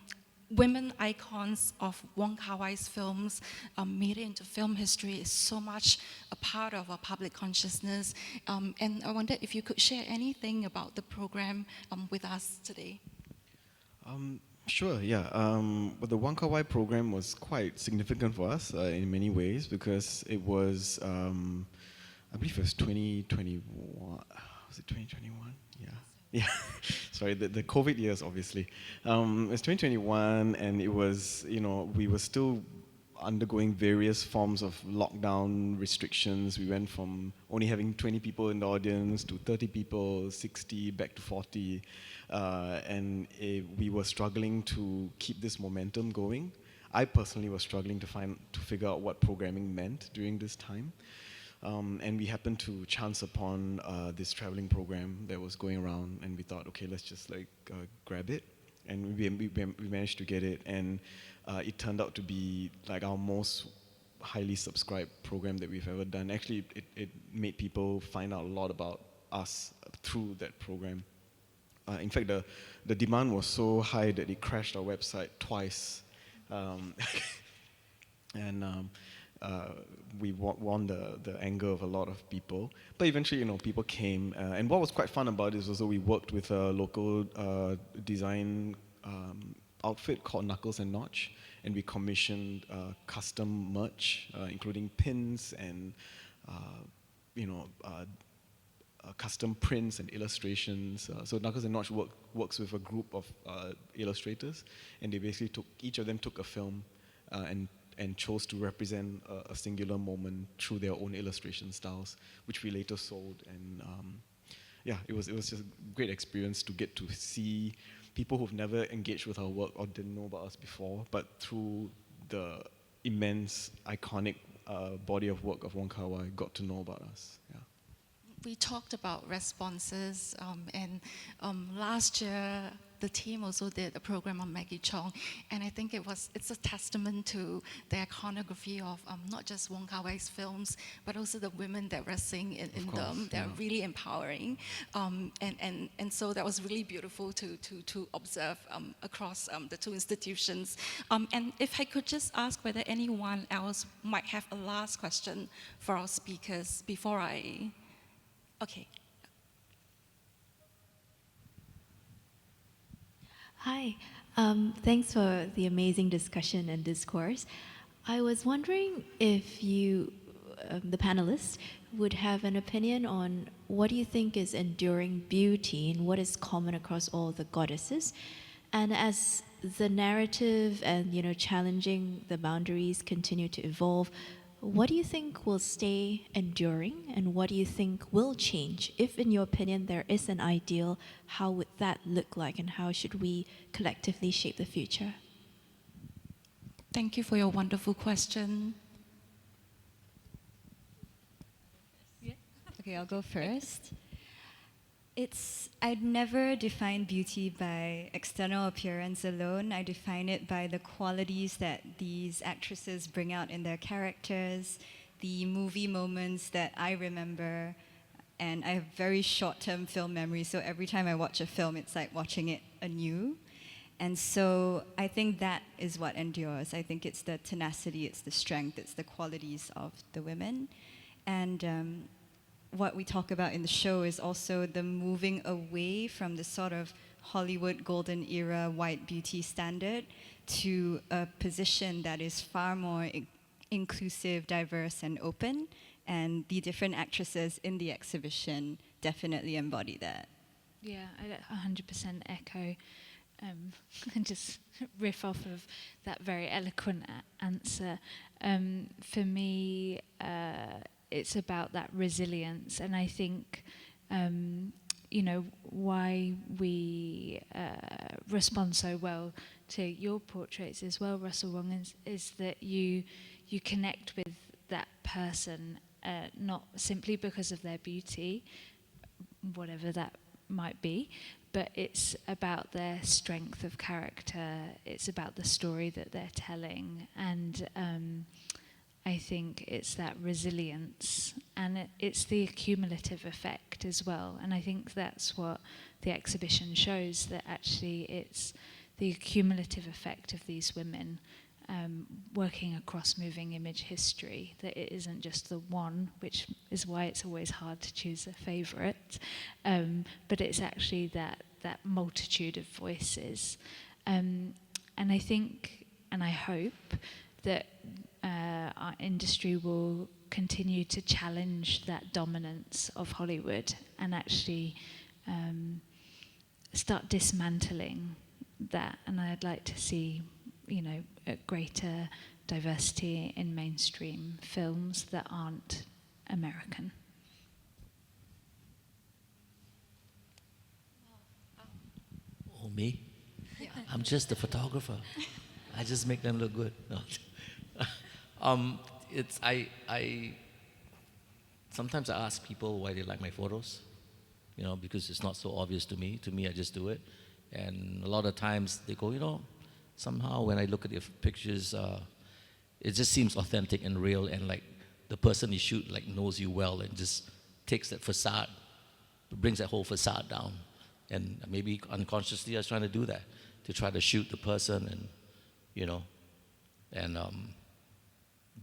women icons of Wong Kar-wai's films made it into film history is so much a part of our public consciousness. And I wonder if you could share anything about the program with us today. Sure, yeah. But the Wong Kar-wai program was quite significant for us in many ways because it was, I believe it was 2021. Was it 2021? Yeah. Yeah, sorry, the COVID years, obviously. It was 2021, and it was, we were still undergoing various forms of lockdown restrictions. We went from only having 20 people in the audience to 30 people, 60, back to 40. And we were struggling to keep this momentum going. I personally was struggling to figure out what programming meant during this time. And we happened to chance upon this traveling program that was going around, and we thought, okay, let's just grab it. And we managed to get it, and it turned out to be like our most highly subscribed program that we've ever done. Actually, it made people find out a lot about us through that program. In fact, the demand was so high that it crashed our website twice. We won the anger of a lot of people. But eventually, people came. And what was quite fun about it was also we worked with a local design outfit called Knuckles and Notch. And we commissioned custom merch, including pins and, custom prints and illustrations. So Knuckles and Notch works with a group of illustrators. And they basically each of them took a film and chose to represent a singular moment through their own illustration styles, which we later sold. And it was just a great experience to get to see people who've never engaged with our work or didn't know about us before, but through the immense, iconic body of work of Wong Kar-wai, got to know about us. Yeah. We talked about responses, and last year the team also did a program on Maggie Chong, and I think it's a testament to the iconography of not just Wong Kar-wai's films, but also the women that were seeing in them. They're really empowering, and so that was really beautiful to observe across the two institutions. And if I could just ask whether anyone else might have a last question for our speakers before I. Okay. Hi, thanks for the amazing discussion and discourse. I was wondering if you, the panelists, would have an opinion on what do you think is enduring beauty and what is common across all the goddesses. And as the narrative and challenging the boundaries continue to evolve, what do you think will stay enduring and what do you think will change? If, in your opinion, there is an ideal, how would that look like and how should we collectively shape the future? Thank you for your wonderful question. Yeah. Okay, I'll go first. I'd never define beauty by external appearance alone. I define it by the qualities that these actresses bring out in their characters, the movie moments that I remember, and I have very short-term film memory, so every time I watch a film, it's like watching it anew. And so I think that is what endures. I think it's the tenacity, it's the strength, it's the qualities of the women. And what we talk about in the show is also the moving away from the sort of Hollywood golden era white beauty standard to a position that is far more inclusive, diverse, and open. And the different actresses in the exhibition definitely embody that. Yeah, I 100% echo and just riff off of that very eloquent answer. For me, it's about that resilience, and I think why we respond so well to your portraits as well, Russel Wong, is that you connect with that person not simply because of their beauty, whatever that might be, but it's about their strength of character, it's about the story that they're telling, and I think it's that resilience, and it's the cumulative effect as well. And I think that's what the exhibition shows, that actually it's the cumulative effect of these women working across moving image history, that it isn't just the one, which is why it's always hard to choose a favourite, but it's actually that multitude of voices. And I think, and I hope, that our industry will continue to challenge that dominance of Hollywood and actually start dismantling that. And I'd like to see, a greater diversity in mainstream films that aren't American. Oh, me? Yeah. I'm just a photographer. I just make them look good. No. Sometimes I ask people why they like my photos, because it's not so obvious to me. To me, I just do it. And a lot of times they go, somehow when I look at your pictures, it just seems authentic and real, and like the person you shoot knows you well and just takes that facade, brings that whole facade down. And maybe unconsciously I was trying to do that, to try to shoot the person, and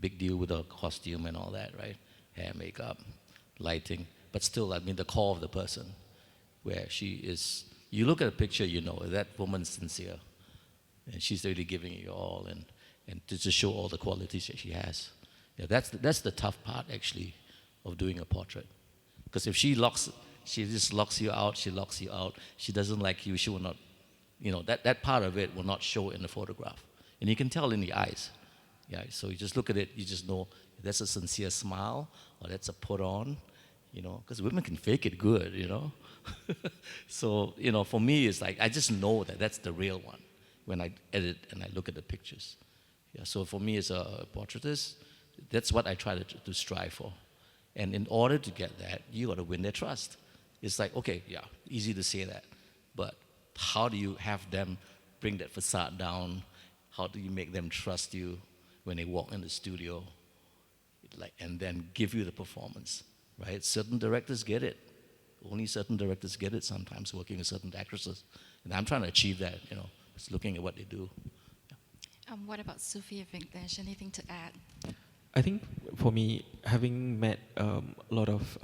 big deal with the costume and all that, right? Hair, makeup, lighting, but still, the core of the person, where she is, you look at a picture, that woman's sincere, and she's really giving it all, and to just show all the qualities that she has. Yeah, that's the tough part, actually, of doing a portrait. Because if she just locks you out, she doesn't like you, she will not, that part of it will not show in the photograph. And you can tell in the eyes. Yeah, so you just look at it, you just know that's a sincere smile, or that's a put on, because women can fake it good, So, for me, it's like, I just know that that's the real one when I edit and I look at the pictures. Yeah, so for me as a portraitist, that's what I try to strive for. And in order to get that, you got to win their trust. It's like, okay, yeah, easy to say that, but how do you have them bring that facade down? How do you make them trust you when they walk in the studio, and then give you the performance, right? Certain directors get it. Only certain directors get it sometimes, working with certain actresses. And I'm trying to achieve that, just looking at what they do. Yeah. What about Sufi, Viknesh? Anything to add? I think for me, having met a lot of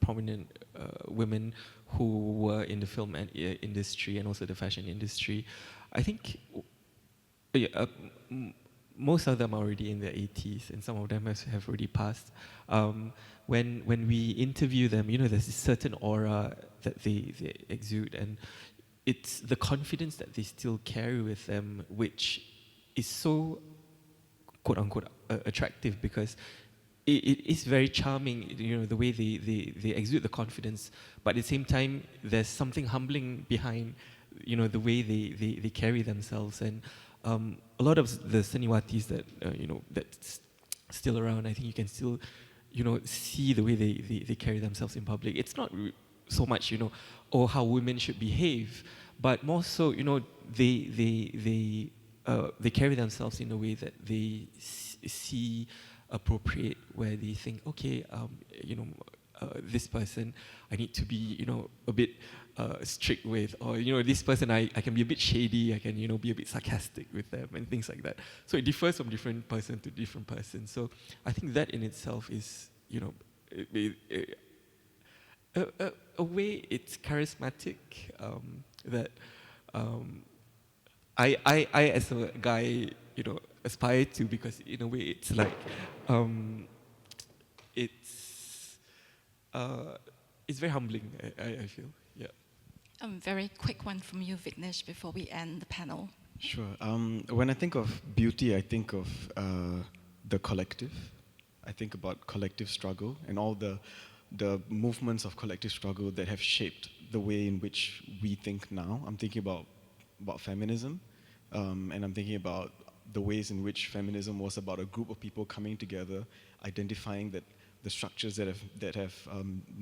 prominent women who were in the film industry and also the fashion industry, I think most of them are already in their 80s, and some of them have already passed. When we interview them, there's this certain aura that they exude, and it's the confidence that they still carry with them, which is so quote-unquote attractive, because it is very charming, the way they exude the confidence, but at the same time, there's something humbling behind, the way they carry themselves. And a lot of the Seniwatis that, that's still around, I think you can still, see the way they carry themselves in public. It's not so much, how women should behave, but more so, they carry themselves in a way that they see appropriate, where they think, okay, this person I need to be, a bit strict with, or this person I can be a bit shady, I can be a bit sarcastic with them and things like that. So it differs from different person to different person. So I think that in itself is, a way it's charismatic, that I as a guy, aspire to, because in a way it's like, it's very humbling, I feel, yeah. Very quick one from you, Viknesh, before we end the panel. Sure. When I think of beauty, I think of the collective. I think about collective struggle and all the movements of collective struggle that have shaped the way in which we think now. I'm thinking about feminism, and I'm thinking about the ways in which feminism was about a group of people coming together, identifying that the structures that have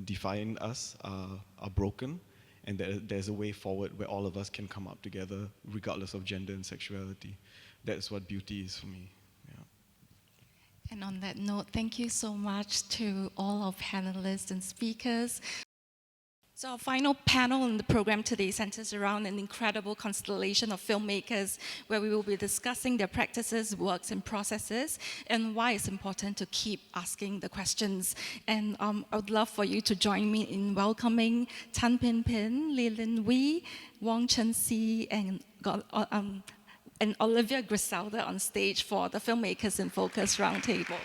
defined us are broken, and that there's a way forward where all of us can come up together regardless of gender and sexuality. That's what beauty is for me. Yeah. And on that note, thank you so much to all our panelists and speakers. So our final panel in the program today centers around an incredible constellation of filmmakers where we will be discussing their practices, works, and processes, and why it's important to keep asking the questions. And I would love for you to join me in welcoming Tan Pin Pin, Li Lin Wee, Wong Chen-Hsi, and Olivia Griselda on stage for the Filmmakers in Focus Roundtable.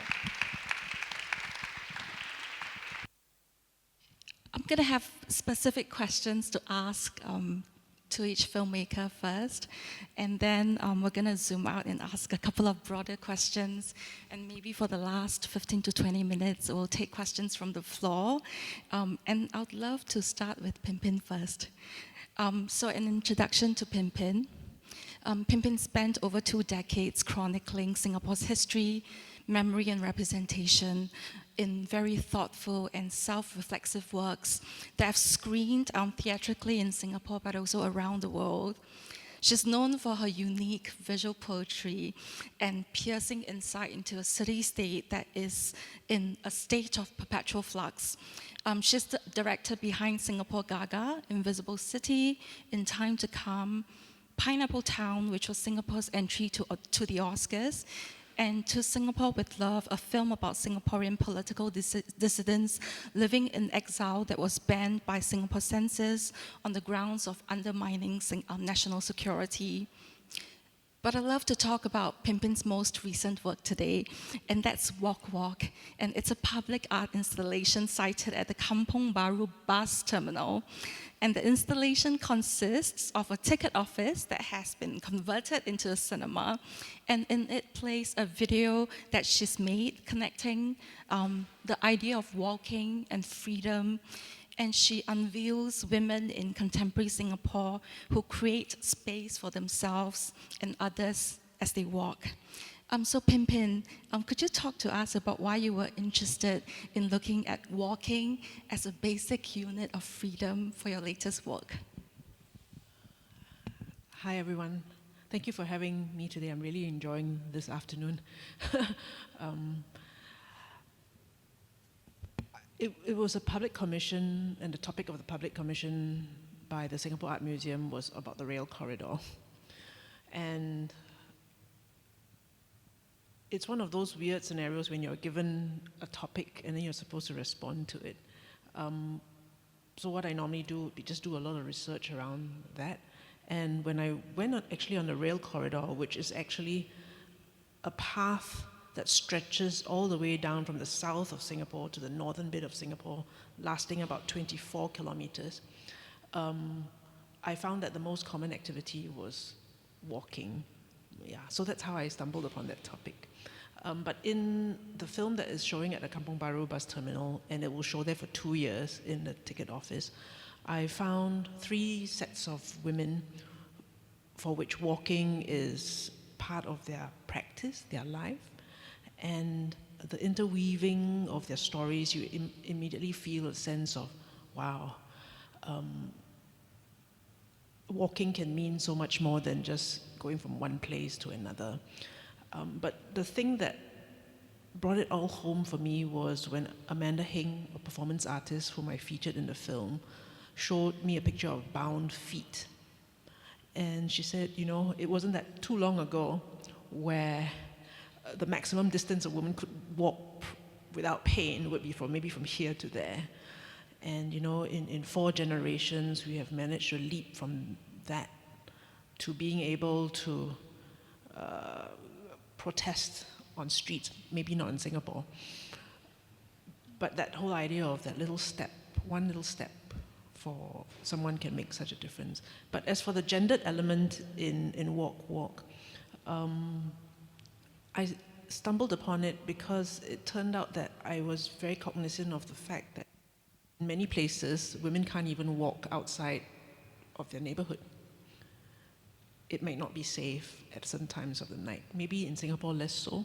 I'm going to have specific questions to ask to each filmmaker first, and then we're going to zoom out and ask a couple of broader questions, and maybe for the last 15 to 20 minutes, we'll take questions from the floor, and I'd love to start with Pin Pin first. So an introduction to Pin Pin. Pin Pin spent over 2 decades chronicling Singapore's history, memory, and representation in very thoughtful and self-reflexive works that have screened theatrically in Singapore, but also around the world. She's known for her unique visual poetry and piercing insight into a city-state that is in a state of perpetual flux. She's the director behind Singapore Gaga, Invisible City, In Time to Come, Pineapple Town, which was Singapore's entry to the Oscars, and To Singapore with Love, a film about Singaporean political dissidents living in exile that was banned by Singapore censors on the grounds of undermining national security. But I'd love to talk about Pin Pin's most recent work today, and that's Walk Walk, and it's a public art installation sited at the Kampong Baru bus terminal. And the installation consists of a ticket office that has been converted into a cinema, and in it plays a video that she's made connecting the idea of walking and freedom. And she unveils women in contemporary Singapore who create space for themselves and others as they walk. So Pin Pin, could you talk to us about why you were interested in looking at walking as a basic unit of freedom for your latest work? Hi everyone. Thank you for having me today. I'm really enjoying this afternoon. It was a public commission, and the topic of the public commission by the Singapore Art Museum was about the rail corridor. And it's one of those weird scenarios when you're given a topic and then you're supposed to respond to it. So what I normally do is just do a lot of research around that. And when I went actually on the rail corridor, which is actually a path that stretches all the way down from the south of Singapore to the northern bit of Singapore, lasting about 24 kilometers, I found that the most common activity was walking. Yeah, so that's how I stumbled upon that topic. But in the film that is showing at the Kampong Baru bus terminal, and it will show there for 2 years in the ticket office, I found 3 sets of women for which walking is part of their practice, their life. And the interweaving of their stories, you immediately feel a sense of, wow, walking can mean so much more than just going from one place to another. But the thing that brought it all home for me was when Amanda Heng, a performance artist whom I featured in the film, showed me a picture of bound feet. And she said, you know, it wasn't that too long ago where the maximum distance a woman could walk without pain would be maybe from here to there. And you know, in 4 generations, we have managed to leap from that to being able to protest on streets, maybe not in Singapore. But that whole idea of that little step, one little step for someone can make such a difference. But as for the gendered element in Walk Walk, I stumbled upon it because it turned out that I was very cognizant of the fact that in many places, women can't even walk outside of their neighborhood. It might not be safe at certain times of the night. Maybe in Singapore less so,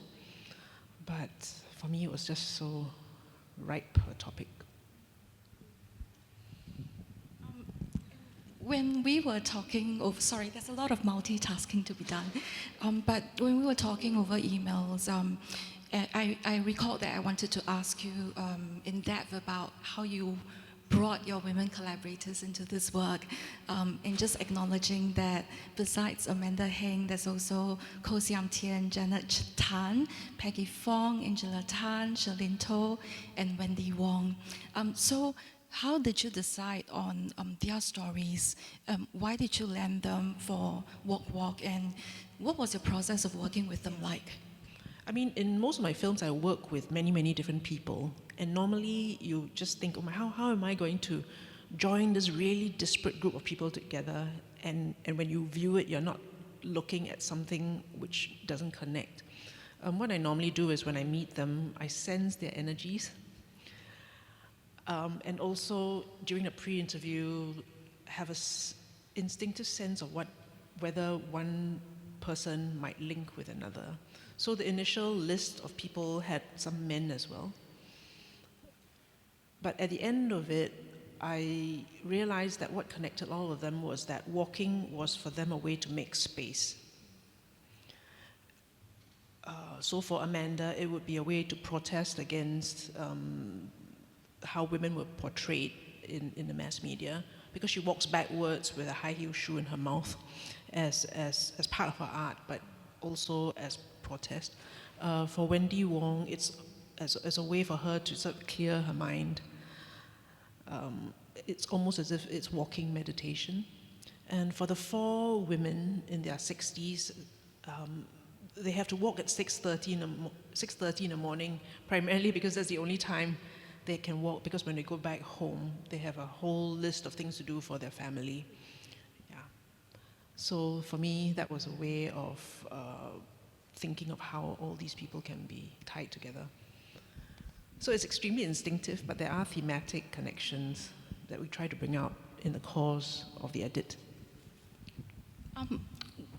but for me it was just so ripe a topic. When we were talking over, sorry, there's a lot of multitasking to be done, but when we were talking over emails, I recall that I wanted to ask you in depth about how you brought your women collaborators into this work, and just acknowledging that besides Amanda Heng, there's also Ko Siam Tian, Janet Tan, Peggy Fong, Angela Tan, Sherlyn To, and Wendy Wong. So how did you decide on their stories? Why did you land them for Walk, and what was your process of working with them like? I mean, in most of my films, I work with many, many different people. And normally you just think, oh, how am I going to join this really disparate group of people together? And when you view it, you're not looking at something which doesn't connect. What I normally do is when I meet them, I sense their energies. And also during a pre-interview, have an instinctive sense of whether one person might link with another. So the initial list of people had some men as well. But at the end of it, I realized that what connected all of them was that walking was for them a way to make space. So for Amanda, it would be a way to protest against how women were portrayed in the mass media, because she walks backwards with a high heel shoe in her mouth as part of her art, but also as protest. For Wendy Wong, it's as a way for her to sort of clear her mind. It's almost as if it's walking meditation. And for the 4 women in their 60s, they have to walk at 6:30 in the morning, primarily because that's the only time they can walk, because when they go back home, they have a whole list of things to do for their family. Yeah. So for me, that was a way of thinking of how all these people can be tied together. So it's extremely instinctive, but there are thematic connections that we try to bring out in the course of the edit.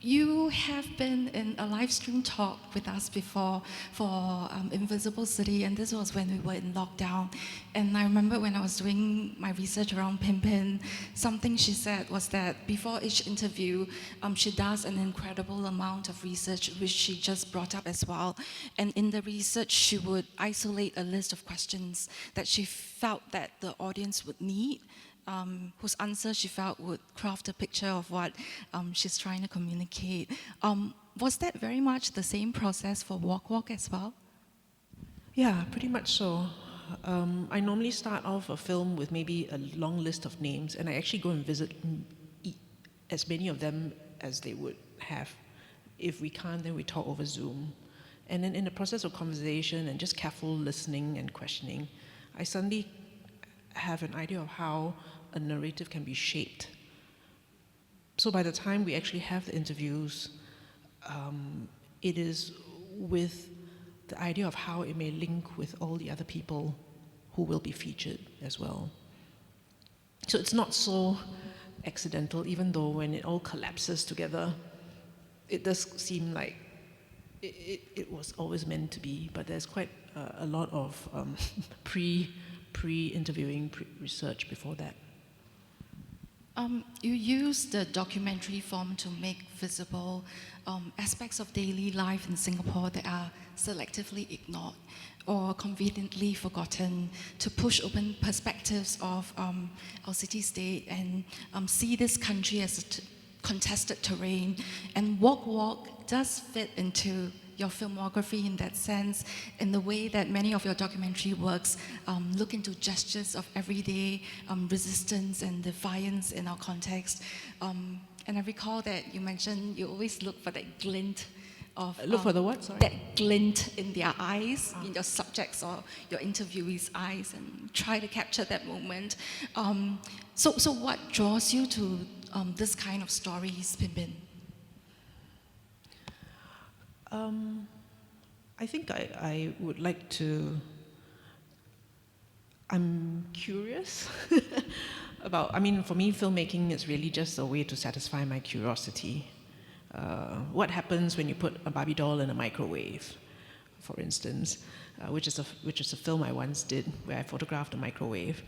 You have been in a live stream talk with us before for Invisible City, and this was when we were in lockdown. And I remember when I was doing my research around Pimpin, something she said was that before each interview, she does an incredible amount of research, which she just brought up as well. And in the research, she would isolate a list of questions that she felt that the audience would need, whose answer she felt would craft a picture of what she's trying to communicate. Was that very much the same process for Walk as well? Yeah, pretty much so. I normally start off a film with maybe a long list of names, and I actually go and visit as many of them as they would have. If we can't, then we talk over Zoom. And then in the process of conversation and just careful listening and questioning, I suddenly have an idea of how a narrative can be shaped. So by the time we actually have the interviews, it is with the idea of how it may link with all the other people who will be featured as well. So it's not so accidental, even though when it all collapses together, it does seem like it was always meant to be, but there's quite a lot of pre-interviewing research before that. You use the documentary form to make visible aspects of daily life in Singapore that are selectively ignored or conveniently forgotten, to push open perspectives of our city-state and see this country as a contested terrain. And Walk does fit into your filmography in that sense, in the way that many of your documentary works look into gestures of everyday resistance and defiance in our context. And I recall that you mentioned you always look for that glint of... Look for the what, sorry? That glint in their eyes, in your subjects or your interviewees' eyes, and try to capture that moment. So what draws you to this kind of stories, Pimpin? I think I would like to... I'm curious about... I mean, for me, filmmaking is really just a way to satisfy my curiosity. What happens when you put a Barbie doll in a microwave? for instance, which is a film I once did where I photographed a microwave.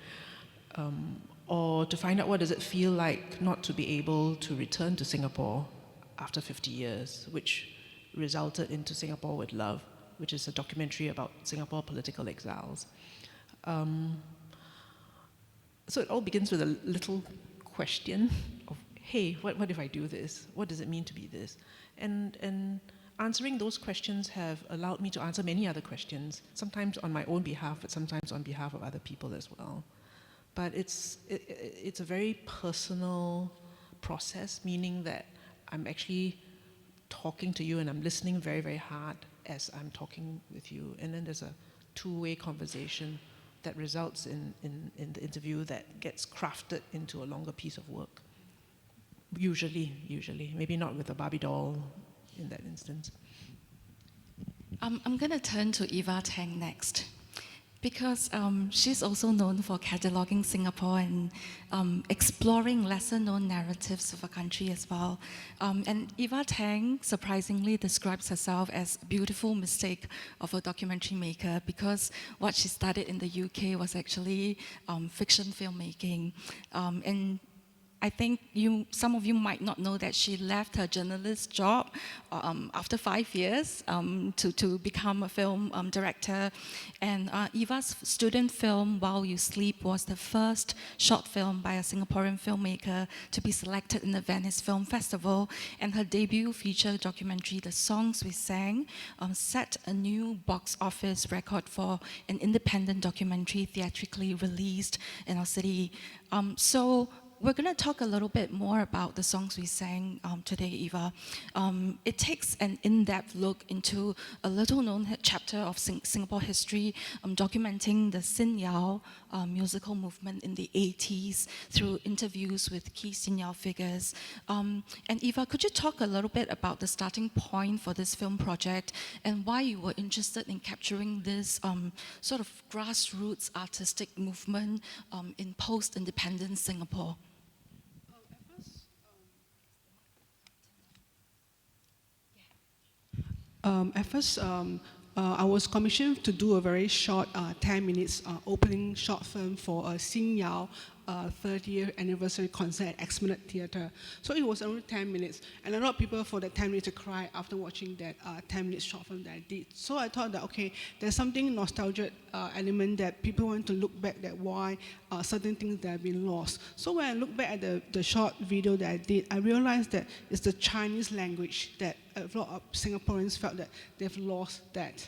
Or to find out what does it feel like not to be able to return to Singapore after 50 years, which resulted into Singapore with Love, which is a documentary about Singapore political exiles. So it all begins with a little question of, hey, what if I do this? What does it mean to be this? And answering those questions have allowed me to answer many other questions, sometimes on my own behalf, but sometimes on behalf of other people as well. But it's a very personal process, meaning that I'm actually talking to you and I'm listening very, very hard as I'm talking with you. And then there's a two-way conversation that results in the interview that gets crafted into a longer piece of work. Usually. Maybe not with a Barbie doll in that instance. I'm going to turn to Eva Tang next, because she's also known for cataloging Singapore and exploring lesser-known narratives of a country as well. And Eva Tang surprisingly describes herself as a beautiful mistake of a documentary maker, because what she studied in the UK was actually fiction filmmaking. And I think some of you might not know that she left her journalist job after 5 years to become a film director. And Eva's student film, While You Sleep, was the first short film by a Singaporean filmmaker to be selected in the Venice Film Festival. And her debut feature documentary, The Songs We Sang, set a new box office record for an independent documentary theatrically released in our city. So we're going to talk a little bit more about the songs we sang today, Eva. It takes an in-depth look into a little-known chapter of Singapore history, documenting the Sin Yao musical movement in the 80s through interviews with key Sin Yao figures. And Eva, could you talk a little bit about the starting point for this film project and why you were interested in capturing this sort of grassroots artistic movement in post-independence Singapore? At first, I was commissioned to do a very short 10 minutes opening short film for a Sin Yao 30th anniversary concert at Esplanade Theatre. So it was only 10 minutes, and a lot of people for that 10 minutes to cry after watching that 10 minutes short film that I did. So I thought that, okay, there's something nostalgic element that people want to look back at why certain things that have been lost. So when I look back at the short video that I did, I realized that it's the Chinese language that a lot of Singaporeans felt that they've lost that.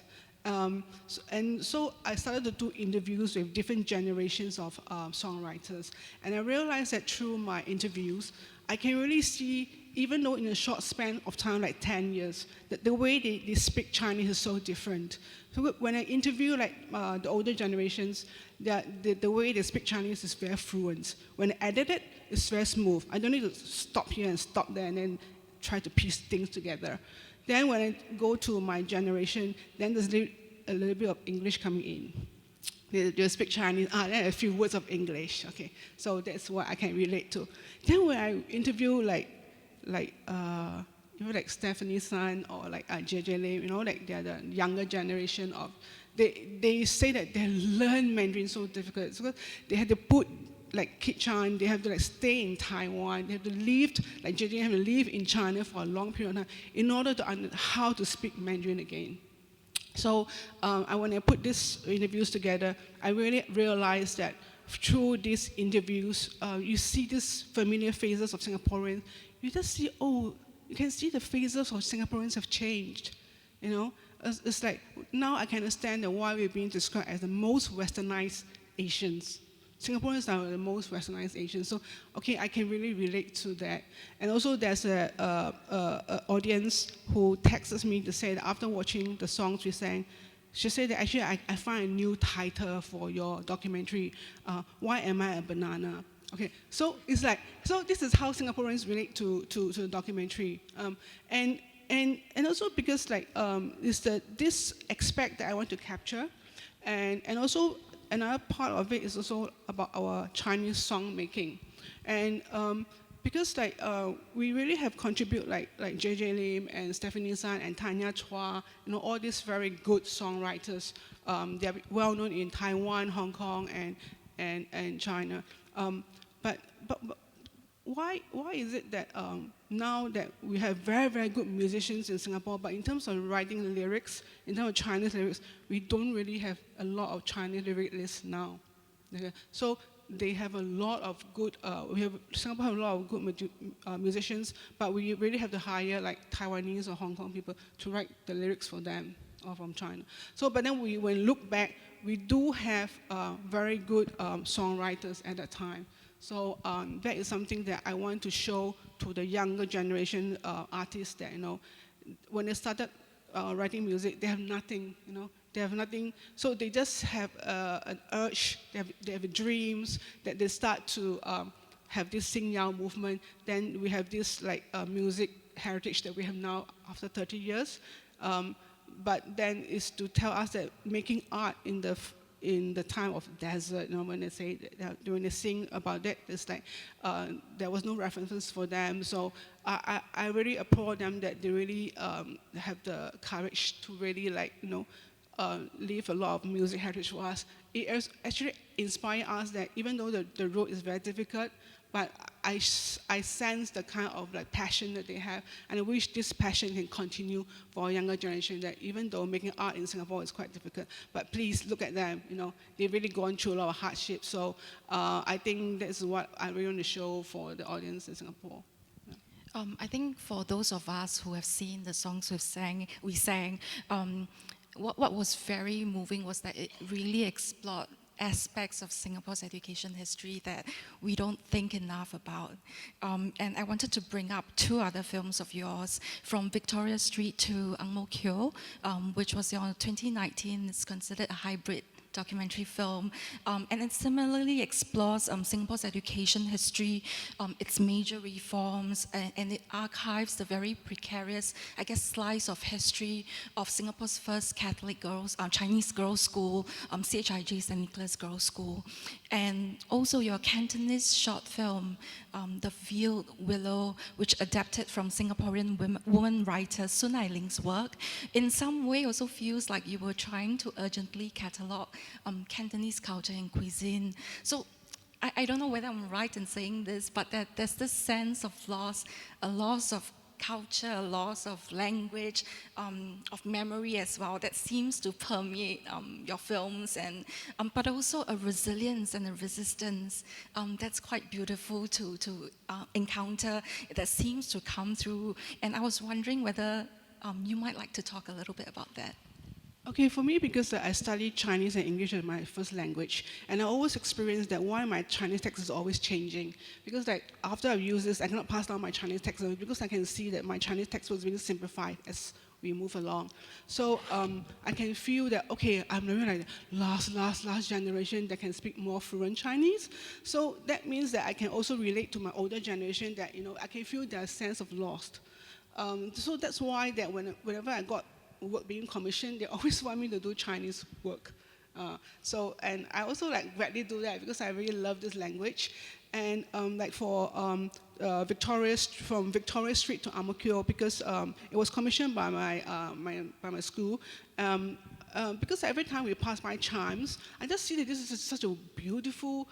So I started to do interviews with different generations of songwriters. And I realized that through my interviews, I can really see, even though in a short span of time, like 10 years, that the way they speak Chinese is so different. So when I interview the older generations, the way they speak Chinese is very fluent. When I edit it, it's very smooth. I don't need to stop here and stop there and then try to piece things together. Then when I go to my generation, then there's a little bit of English coming in. They speak Chinese, then a few words of English. Okay, so that's what I can relate to. Then when I interview like Stephanie's son or like JJ Lim, like they're the younger generation of, they say that they learn Mandarin so difficult. So they had to put like Kit Chan, they have to stay in Taiwan, they have to leave, like JJ have to live in China for a long period of time in order to understand how to speak Mandarin again. So when I put these interviews together, I really realized that through these interviews, you see these familiar faces of Singaporeans. You just see, you can see the faces of Singaporeans have changed. It's like, now I can understand why we're being described as the most westernized Asians. Singaporeans are the most westernized Asians, so okay, I can really relate to that. And also there's an audience who texts me to say that after watching the songs we sang, she said that actually I find a new title for your documentary, Why Am I a Banana? Okay, so it's like, so this is how Singaporeans relate to the documentary. And also because it's this aspect that I want to capture, and also another part of it is also about our Chinese song making. And because we really have contributed like J.J. Lim and Stephanie San and Tanya Chua, all these very good songwriters. They're well known in Taiwan, Hong Kong, and China. But why is it that now that we have very, very good musicians in Singapore, but in terms of writing lyrics, in terms of Chinese lyrics, we don't really have a lot of Chinese lyric lists now. Okay? So they have a lot of good, Singapore have a lot of good musicians, but we really have to hire like Taiwanese or Hong Kong people to write the lyrics for them, or from China. So, but then when we look back, we do have very good songwriters at that time. So that is something that I want to show to the younger generation artists that, when they started writing music, they have nothing, they have nothing. So they just have an urge, they have dreams that they start to have this Sing Yao movement. Then we have this music heritage that we have now after 30 years. But then it's to tell us that making art in the time of desert, when they say that, when they sing about that, it's like there was no references for them. So I really applaud them that they really have the courage to really leave a lot of music heritage for us. It actually inspired us that even though the road is very difficult, but I sense the kind of passion that they have, and I wish this passion can continue for a younger generation, that even though making art in Singapore is quite difficult, but please look at them, they've really gone through a lot of hardship. So I think that's what I really want to show for the audience in Singapore. I think for those of us who have seen the songs we sang, what was very moving was that it really explored aspects of Singapore's education history that we don't think enough about. And I wanted to bring up two other films of yours, From Victoria Street to Ang Mo Kio, which was your 2019. It's considered a hybrid documentary film, and it similarly explores Singapore's education history, its major reforms, and it archives the very precarious, slice of history of Singapore's first Catholic Chinese girls' school, CHIJ St. Nicholas Girls' School, and also your Cantonese short film, The Veiled Willow, which adapted from Singaporean woman writer Sun Ai Ling's work, in some way also feels like you were trying to urgently catalogue Cantonese culture and cuisine. So I don't know whether I'm right in saying this, but there's this sense of loss, a loss of culture, a loss of language, of memory as well, that seems to permeate your films, and but also a resilience and a resistance that's quite beautiful to encounter, that seems to come through. And I was wondering whether you might like to talk a little bit about that. Okay, for me, because I studied Chinese and English as my first language, and I always experienced that why my Chinese text is always changing. Because after I've used this, I cannot pass down my Chinese text, because I can see that my Chinese text was being simplified as we move along. So I can feel that, okay, I'm really last generation that can speak more fluent Chinese. So that means that I can also relate to my older generation, that I can feel their sense of lost. So that's why that whenever I got work being commissioned, they always want me to do Chinese work. And I also gladly do that because I really love this language. And from Victoria Street to Ang Mo Kio, because it was commissioned by my school. Because every time we pass by Chimes, I just see that this is such a beautiful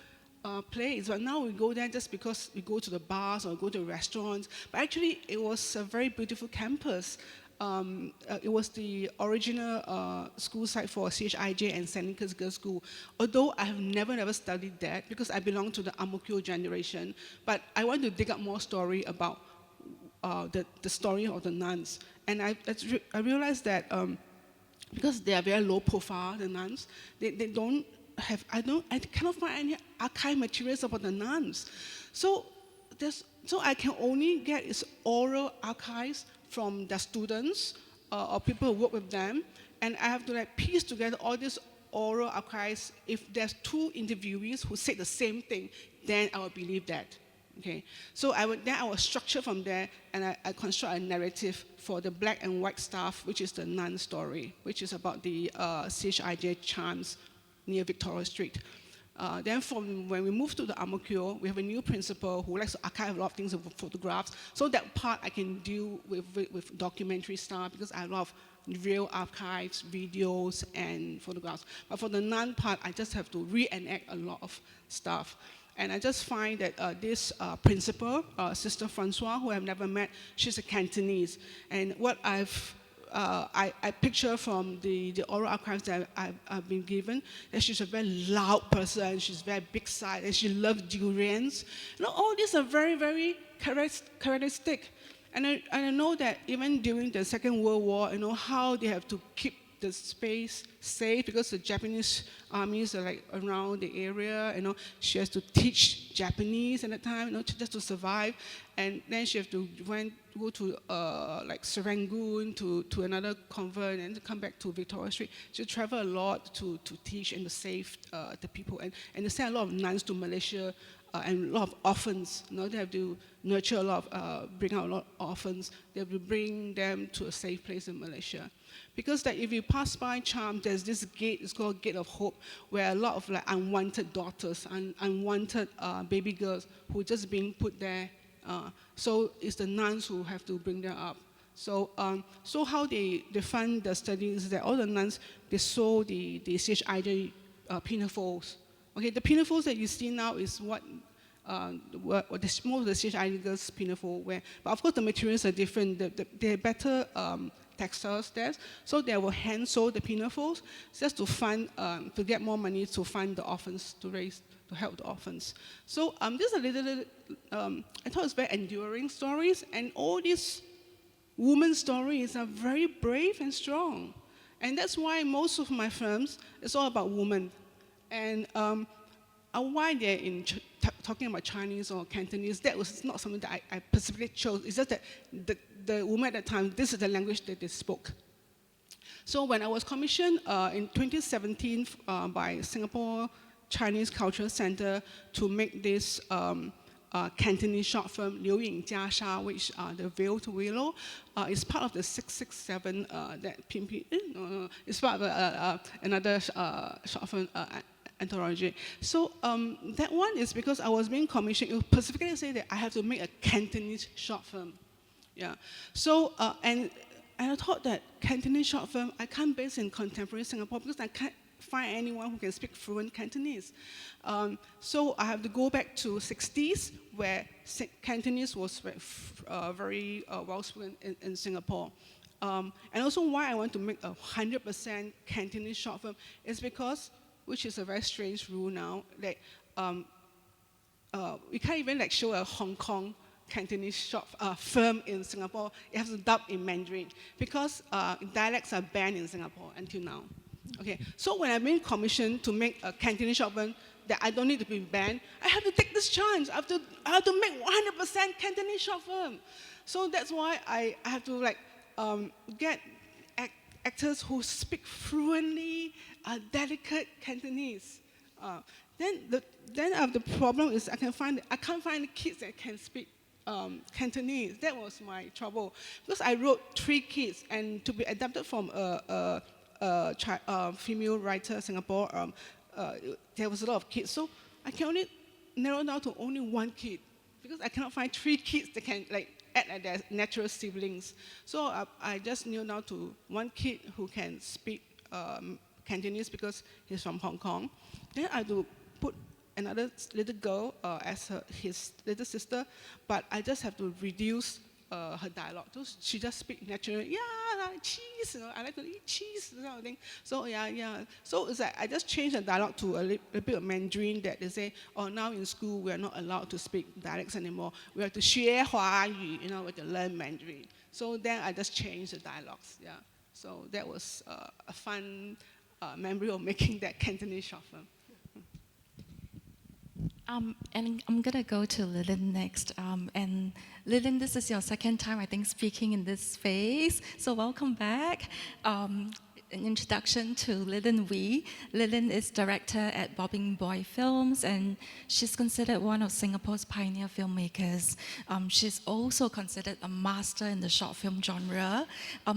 place. But now we go there just because we go to the bars or go to restaurants. But actually, it was a very beautiful campus. It was the original school site for CHIJ and St. Nicholas Girls' School. Although I have never studied that because I belong to the Ang Mo Kio generation, but I want to dig up more story about the story of the nuns. And I realized that because they are very low profile, the nuns, they don't have, I cannot find any archive materials about the nuns. So I can only get its oral archives from the students or people who work with them, and I have to piece together all these oral archives. If there's two interviewees who say the same thing, then I will believe that. Okay, so I will structure from there, and I construct a narrative for the black and white staff, which is the nun story, which is about the CHIJ chants near Victoria Street. Then from when we moved to the Amokyo, we have a new principal who likes to archive a lot of things with photographs. So that part I can deal with documentary stuff because I have a lot of real archives, videos, and photographs. But for the nun part, I just have to reenact a lot of stuff. And I just find that this principal, Sister Francois, who I've never met, she's a Cantonese. And what I picture from the oral archives that I've been given, that she's a very loud person, she's very big size, and she loves durians. You know, all these are very, very characteristic. And I know that even during the Second World War, you know, how they have to keep the space safe because the Japanese armies are like around the area, you know. She has to teach Japanese at the time, you know, just to survive. And then she has to go to like Serangoon to another convent and to come back to Victoria Street. She travel a lot to teach and to save the people. And they send a lot of nuns to Malaysia and a lot of orphans. You know, they have to nurture a lot of, bring out a lot of orphans. They have to bring them to a safe place in Malaysia. Because that if you pass by Charm, there's this gate, it's called Gate of Hope, where a lot of like unwanted daughters, unwanted baby girls who are just being put there. So it's the nuns who have to bring them up. So how they fund the study is that all the nuns, they sew the CHIJ pinafores. Okay, the pinafores that you see now is what most of the CHIJ girls pinafore wear. But of course the materials are different. They're better textiles there. So they will hand sew the pinafores just to fund, to get more money to fund the orphans, to help the orphans. So this is a little, I thought it's very enduring stories, and all these women's stories are very brave and strong. And that's why most of my films is all about women. And why they're talking about Chinese or Cantonese, that was not something that I specifically chose. It's just that the women at that time, this is the language that they spoke. So when I was commissioned in 2017 by Singapore Chinese Cultural Center to make this Cantonese short film, Liu Ying Jia Sha, which the Veiled Willow, is part of the 667 that Pimpi, it's part of another short film anthology. So that one is because I was being commissioned, it specifically say that I have to make a Cantonese short film. Yeah. So, and I thought that Cantonese short film, I can't base in contemporary Singapore because I can't find anyone who can speak fluent Cantonese. So I have to go back to 60s where Cantonese was very well spoken in Singapore. And also why I want to make a 100% Cantonese short film is because, which is a very strange rule now, that we can't even like show a Hong Kong Cantonese short film in Singapore. It has to dub in Mandarin because dialects are banned in Singapore until now. Okay, so when I've been commissioned to make a Cantonese short film that I don't need to be banned, I have to take this chance. I have to make 100% Cantonese short film. So that's why I have to like get actors who speak fluently, delicate Cantonese. Then the problem is I can't find the kids that can speak Cantonese. That was my trouble because I wrote 3 kids, and to be adapted from a female writer, Singapore, there was a lot of kids. So I can only narrow down to only 1 kid because I cannot find 3 kids that can like act like their natural siblings. So I just narrowed down to 1 kid who can speak Cantonese because he's from Hong Kong. Then I had to put another little girl as his little sister, but I just have to reduce her dialogue. So she just speaks naturally. Yeah, like cheese. You know, I like to eat cheese. That kind of thing. So yeah. So it's like I just changed the dialogue to a bit of Mandarin that they say, oh, now in school we are not allowed to speak dialects anymore. We have to 学华语. You know, we have to learn Mandarin. So then I just changed the dialogues. Yeah. So that was a fun memory of making that Cantonese short film. And I'm gonna go to Lilin next. And Lilin, this is your second time, I think, speaking in this space. So welcome back. an introduction to Lilin Wee. Lilin is director at Bobbing Boy Films, and she's considered one of Singapore's pioneer filmmakers. She's also considered a master in the short film genre,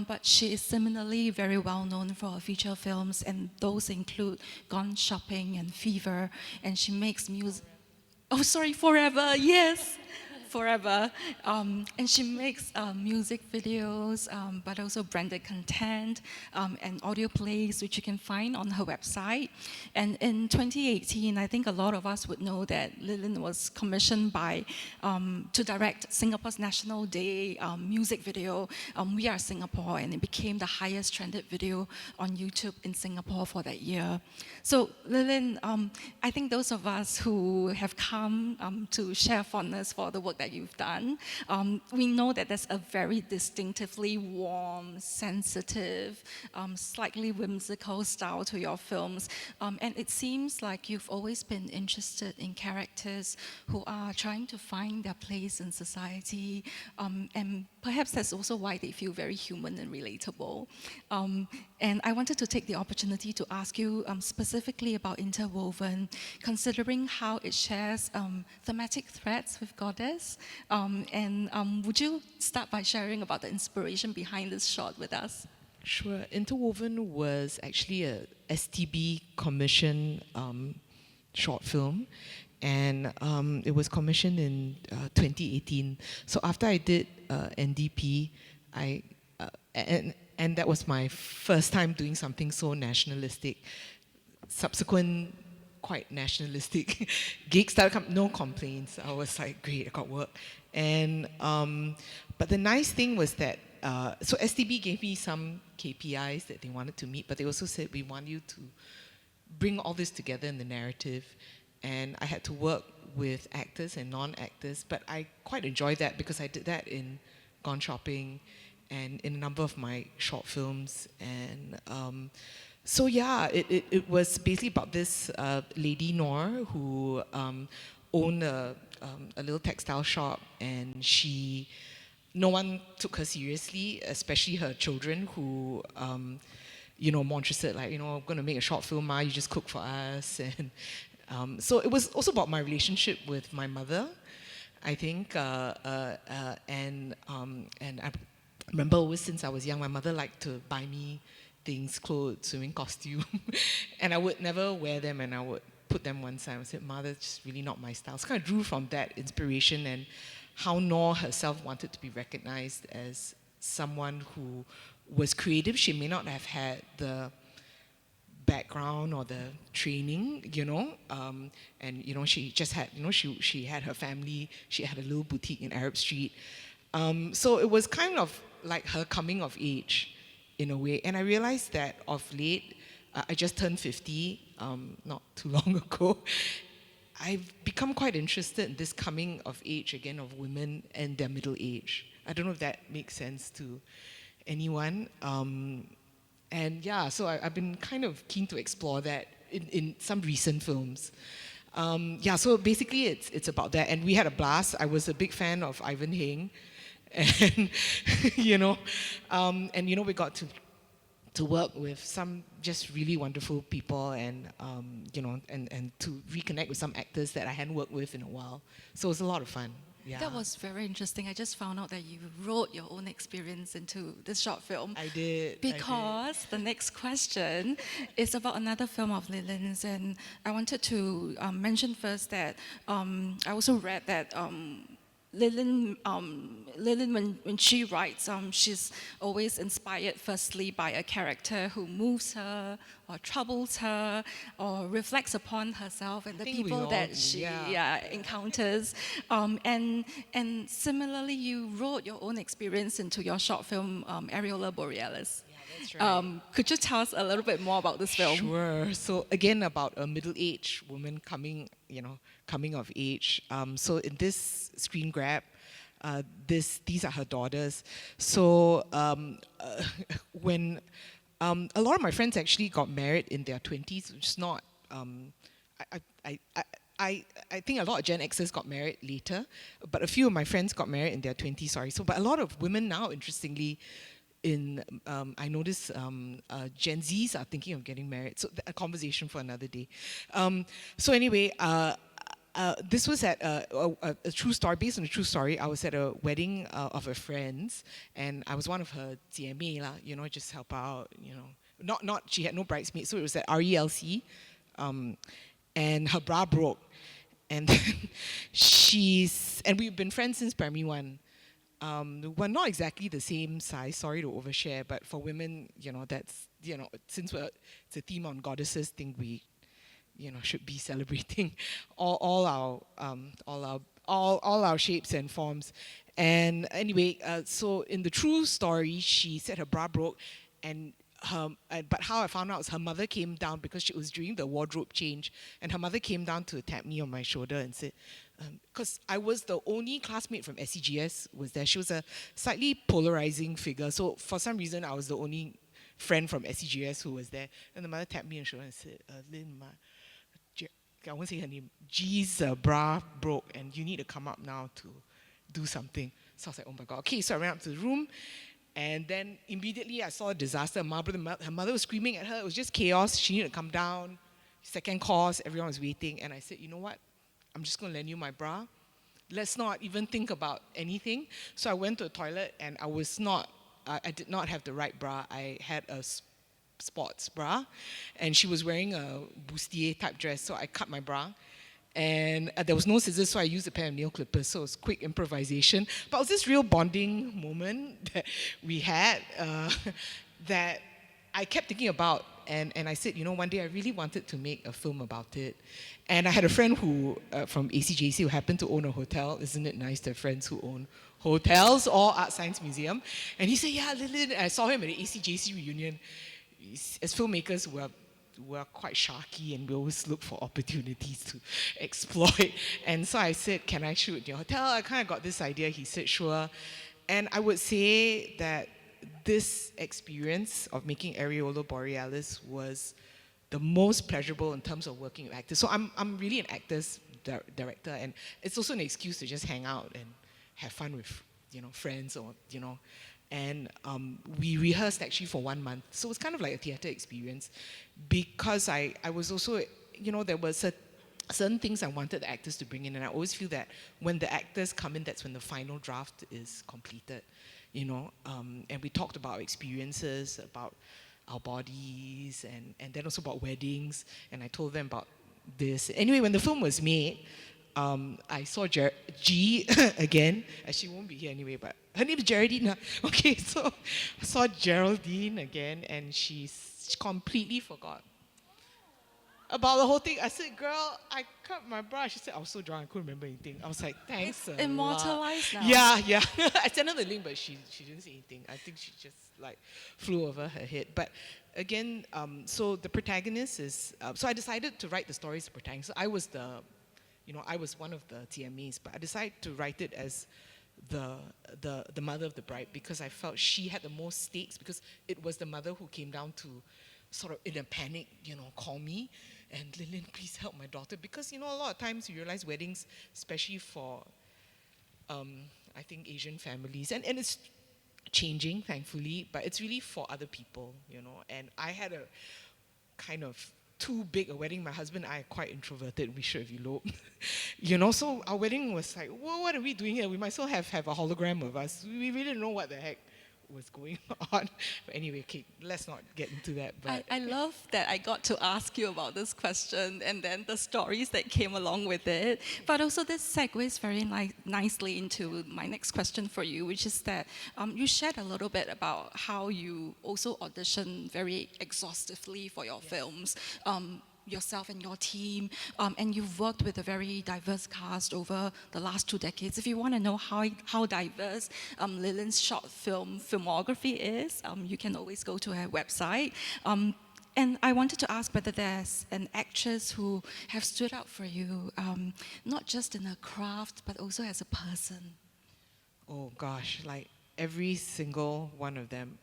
but she is similarly very well known for her feature films, and those include Gone Shopping and Fever, and she makes music. Oh, sorry, Forever, yes. Forever. And she makes music videos, but also branded content and audio plays, which you can find on her website. And in 2018, I think a lot of us would know that Lilin was commissioned by to direct Singapore's National Day music video, We Are Singapore, and it became the highest trended video on YouTube in Singapore for that year. So Lilin, I think those of us who have come to share fondness for the work that you've done, we know that there's a very distinctively warm, sensitive, slightly whimsical style to your films. And it seems like you've always been interested in characters who are trying to find their place in society. And perhaps that's also why they feel very human and relatable. And I wanted to take the opportunity to ask you specifically about Interwoven, considering how it shares thematic threads with Goddess. Would you start by sharing about the inspiration behind this shot with us? Sure. Interwoven was actually a STB commission short film, and it was commissioned in 2018. So after I did NDP, and that was my first time doing something so nationalistic. Subsequent quite nationalistic gigs started coming, no complaints. I was like, great, I got work. And but the nice thing was that so STB gave me some KPIs that they wanted to meet, but they also said, we want you to bring all this together in the narrative. And I had to work with actors and non-actors, but I quite enjoyed that because I did that in Gone Shopping and in a number of my short films. And so yeah, it was basically about this lady, Noor, who owned a little textile shop, and no one took her seriously, especially her children who, more interested, like, I'm going to make a short film, Ma, you just cook for us. And so it was also about my relationship with my mother, I think, and I remember always since I was young, my mother liked to buy me things, clothes, swimming costume, and I would never wear them, and I would put them one side. I said, Ma, that's just really not my style. So I kind of drew from that inspiration and how Noor herself wanted to be recognized as someone who was creative. She may not have had the background or the training, and she just had, she had her family, she had a little boutique in Arab Street. So it was kind of like her coming of age in a way. And I realized that of late, I just turned 50 not too long ago. I've become quite interested in this coming of age again of women and their middle age. I don't know if that makes sense to anyone. And yeah, so I've been kind of keen to explore that in some recent films. So basically it's about that. And we had a blast. I was a big fan of Ivan Heng. And, we got to work with some just really wonderful people and, and to reconnect with some actors that I hadn't worked with in a while. So it was a lot of fun. Yeah. That was very interesting. I just found out that you wrote your own experience into this short film. I did. Because the next question is about another film of Lilin's, and I wanted to mention first that I also read that Lilin, when she writes, she's always inspired firstly by a character who moves her or troubles her or reflects upon herself and the people that she encounters. And similarly, you wrote your own experience into your short film, Areola Borealis. That's right. Could you tell us a little bit more about this film? Sure. So again, about a middle-aged woman coming of age. So in this screen grab, these are her daughters. So when a lot of my friends actually got married in their 20s, which is not. I think a lot of Gen Xers got married later, but a few of my friends got married in their 20s. But a lot of women now, interestingly, I noticed Gen Zs are thinking of getting married. So a conversation for another day. So anyway, this was at a true story, based on a true story. I was at a wedding of a friend's, and I was one of her TMA, just help out, Not, she had no bridesmaids, so it was at RELC, and her bra broke. And then and we've been friends since primary one. We're not exactly the same size, sorry to overshare, but for women, that's, since it's a theme on goddesses, think we, should be celebrating all our shapes and forms. And anyway, so in the true story, she said her bra broke, but how I found out was her mother came down because it was during the wardrobe change, and her mother came down to tap me on my shoulder and said, because I was the only classmate from SCGS was there. She was a slightly polarizing figure, so for some reason I was the only friend from SCGS who was there. And the mother tapped me on the shoulder and said, Lynn, I won't say her name, G's bra broke and you need to come up now to do something. So I was like, oh my God. Okay, so I ran up to the room, and then immediately I saw a disaster. Her mother was screaming at her. It was just chaos. She needed to come down. Second course, everyone was waiting. And I said, you know what? I'm just going to lend you my bra. Let's not even think about anything. So I went to the toilet, and I did not have the right bra. I had a sports bra, and she was wearing a bustier type dress. So I cut my bra. And there was no scissors, so I used a pair of nail clippers. So it was quick improvisation. But it was this real bonding moment that we had that I kept thinking about. And I said, one day I really wanted to make a film about it. And I had a friend who, from ACJC, who happened to own a hotel. Isn't it nice to have friends who own hotels or ArtScience Museum? And he said, yeah, Lilith. I saw him at the ACJC reunion. As filmmakers, we're quite sharky, and we always look for opportunities to exploit. And so I said, can I shoot in your hotel? I kind of got this idea. He said, sure. And I would say that this experience of making Areola Borealis was the most pleasurable in terms of working with actors. So I'm really an actor's director, and it's also an excuse to just hang out and have fun with friends or and we rehearsed actually for 1 month. So it was kind of like a theater experience, because I was also, there were certain things I wanted the actors to bring in, and I always feel that when the actors come in, that's when the final draft is completed, and we talked about our experiences, about our bodies, and then also about weddings, and I told them about this. Anyway, when the film was made, I saw G again, and she won't be here anyway, but her name is Geraldine. Okay, so I saw Geraldine again, and she completely forgot about the whole thing. I said, girl, I cut my bra. She said, I was so drunk, I couldn't remember anything. I was like, thanks a lot. Immortalized now. Yeah. I sent her the link, but she didn't say anything. I think she just flew over her head. But again, so the protagonist is, so I decided to write the story as the protagonist. So I was I was one of the TMAs, but I decided to write it as the mother of the bride, because I felt she had the most stakes, because it was the mother who came down to sort of in a panic, call me and Lillian, please help my daughter, because a lot of times you realize weddings, especially for I think Asian families, and it's changing thankfully, but it's really for other people, and I had a kind of too big a wedding. My husband and I are quite introverted. We should have eloped. So our wedding was like, well, what are we doing here? We might as well have a hologram of us. We really didn't know what the heck was going on. But anyway, okay, let's not get into that. But I love that I got to ask you about this question and then the stories that came along with it. But also this segues very nicely into my next question for you, which is that you shared a little bit about how you also audition very exhaustively for your films. Yourself and your team, and you've worked with a very diverse cast over the last 2 decades. If you want to know how diverse Lillian's short film filmography is, you can always go to her website. And I wanted to ask whether there's an actress who have stood out for you, not just in her craft, but also as a person. Oh gosh, every single one of them.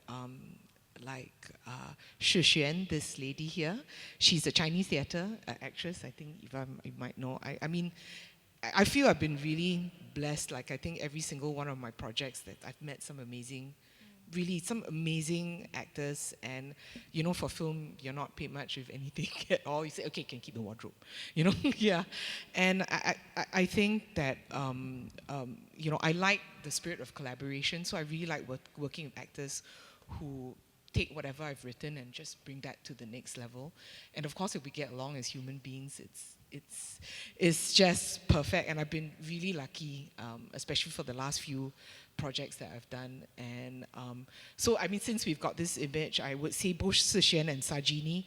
Shi Xuan, this lady here, she's a Chinese theatre actress, I think you might know. I feel I've been really blessed. I think every single one of my projects that I've met some amazing really some amazing actors, and you know, for film you're not paid much if anything at all. You say, okay, can keep the wardrobe, you know. Yeah. And I think that you know, I like the spirit of collaboration, so I really like working with actors who take whatever I've written and just bring that to the next level. And of course, if we get along as human beings, it's just perfect. And I've been really lucky, especially for the last few projects that I've done. And so, I mean, since we've got this image, I would say both Sishian and Sajini,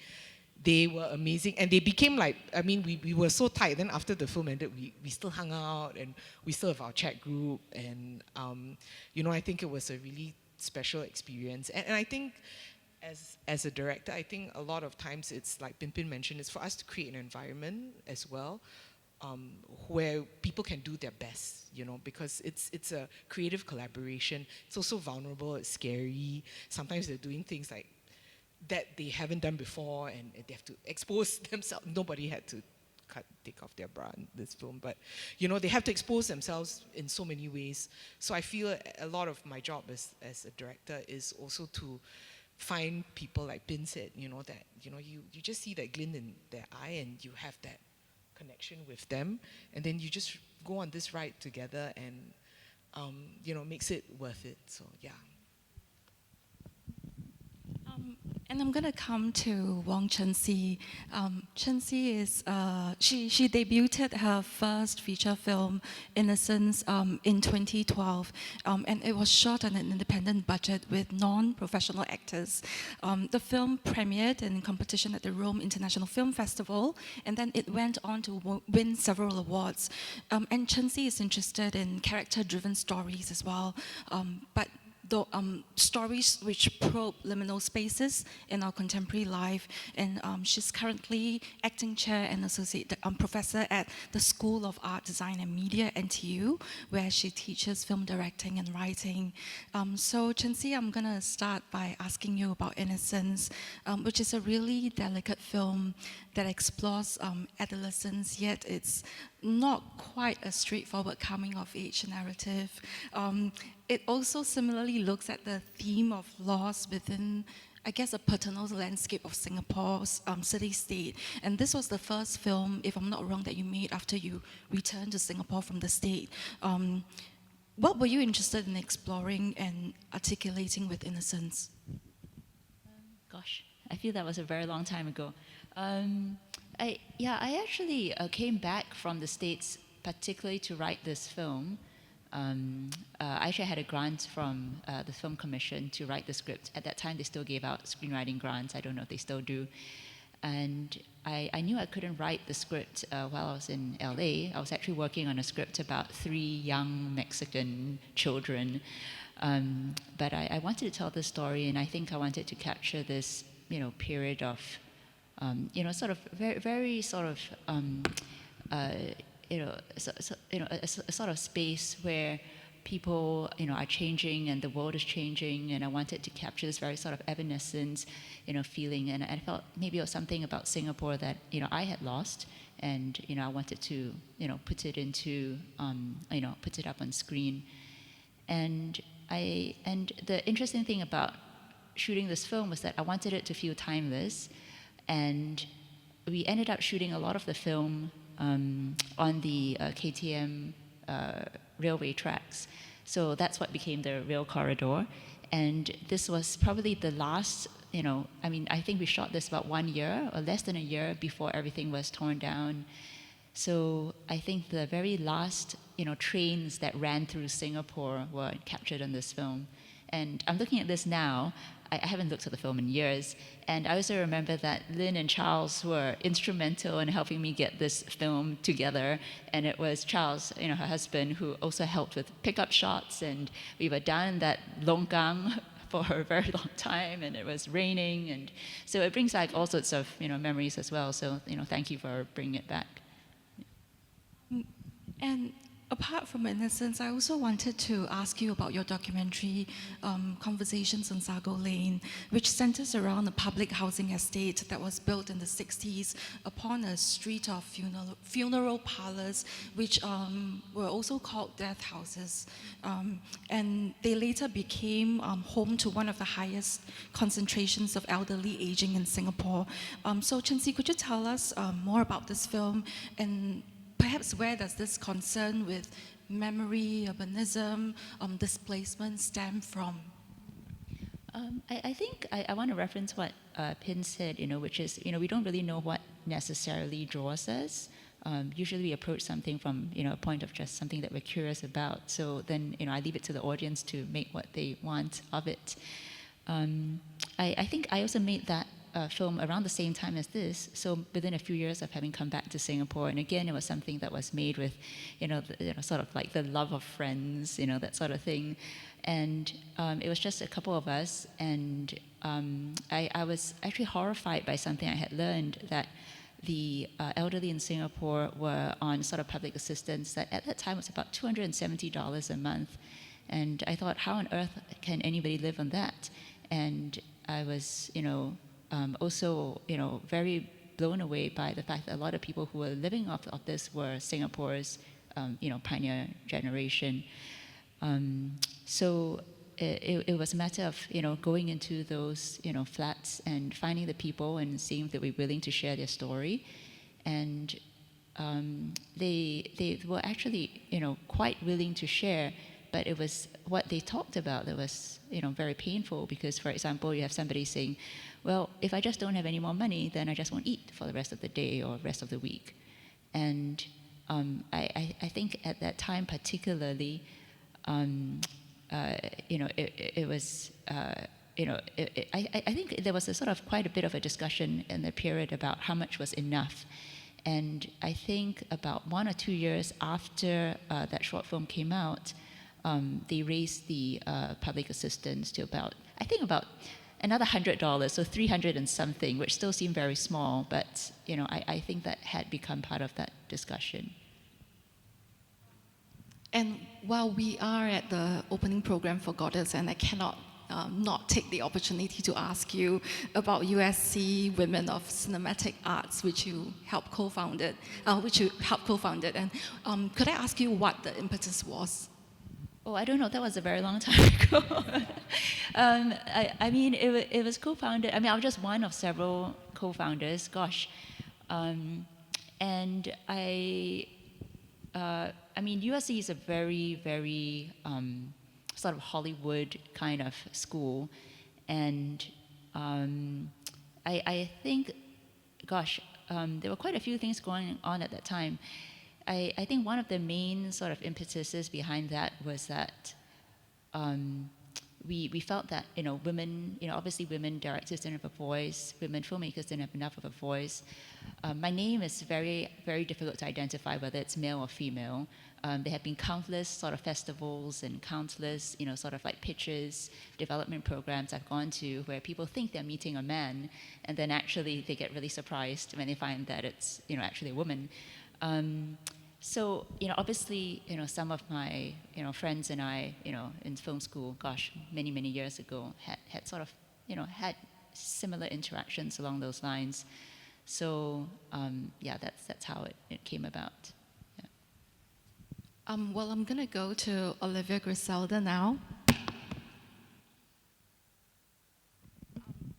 they were amazing. And they became like, I mean, we were so tight. Then after the film ended, we still hung out, and we still have our chat group. And, you know, I think it was a really special experience. And I think as a director, I think a lot of times it's like Pimpin mentioned, it's for us to create an environment as well, where people can do their best, you know, because it's a creative collaboration. It's also vulnerable, it's scary. Sometimes they're doing things like that they haven't done before, and they have to expose themselves. Nobody had to take off their bra in this film, but you know, they have to expose themselves in so many ways. So I feel a lot of my job as a director is also to find people, like Bin said, you know, that, you know, you just see that glint in their eye, and you have that connection with them, and then you just go on this ride together, and you know, makes it worth it. So yeah. And I'm going to come to Wong Chen-Hsi. Chen-Hsi is, she debuted her first feature film, Innocence, in 2012. And it was shot on an independent budget with non-professional actors. The film premiered in competition at the Rome International Film Festival, and then it went on to win several awards. And Chen-Hsi is interested in character-driven stories as well. But stories which probe liminal spaces in our contemporary life. And she's currently acting chair and associate professor at the School of Art, Design and Media, NTU, where she teaches film directing and writing. So Chen-Hsi, I'm gonna start by asking you about Innocence, which is a really delicate film that explores adolescence, yet it's not quite a straightforward coming-of-age narrative. It also similarly looks at the theme of loss within, I guess, a paternal landscape of Singapore's city-state. And this was the first film, if I'm not wrong, that you made after you returned to Singapore from the state. What were you interested in exploring and articulating with Innocence? Gosh, I feel that was a very long time ago. I actually came back from the States particularly to write this film. I actually had a grant from the Film Commission to write the script. At that time, they still gave out screenwriting grants. I don't know if they still do. And I knew I couldn't write the script while I was in LA. I was actually working on a script about 3 young Mexican children. But I wanted to tell this story, and I think I wanted to capture this, you know, period of, you know, sort of very sort of, you know, a sort of space where people, you know, are changing and the world is changing, and I wanted to capture this very sort of evanescent, you know, feeling, and I felt maybe it was something about Singapore that, you know, I had lost, and, you know, I wanted to, you know, put it into, you know, put it up on screen, and the interesting thing about shooting this film was that I wanted it to feel timeless, and we ended up shooting a lot of the film on the KTM railway tracks. So that's what became the rail corridor. And this was probably the last, you know, I mean, I think we shot this about 1 year or less than a year before everything was torn down. So I think the very last, you know, trains that ran through Singapore were captured in this film. And I'm looking at this now. I haven't looked at the film in years, and I also remember that Lynn and Charles were instrumental in helping me get this film together, and it was Charles, you know, her husband, who also helped with pickup shots, and we were down in that longkang for a very long time, and it was raining, and so it brings back all sorts of, you know, memories as well, so, you know, thank you for bringing it back. And apart from innocence, I also wanted to ask you about your documentary, Conversations on Sago Lane, which centers around a public housing estate that was built in the 60s upon a street of funeral parlors, which were also called death houses. And they later became home to one of the highest concentrations of elderly aging in Singapore. So Chen-Hsi, could you tell us more about this film, and perhaps where does this concern with memory, urbanism, displacement stem from? I think I want to reference what Pin said, which is, we don't really know what necessarily draws us. Usually we approach something from, a point of just something that we're curious about. So then, I leave it to the audience to make what they want of it. I think I also made that film around the same time as this, so within a few years of having come back to Singapore. And again, it was something that was made with, sort of like the love of friends, that sort of thing. And it was just a couple of us, and I was actually horrified by something I had learned, that the elderly in Singapore were on sort of public assistance that at that time was about $270 a month. And I thought, how on earth can anybody live on that? And I was, also, very blown away by the fact that a lot of people who were living off of this were Singapore's, pioneer generation. So it was a matter of, going into those, flats and finding the people and seeing if they were willing to share their story. And they were actually, quite willing to share, but it was what they talked about that was, very painful, because, for example, you have somebody saying, well, if I just don't have any more money, then I just won't eat for the rest of the day or rest of the week. And I think at that time particularly, it was, I think there was a sort of quite a bit of a discussion in the period about how much was enough. And I think about 1 or 2 years after that short film came out, they raised the public assistance to about another $100, so 300 and something, which still seemed very small, but I think that had become part of that discussion. And while we are at the opening program for Goddess, and I cannot not take the opportunity to ask you about USC Women of Cinematic Arts, which you helped co-founded, and could I ask you what the impetus was? Oh, I don't know. That was a very long time ago. I mean, it was co-founded. I mean, I was just one of several co-founders. Gosh, and I mean, USC is a very, very sort of Hollywood kind of school, and I think, gosh, there were quite a few things going on at that time. I think one of the main sort of impetuses behind that was that we felt that women, obviously women directors didn't have a voice, women filmmakers didn't have enough of a voice. My name is very, very difficult to identify whether it's male or female. There have been countless sort of festivals and countless, sort of like pitches, development programs I've gone to where people think they're meeting a man, and then actually they get really surprised when they find that it's, actually a woman. So, obviously, some of my, friends and I, in film school, gosh, many, many years ago, had sort of, had similar interactions along those lines. So, yeah, that's how it came about. Yeah. Well, I'm going to go to Olivia Griselda now.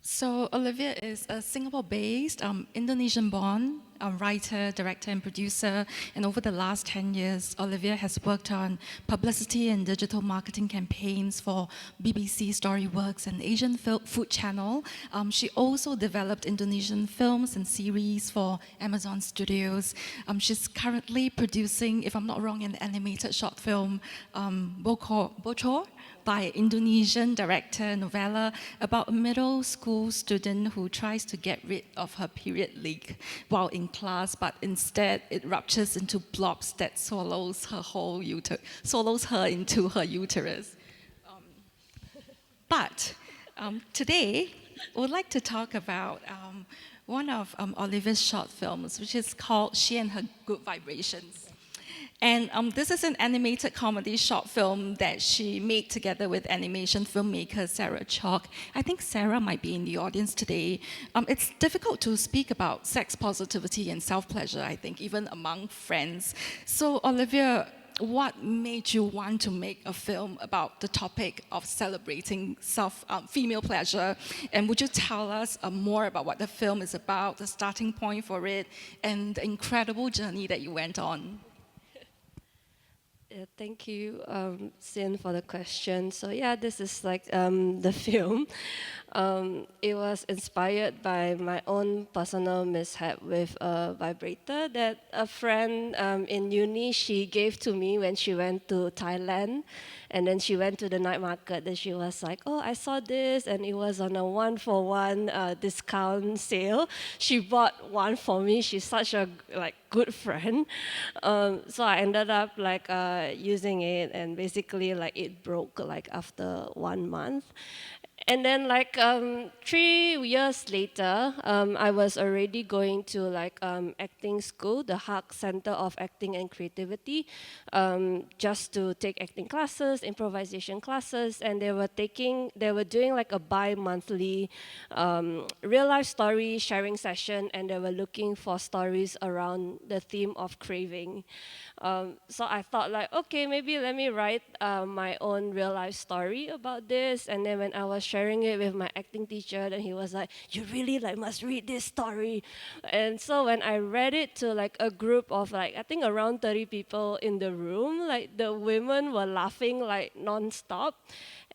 So Olivia is a Singapore-based, Indonesian-born writer, director, and producer. And over the last 10 years, Olivia has worked on publicity and digital marketing campaigns for BBC Storyworks and Asian Food Channel. She also developed Indonesian films and series for Amazon Studios. She's currently producing, if I'm not wrong, an animated short film, Bocor, by Indonesian director novella about a middle school student who tries to get rid of her period leak while in class, but instead it ruptures into blobs that swallows her into her uterus. But today, I would like to talk about one of Olivia's short films, which is called She and Her Good Vibrations. And this is an animated comedy short film that she made together with animation filmmaker Sarah Chalk. I think Sarah might be in the audience today. It's difficult to speak about sex positivity and self-pleasure, I think, even among friends. So Olivia, what made you want to make a film about the topic of celebrating female pleasure? And would you tell us more about what the film is about, the starting point for it, and the incredible journey that you went on? Yeah, thank you, Sin, for the question. So yeah, this is like the film. It was inspired by my own personal mishap with a vibrator that a friend in uni, she gave to me when she went to Thailand. And then she went to the night market and she was like, oh, I saw this and it was on a 1-for-1 discount sale. She bought one for me. She's such a good friend. So I ended up using it, and basically it broke after 1 month. And then 3 years later, I was already going to acting school, the Harger Center of Acting and Creativity, just to take acting classes, improvisation classes, and they were doing a bi-monthly real life story sharing session, and they were looking for stories around the theme of craving. So I thought okay, maybe let me write my own real life story about this. And then when I was sharing it with my acting teacher, then he was like, you really must read this story. And so when I read it to a group of I think around 30 people in the room, the women were laughing non-stop.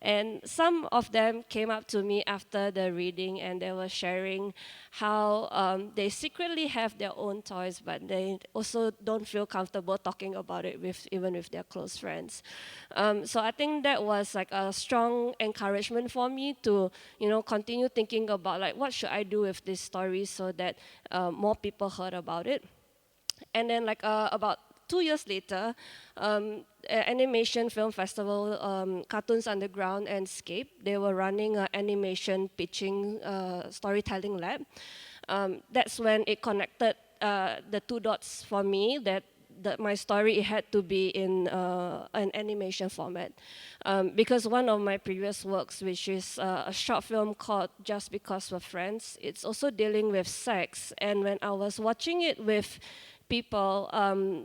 And some of them came up to me after the reading and they were sharing how they secretly have their own toys, but they also don't feel comfortable talking about it even with their close friends. So I think that was a strong encouragement for me to continue thinking about what should I do with this story so that more people heard about it. And then about 2 years later, animation film festival, Cartoons Underground and Scape, they were running an animation pitching storytelling lab. That's when it connected the two dots for me that my story, it had to be in an animation format. Because one of my previous works, which is a short film called Just Because We're Friends, it's also dealing with sex. And when I was watching it with people,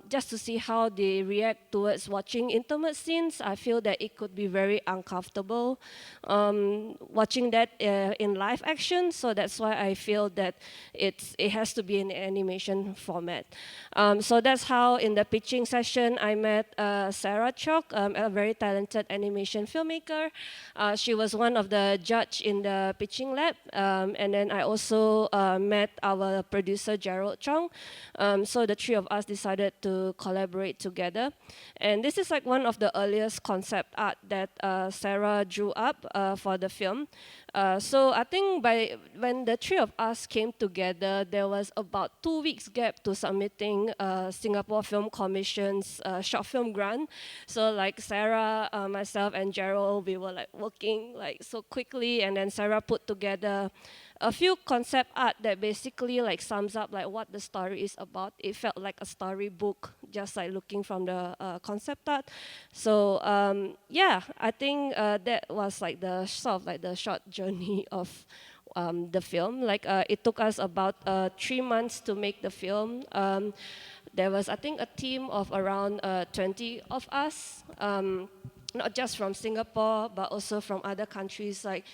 just to see how they react towards watching intimate scenes, I feel that it could be very uncomfortable watching that in live action. So that's why I feel that it has to be in animation format. So that's how in the pitching session I met Sarah Chalk, a very talented animation filmmaker. She was one of the judge in the pitching lab. And then I also met our producer Gerald Chong. So the three of us decided to collaborate together. And this is one of the earliest concept art that Sarah drew up for the film. So I think when the three of us came together, there was about 2 weeks gap to submitting Singapore Film Commission's short film grant. So Sarah, myself and Gerald, we were working so quickly, and then Sarah put together a few concept art that basically sums up what the story is about. It felt like a storybook, just looking from the concept art. So yeah, I think that was the sort of the short journey of the film. It took us about 3 months to make the film. There was, I think, a team of around 20 of us. Not just from Singapore, but also from other countries like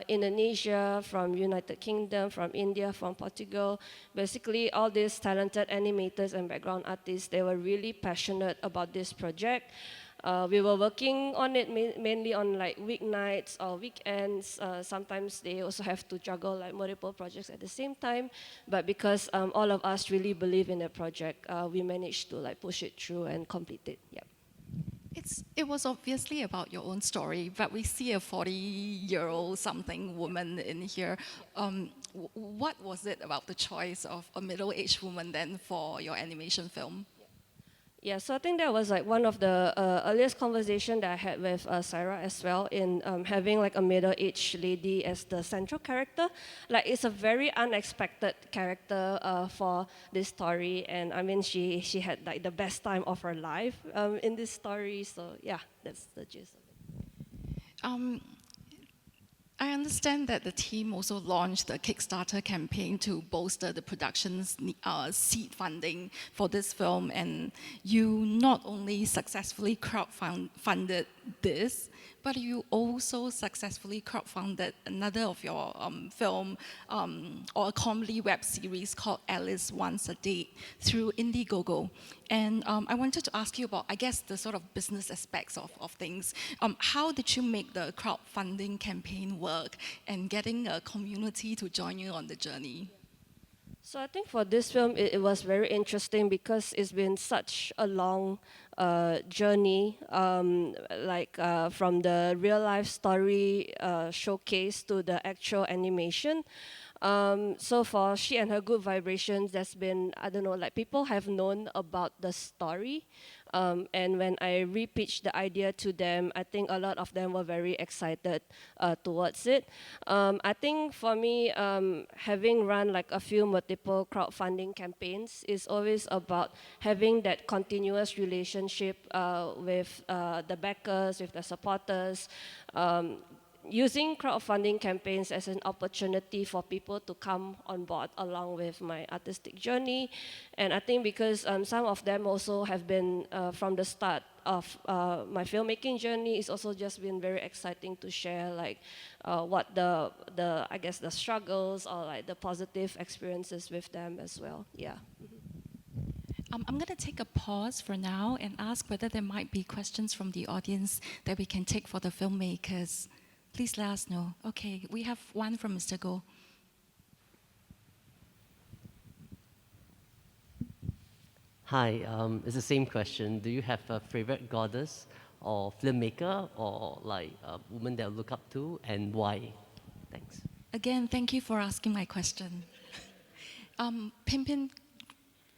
Indonesia, from United Kingdom, from India, from Portugal. Basically, all these talented animators and background artists, they were really passionate about this project. We were working on it mainly on weeknights or weekends. Sometimes they also have to juggle multiple projects at the same time. But because all of us really believe in the project, we managed to push it through and complete it. Yeah. It was obviously about your own story, but we see a 40-year-old something woman in here. What was it about the choice of a middle-aged woman then for your animation film? Yeah, so I think that was like one of the earliest conversation that I had with Sarah as well in having like a middle-aged lady as the central character. Like it's a very unexpected character for this story, and I mean she had like the best time of her life in this story. So yeah, that's the gist of it. I understand that the team also launched a Kickstarter campaign to bolster the production's seed funding for this film, and you not only successfully crowdfunded this, but you also successfully crowdfunded another of your film or a comedy web series called Alice Wants a Date through Indiegogo. And I wanted to ask you about, I guess, the sort of business aspects of things. How did you make the crowdfunding campaign work and getting a community to join you on the journey? So I think for this film, it was very interesting because it's been such a long journey, from the real life story showcase to the actual animation. So for She and Her Good Vibrations, there's been, I don't know, like people have known about the story. And when I re-pitched the idea to them, I think a lot of them were very excited towards it. I think for me, having run like a few multiple crowdfunding campaigns is always about having that continuous relationship with the backers, with the supporters, using crowdfunding campaigns as an opportunity for people to come on board along with my artistic journey. And I think because some of them also have been from the start of my filmmaking journey, it's also just been very exciting to share like what the I guess the struggles or like the positive experiences with them as well. Yeah. I'm going to take a pause for now and ask whether there might be questions from the audience that we can take for the filmmakers. Please let us know. Okay, we have one from Mr. Go. Hi, it's the same question. Do you have a favorite goddess or filmmaker or like a woman that you look up to, and why? Thanks. Again, thank you for asking my question. Pimpin,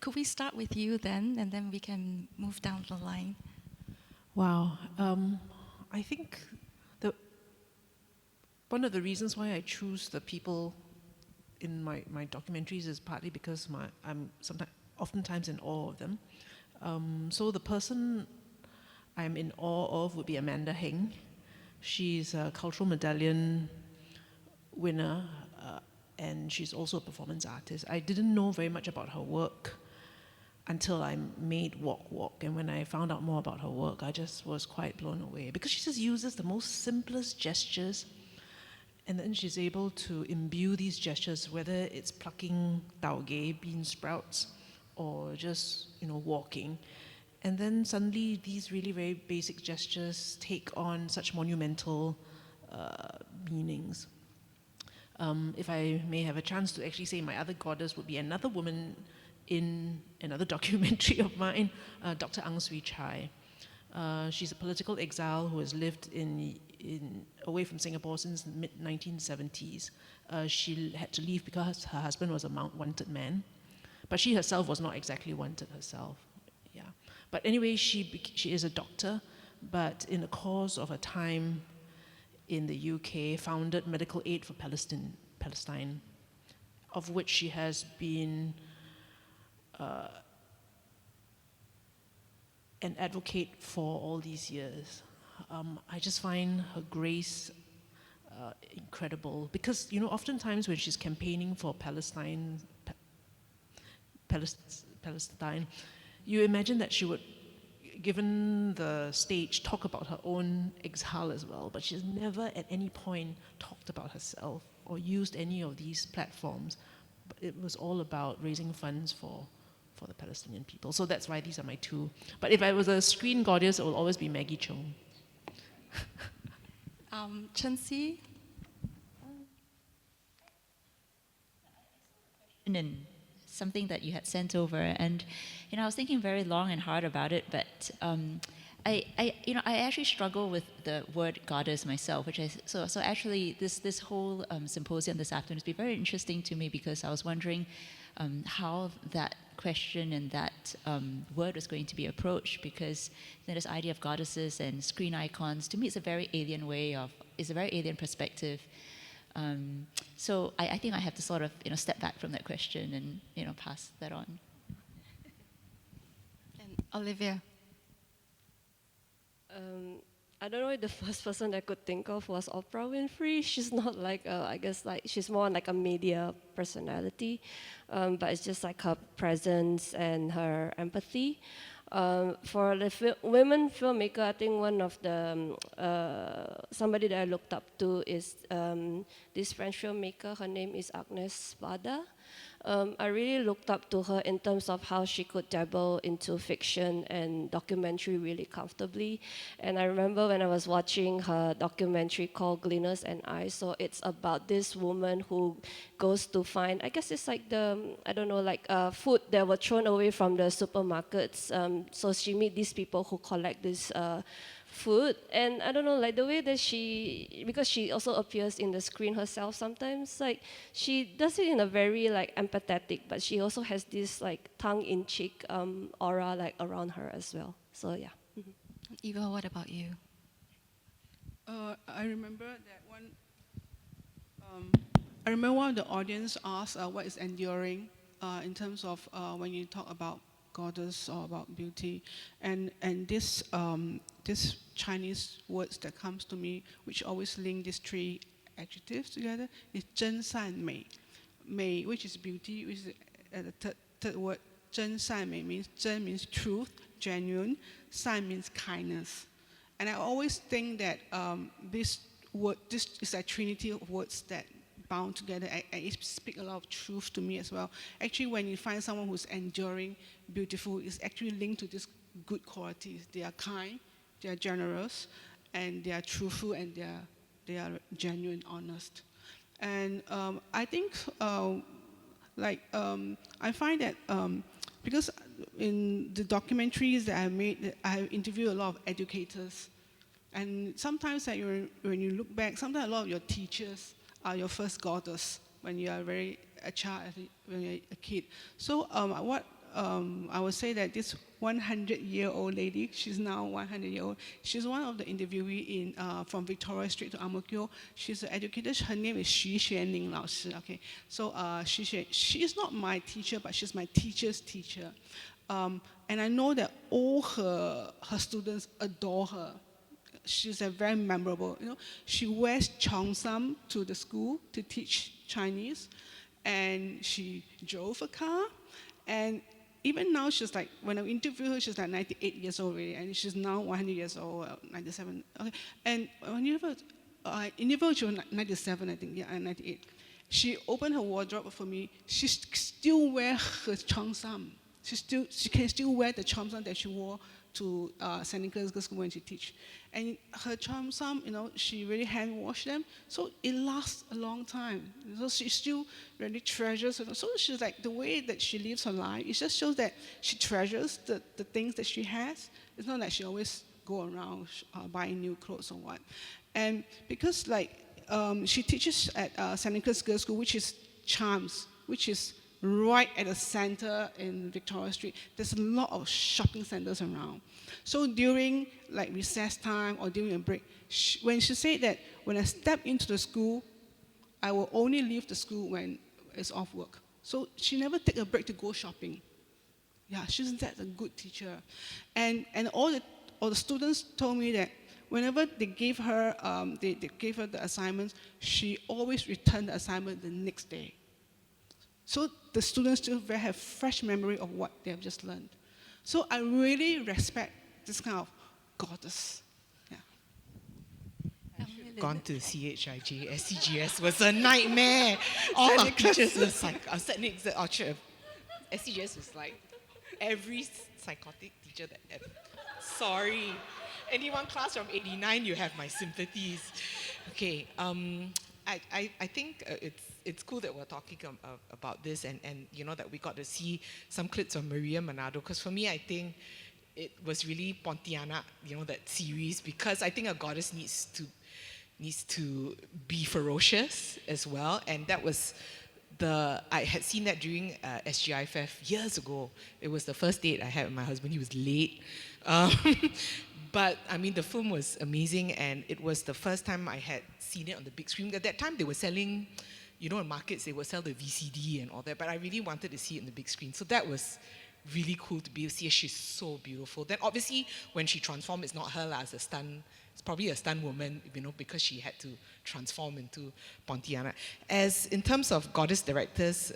could we start with you then, and then we can move down the line? Wow. I think one of the reasons why I choose the people in my documentaries is partly because I'm oftentimes in awe of them. So the person I'm in awe of would be Amanda Heng. She's a cultural medallion winner, and she's also a performance artist. I didn't know very much about her work until I made Walk Walk, and when I found out more about her work, I just was quite blown away because she just uses the most simplest gestures. And then she's able to imbue these gestures, whether it's plucking taugeh, bean sprouts, or just walking. And then suddenly these really very basic gestures take on such monumental meanings. If I may have a chance to actually say, my other goddess would be another woman in another documentary of mine, Dr. Ang Sui Chai. She's a political exile who has lived away from Singapore since the mid-1970s. She had to leave because her husband was a wanted man, but she herself was not exactly wanted herself. Yeah. But anyway, she is a doctor, but in the course of her time in the UK, founded Medical Aid for Palestine, of which she has been an advocate for all these years. I just find her grace incredible because oftentimes when she's campaigning for Palestine, you imagine that she would, given the stage, talk about her own exile as well, but she's never at any point talked about herself or used any of these platforms. But it was all about raising funds for the Palestinian people. So that's why these are my two. But if I was a screen goddess, it will always be Maggie Chung. Chen-Hsi? And something that you had sent over, and I was thinking very long and hard about it, but I actually struggle with the word goddess myself, so actually this whole symposium this afternoon has been very interesting to me because I was wondering how that question and that word was going to be approached, because this idea of goddesses and screen icons, to me, it's a very alien it's a very alien perspective. So I think I have to sort of step back from that question and pass that on. And Olivia. I don't know if the first person I could think of was Oprah Winfrey. She's not like, I guess like, she's more like a media personality, but it's just like her presence and her empathy. For the women filmmaker, I think one of the, somebody that I looked up to is this French filmmaker. Her name is Agnès Spada. I really looked up to her in terms of how she could dabble into fiction and documentary really comfortably. And I remember when I was watching her documentary called Gleaners and I, so it's about this woman who goes to find, I guess it's like the, I don't know, like food that were thrown away from the supermarkets. So she meet these people who collect this food, and I don't know, like the way that she, because she also appears in the screen herself sometimes, like she does it in a very like empathetic, but she also has this like tongue-in-cheek aura like around her as well. So yeah. Eva, what about you? I remember that one. I remember one of the audience asked what is enduring in terms of when you talk about goddess or about beauty, and this this Chinese words that comes to me, which always link these three adjectives together, is 真善美. Mei, which is beauty, which is the third word. 真善美 means 真 means truth, genuine. 善 means kindness. And I always think that this is a trinity of words that bound together, and it speaks a lot of truth to me as well. Actually, when you find someone who's enduring, beautiful, it's actually linked to these good qualities. They are kind, they are generous, and they are truthful, and they are genuine, honest. And I think, I find that because in the documentaries that I made, I interviewed a lot of educators, and sometimes when you look back, sometimes a lot of your teachers are your first goddess when you are a child, when you're a kid. So I would say that this 100-year-old lady, she's now 100-year-old. She's one of the interviewees from Victoria Street to Ang Mo Kio. She's an educator. Her name is Xu Xuanning Lao Shi. Okay, so she is not my teacher, but she's my teacher's teacher. And I know that all her students adore her. She's a very memorable. She wears cheongsam to the school to teach Chinese, and she drove a car, and even now she's like, when I interview her, she's like 98 years old already, and she's now 100 years old, 97. Okay, and when you interviewed, she was 97, I think, yeah, and 98. She opened her wardrobe for me. She still wears her cheongsam. She can still wear the cheongsam that she wore to St. Nicholas Girls' School when she teach. And her cheongsam, she really hand washed them, so it lasts a long time. So she still really treasures it. So she's like, the way that she lives her life, it just shows that she treasures the things that she has. It's not like she always go around buying new clothes or what. And because she teaches at St. Nicholas Girls' School, which is charms, which is right at the center in Victoria Street. There's a lot of shopping centers around. So during recess time or during a break, when she said that when I step into the school, I will only leave the school when it's off work. So she never take a break to go shopping. Yeah, she's that a good teacher. And all the students told me that whenever they gave her the assignments, she always returned the assignment the next day. So the students still have fresh memory of what they have just learned. So I really respect this kind of goddess. Yeah. Gone to CHIJ, SCGS was a nightmare. All our teachers was like, I was sat next to Orchard. SCGS was like every psychotic teacher that ever. Sorry. Anyone class from 89, you have my sympathies. Okay, I think it's cool that we're talking about this and that we got to see some clips of Maria Manado, because for me, I think it was really Pontianak, that series, because I think a goddess needs to be ferocious as well, and that was I had seen that during SGIFF years ago. It was the first date I had with my husband. He was late. But I mean, the film was amazing, and it was the first time I had seen it on the big screen. At that time, they were selling, you know, in markets, they would sell the VCD and all that, but I really wanted to see it on the big screen. So that was really cool to be able to see her. She's so beautiful. Then obviously, when she transformed, it's not her as a stunt. It's probably a stunt woman, you know, because she had to transform into Pontiana. As in terms of goddess directors,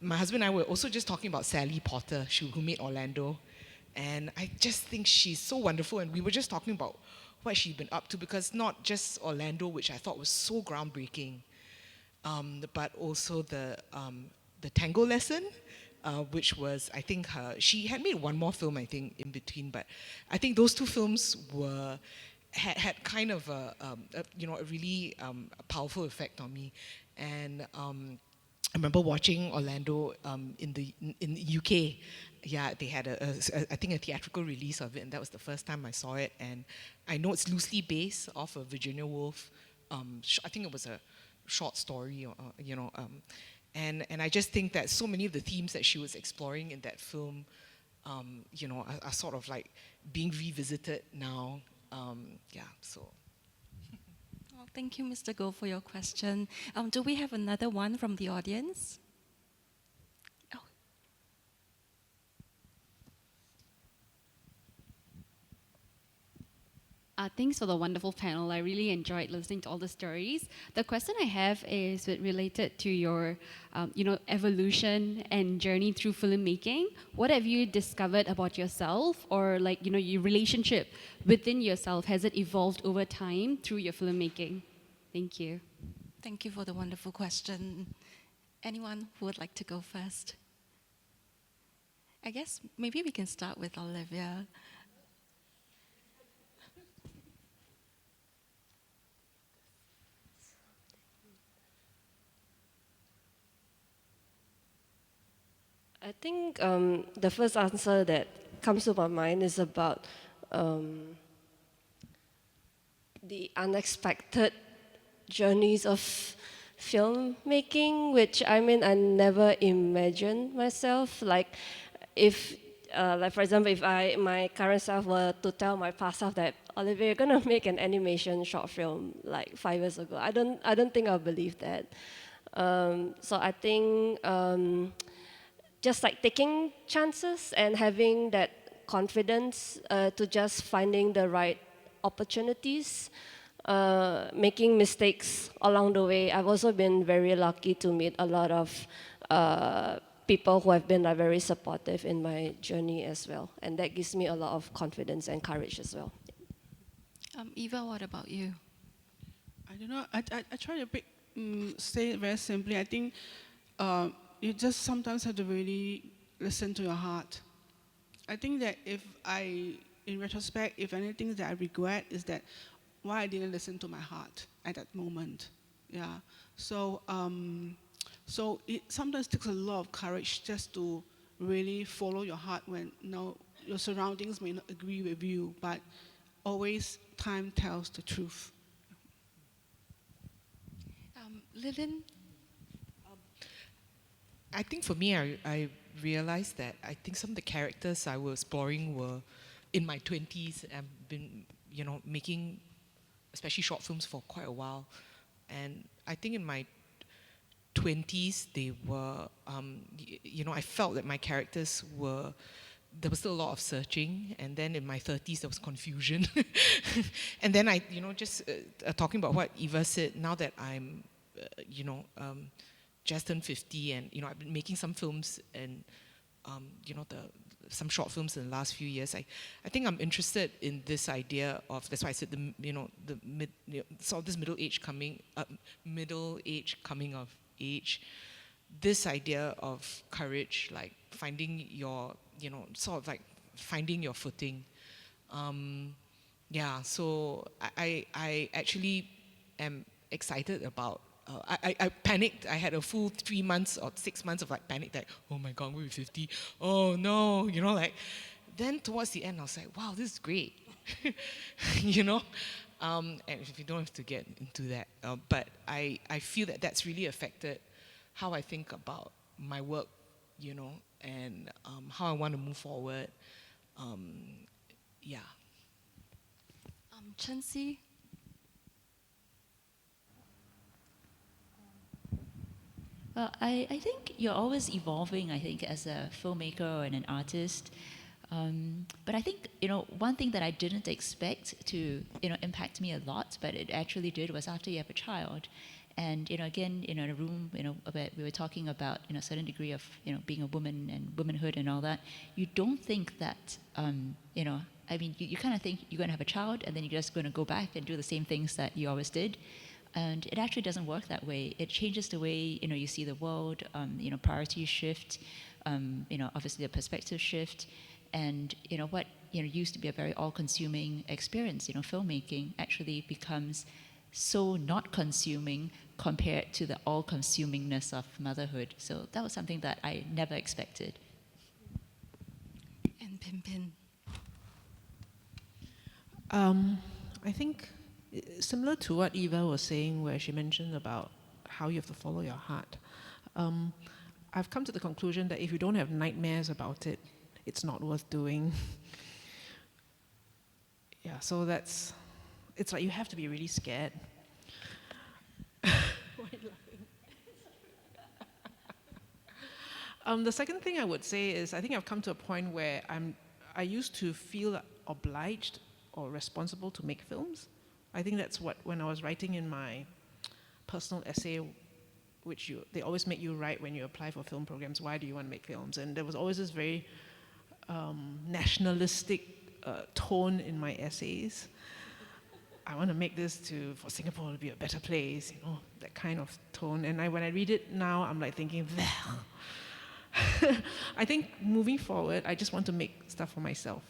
my husband and I were also just talking about Sally Potter, who made Orlando. And I just think she's so wonderful. And we were just talking about what she'd been up to, because not just Orlando, which I thought was so groundbreaking, but also the tango lesson, which was, I think, she had made one more film, I think, in between. But I think those two films had kind of a really powerful effect on me. And I remember watching Orlando in the UK. Yeah, they had I think a theatrical release of it, and that was the first time I saw it. And I know it's loosely based off of Virginia Woolf. I think it was a short story, and I just think that so many of the themes that she was exploring in that film, are sort of like being revisited now. So. Well, thank you, Mr. Goh, for your question. Do we have another one from the audience? Thanks for the wonderful panel. I really enjoyed listening to all the stories. The question I have is related to your, evolution and journey through filmmaking. What have you discovered about yourself, or your relationship within yourself? Has it evolved over time through your filmmaking? Thank you. Thank you for the wonderful question. Anyone who would like to go first? I guess maybe we can start with Olivia. I think the first answer that comes to my mind is about the unexpected journeys of filmmaking, which I never imagined myself. Like, for example, if my current self were to tell my past self that, Olivia, you're gonna make an animation short film like 5 years ago, I don't think I'll believe that. So I think just like taking chances and having that confidence to just finding the right opportunities, making mistakes along the way. I've also been very lucky to meet a lot of people who have been very supportive in my journey as well. And that gives me a lot of confidence and courage as well. Eva, what about you? I don't know. I try to say it very simply. I think you just sometimes have to really listen to your heart. I think that in retrospect, if anything that I regret is that why I didn't listen to my heart at that moment. Yeah. So it sometimes takes a lot of courage just to really follow your heart when your surroundings may not agree with you, but always time tells the truth. Lillian? I think for me, I realized that I think some of the characters I was exploring were in my 20s. I've been, making especially short films for quite a while. And I think in my 20s, they were, I felt that my characters were, there was still a lot of searching. And then in my 30s, there was confusion. And then I, just talking about what Eva said, now that I'm, just turned 50, and I've been making some films and some short films in the last few years. I think I'm interested in this idea of, that's why I said this middle age coming of age. This idea of courage, like finding your finding your footing. So I actually am excited about. I panicked. I had a full 3 months or 6 months of panic, that, oh my God, we're 50. Oh no, Then towards the end, I was like, wow, this is great. And if you don't have to get into that, but I feel that that's really affected how I think about my work, you know, and how I want to move forward. Yeah. Chen-Hsi? Well, I think you're always evolving, I think, as a filmmaker and an artist. But I think, you know, one thing that I didn't expect to, you know, impact me a lot, but it actually did, was after you have a child. And, you know, again, you know, in a room, you know, we were talking about, you know, a certain degree of, you know, being a woman and womanhood and all that. You don't think that, you know, I mean, you kind of think you're going to have a child and then you're just going to go back and do the same things that you always did. And it actually doesn't work that way. It changes the way, you know, you see the world, you know, priorities shift, you know, obviously the perspective shift. And, you know, what, you know, used to be a very all-consuming experience, you know, filmmaking actually becomes so not consuming compared to the all-consumingness of motherhood. So that was something that I never expected. And Pin. I think similar to what Eva was saying, where she mentioned about how you have to follow your heart. I've come to the conclusion that if you don't have nightmares about it, it's not worth doing. Yeah, so it's like you have to be really scared. The second thing I would say is I think I've come to a point where I used to feel obliged or responsible to make films. I think that's what, when I was writing in my personal essay, which they always make you write when you apply for film programs, why do you want to make films? And there was always this very nationalistic tone in my essays. I want to make this for Singapore to be a better place, you know, that kind of tone. And when I read it now, I'm like thinking, I think moving forward, I just want to make stuff for myself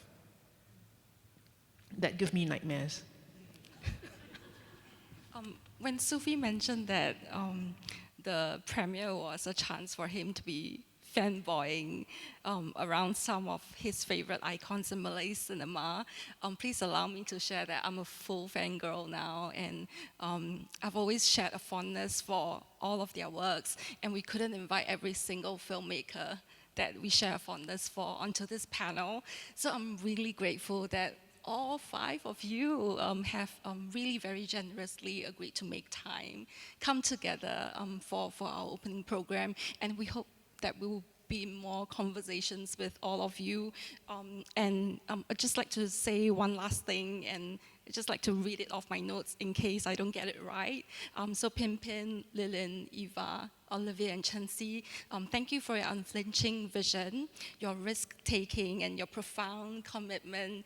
that give me nightmares. When Sufi mentioned that the premiere was a chance for him to be fanboying around some of his favorite icons in Malay cinema, please allow me to share that I'm a full fangirl now, and I've always shared a fondness for all of their works, and we couldn't invite every single filmmaker that we share a fondness for onto this panel. So I'm really grateful that all 5 of you have really very generously agreed to make time, come together for our opening program, and we hope that we will be more conversations with all of you. And I'd just like to say one last thing, and I'd just like to read it off my notes in case I don't get it right. So Pin, Lilin, Eva, Olivia, and Chen-Hsi, thank you for your unflinching vision, your risk-taking, and your profound commitment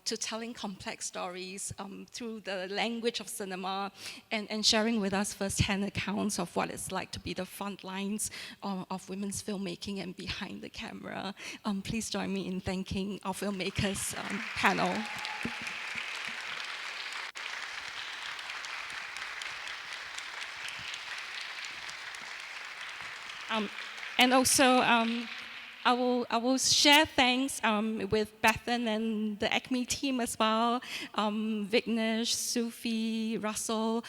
to telling complex stories through the language of cinema, and sharing with us first-hand accounts of what it's like to be the front lines of women's filmmaking and behind the camera. Please join me in thanking our filmmakers panel. And also, I will share thanks with Bethan and the ACMI team as well, Viknesh, Sufi, Russel.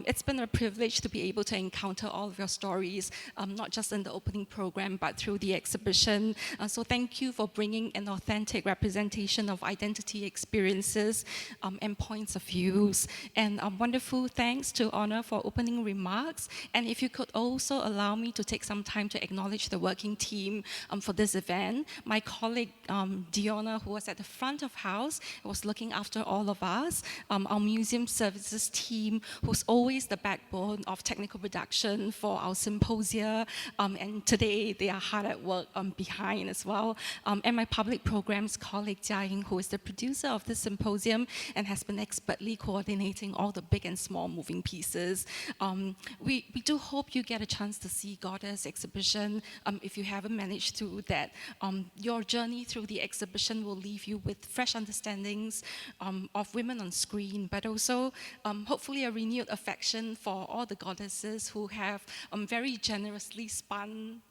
It's been a privilege to be able to encounter all of your stories, not just in the opening program, but through the exhibition. So thank you for bringing an authentic representation of identity experiences and points of views. And wonderful thanks to Honor for opening remarks. And if you could also allow me to take some time to acknowledge the working team for this event. My colleague Diona, who was at the front of house, was looking after all of us. Our museum services team, who's always the backbone of technical production for our symposia, and today they are hard at work behind as well. And my public programs colleague Jia Ying, who is the producer of this symposium and has been expertly coordinating all the big and small moving pieces. We do hope you get a chance to see Goddess exhibition if you haven't managed to. That your journey through the exhibition will leave you with fresh understandings of women on screen, but also hopefully a renewed affection for all the goddesses who have very generously spun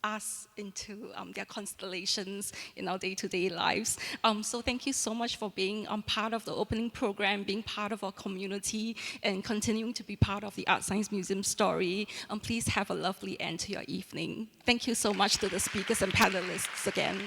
us into their constellations in our day-to-day lives. So thank you so much for being part of the opening program, being part of our community, and continuing to be part of the ArtScience Museum story. Please have a lovely end to your evening. Thank you so much to the speakers and panelists again.